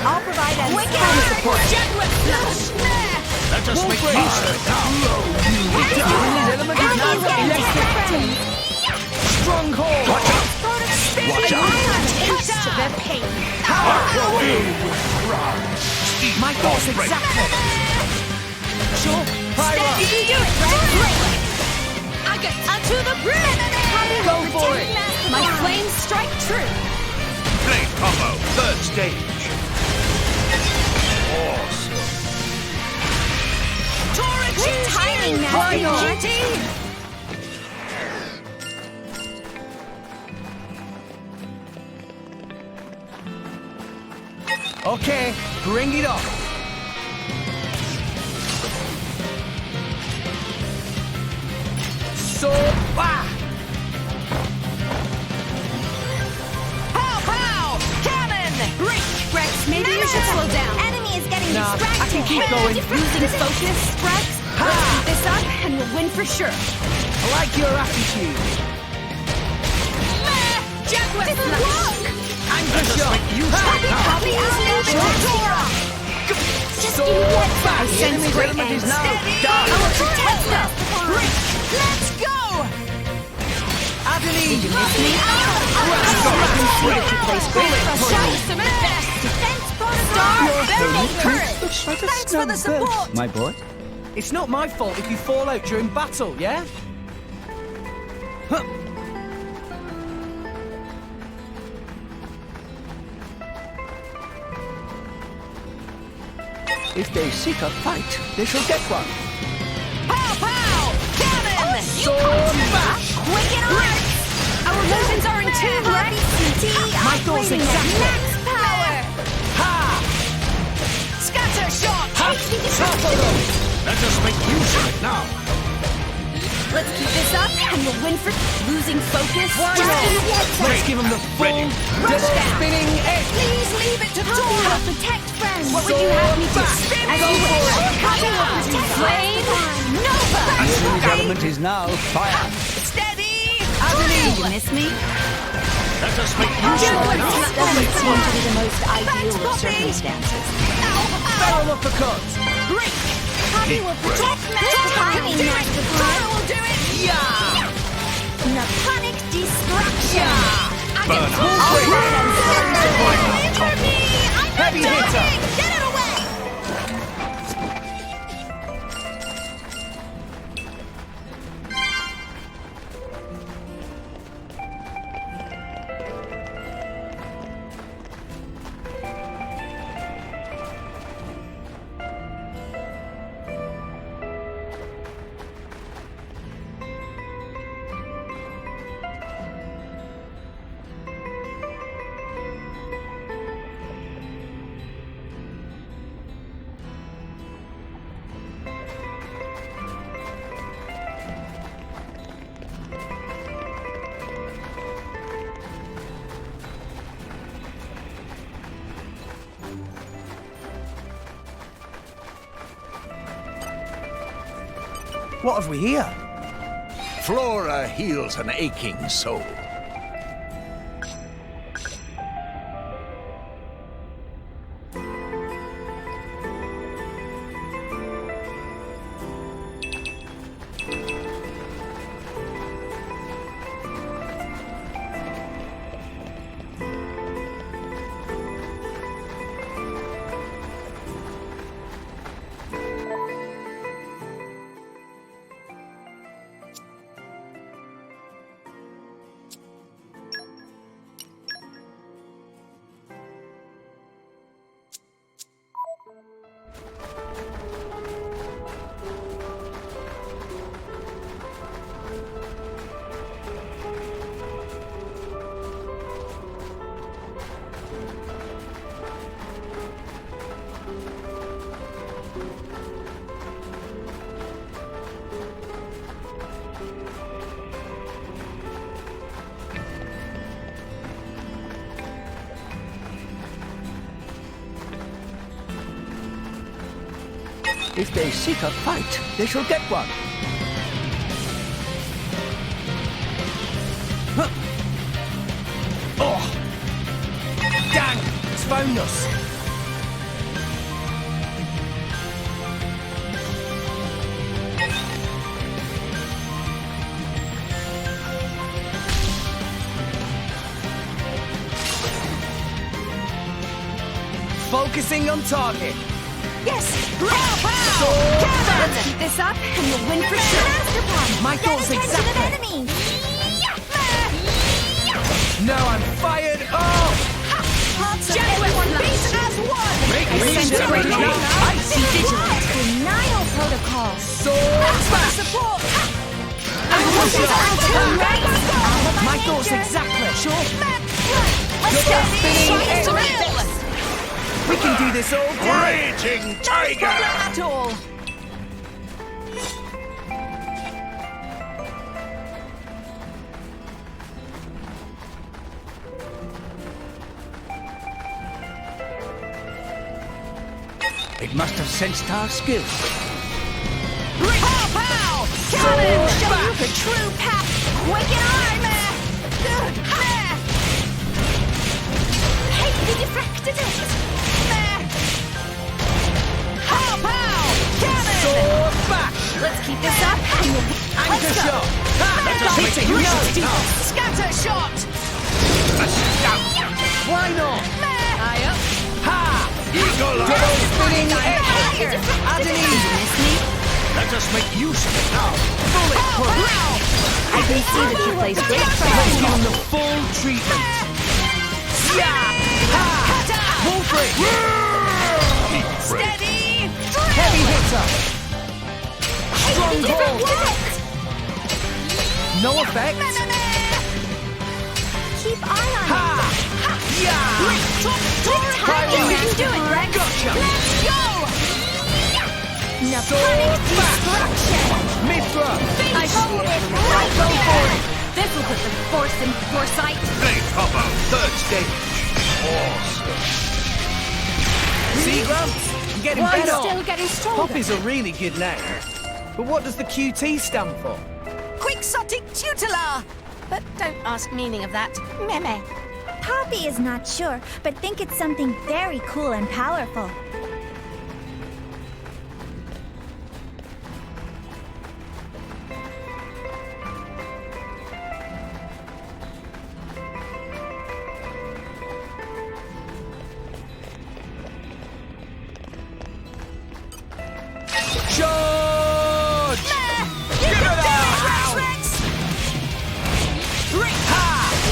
I'll provide a Wicked scatter support. Jaguar flush! Let us make use of it now. Element is now electric. Stronghold. Watch out! Watch out! Taste the pain! My thoughts exactly. Sure. Pyra. You do it, right? Agate, onto the brim! Go for it. My flames strike true! Blade combo, third stage. Awesome. Torrid timing, Master Master GT! Okay, bring it on. So, Pow, pow! Cannon! Break! Rex, maybe you should slow down. Enemy is getting Nah, distracted. I can keep going. Losing focus, Rex. Let's keep this up and we'll win for sure. I like your attitude. Jaguar flush! Anger shot. Copy Just So give me one back. I The sense enemy's great element is aim. now Steady. dark. I will protect them. Break! Let's go! Adeline. Thanks for the support! My boy. It's not my fault if you fall out during battle, yeah? Huh. If they seek a fight, they shall get one. Pow, pow! Cannon! So back! Wicked arts! Our illusions are in tune, Rex! My thoughts exactly. Max power! Ha! Scatter shot! Let us make use of it now. Let's keep this up and we'll win for losing focus. Let's give them the full double spinning edge. Please leave it to Poppy Dora! will protect friends. What would you have me do? Spin Go for it. Poppy will protect Flame! Nova! The enemy's element is now fire. Steady! Adeline. You miss me? Let us make use of it now. Stunts seem to be the most ideal of circumstances. Barrel uppercut. Break! Poppy will protect timing, Master Dora will do it! Yeah. Naponic destruction. Burn Heavy hitter. Get it away! What have we here? Flora heals an aching soul. If they seek a fight, they shall get one. Oh! Dang! It's found us! Focusing on target. Yes! Let's keep this up and we'll win for sure. My thoughts exactly. No, I'm fired up! Everyone beat as one! I see vigilant. Denial protocol. Support! My thoughts exactly. Sure. We can do this all day. Raging tiger! At all. It must have sensed our skill. Pow, pow! Cannon! Show you the true path! Quick and arm! Hey, they defracted it. Pow, pow! Cannon! Sword back! Let's keep this up and we'll... Anchor shot! Let's go! Hitting no! Scatter shot! Why not? Eye up! Ha! Eagle Double eye! spinning edge! Add an easy! Let us make use of it now. Bullet push! I can see that you place great Let's pride. give him the full treatment! Yeah! Ha! Wolf break! Steady! Heavy hitter! Stronghold! No effect! Keep eye on Ha! Yeah! You can do it, Rex. Gotcha! Let's go! Sword back! Mithra! I see it. Go for it! This will put the force in foresight. Blade Hopper, third stage. Awesome. See, Grumps? I'm getting Well, I'm better. still getting stronger. Poppies are really good now. But what does the QT stand for? Quixotic tutelar! But don't ask meaning of that. Meme. Poppy is not sure, but think it's something very cool and powerful. Charge! Give it up!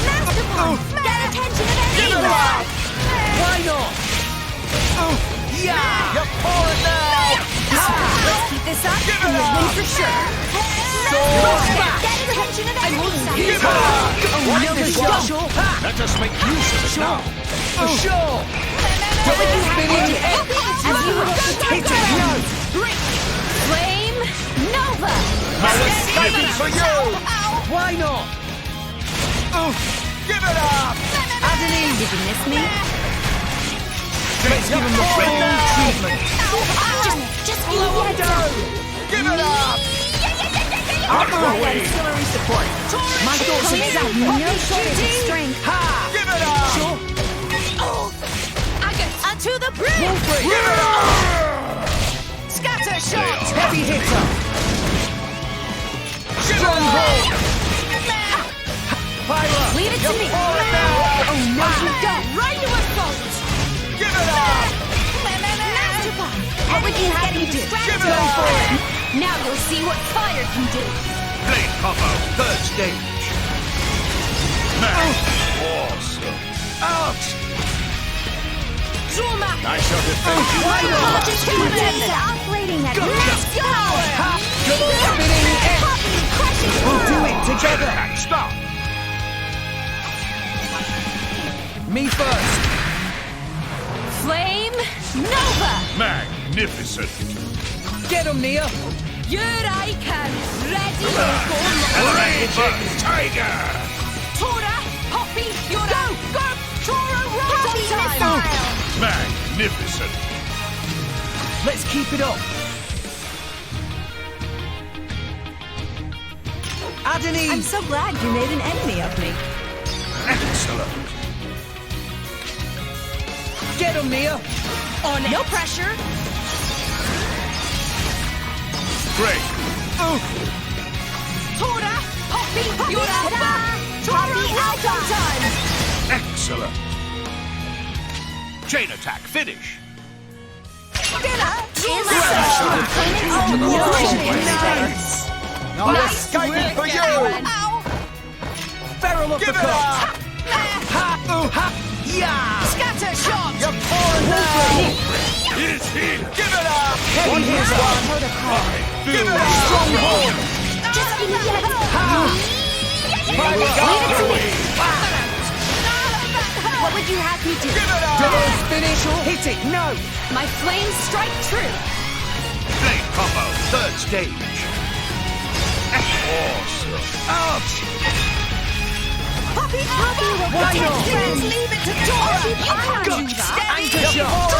Masterful! Get attention of Give it anyone! up! Why not? Yeah! You're pouring now! Let's keep this up and we'll win for sure. Sword back! Get attention of anyone! Give it up! Another shot! Let us make use of it now. For sure! Double spinning edge! Hit it! No! Flame Nova. Coming for you! Why not? Give it up! Add an easy. Did you miss me? Let's give him the full treatment. Just slow him down. Give it up! Out of the way! Auxiliary support. My thoughts exactly. No shortage of strength. Ha! Give it up! Sure. Agate! To the bridge! Wolfrey! Give it up! Scatter shot! Heavy hitter! Stronghold! Pyra! Leave it to me. Oh no, you don't. Right to assault. Give it up! What would you have me do? Give it up! Now you'll see what fire can do. Blade Hopper, third stage. Awesome. Out! Zuma! I shall defend you. Why not? QT is operating at max power! Ha! Double spinning edge! We'll do it together! And stop. Me first! Flame Nova. Magnificent. Get him, Nia! Here I come. Ready Raging tiger. Tora! Poppy! You're go! Go! Tora, right on time! Magnificent. Let's keep it up! Adenine! I'm so glad you made an enemy of me. Excellent. Get him, Mia! On no pressure. Great. Tora, Poppy, Pyra, Tora, welcome time. Excellent. Chain attack, finish. No escaping for you! Barrel of the cup! Yeah! Scatter shot! You're pouring now! He's here. Give it up! Here's one! Give it up! Stronghold! Just give me What would you have me do? Give it up! Double finish! Hit it! No! My flames strike true. Blade combo, third stage. Awesome. Ouch! Poppy will protect friends. Leave it to Tora. Anchor shot!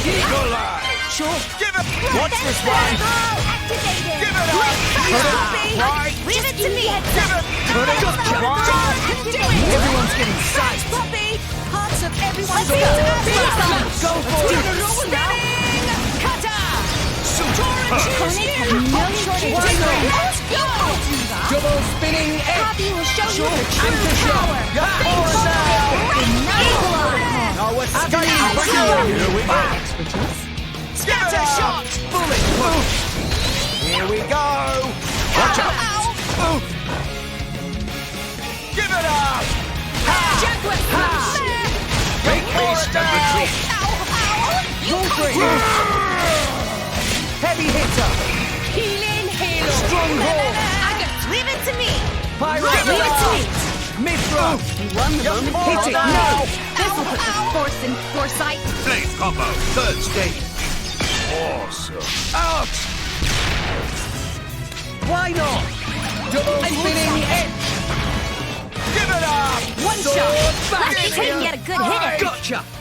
Eagle eye. Sure. Give it! Watch this one! Activated. Give it up! Right! Leave it to me. Give it! Everyone's getting sight! Poppy. Hearts of everyone. Go for it! Spinning. Kata. Let's go. Double spinning egg! Poppy will show you her true Anchor shot! power. Now we're skating for you! Here we go! Scatter shot. Bullet! Here we go! Watch out! Give it up! Jaguar. Make haste and retreat! Heavy hitter! Healing halo. Stronghold! Leave it to me. Pyra! Leave it to me. Mithra! You won the moment. Hit it now! This will put the force in foresight. Blade combo, third stage. Awesome. Out! Why not? Double spinning edge! Give it up! One Sword shot. back Let's in see if we can here. get a good hitter. Gotcha!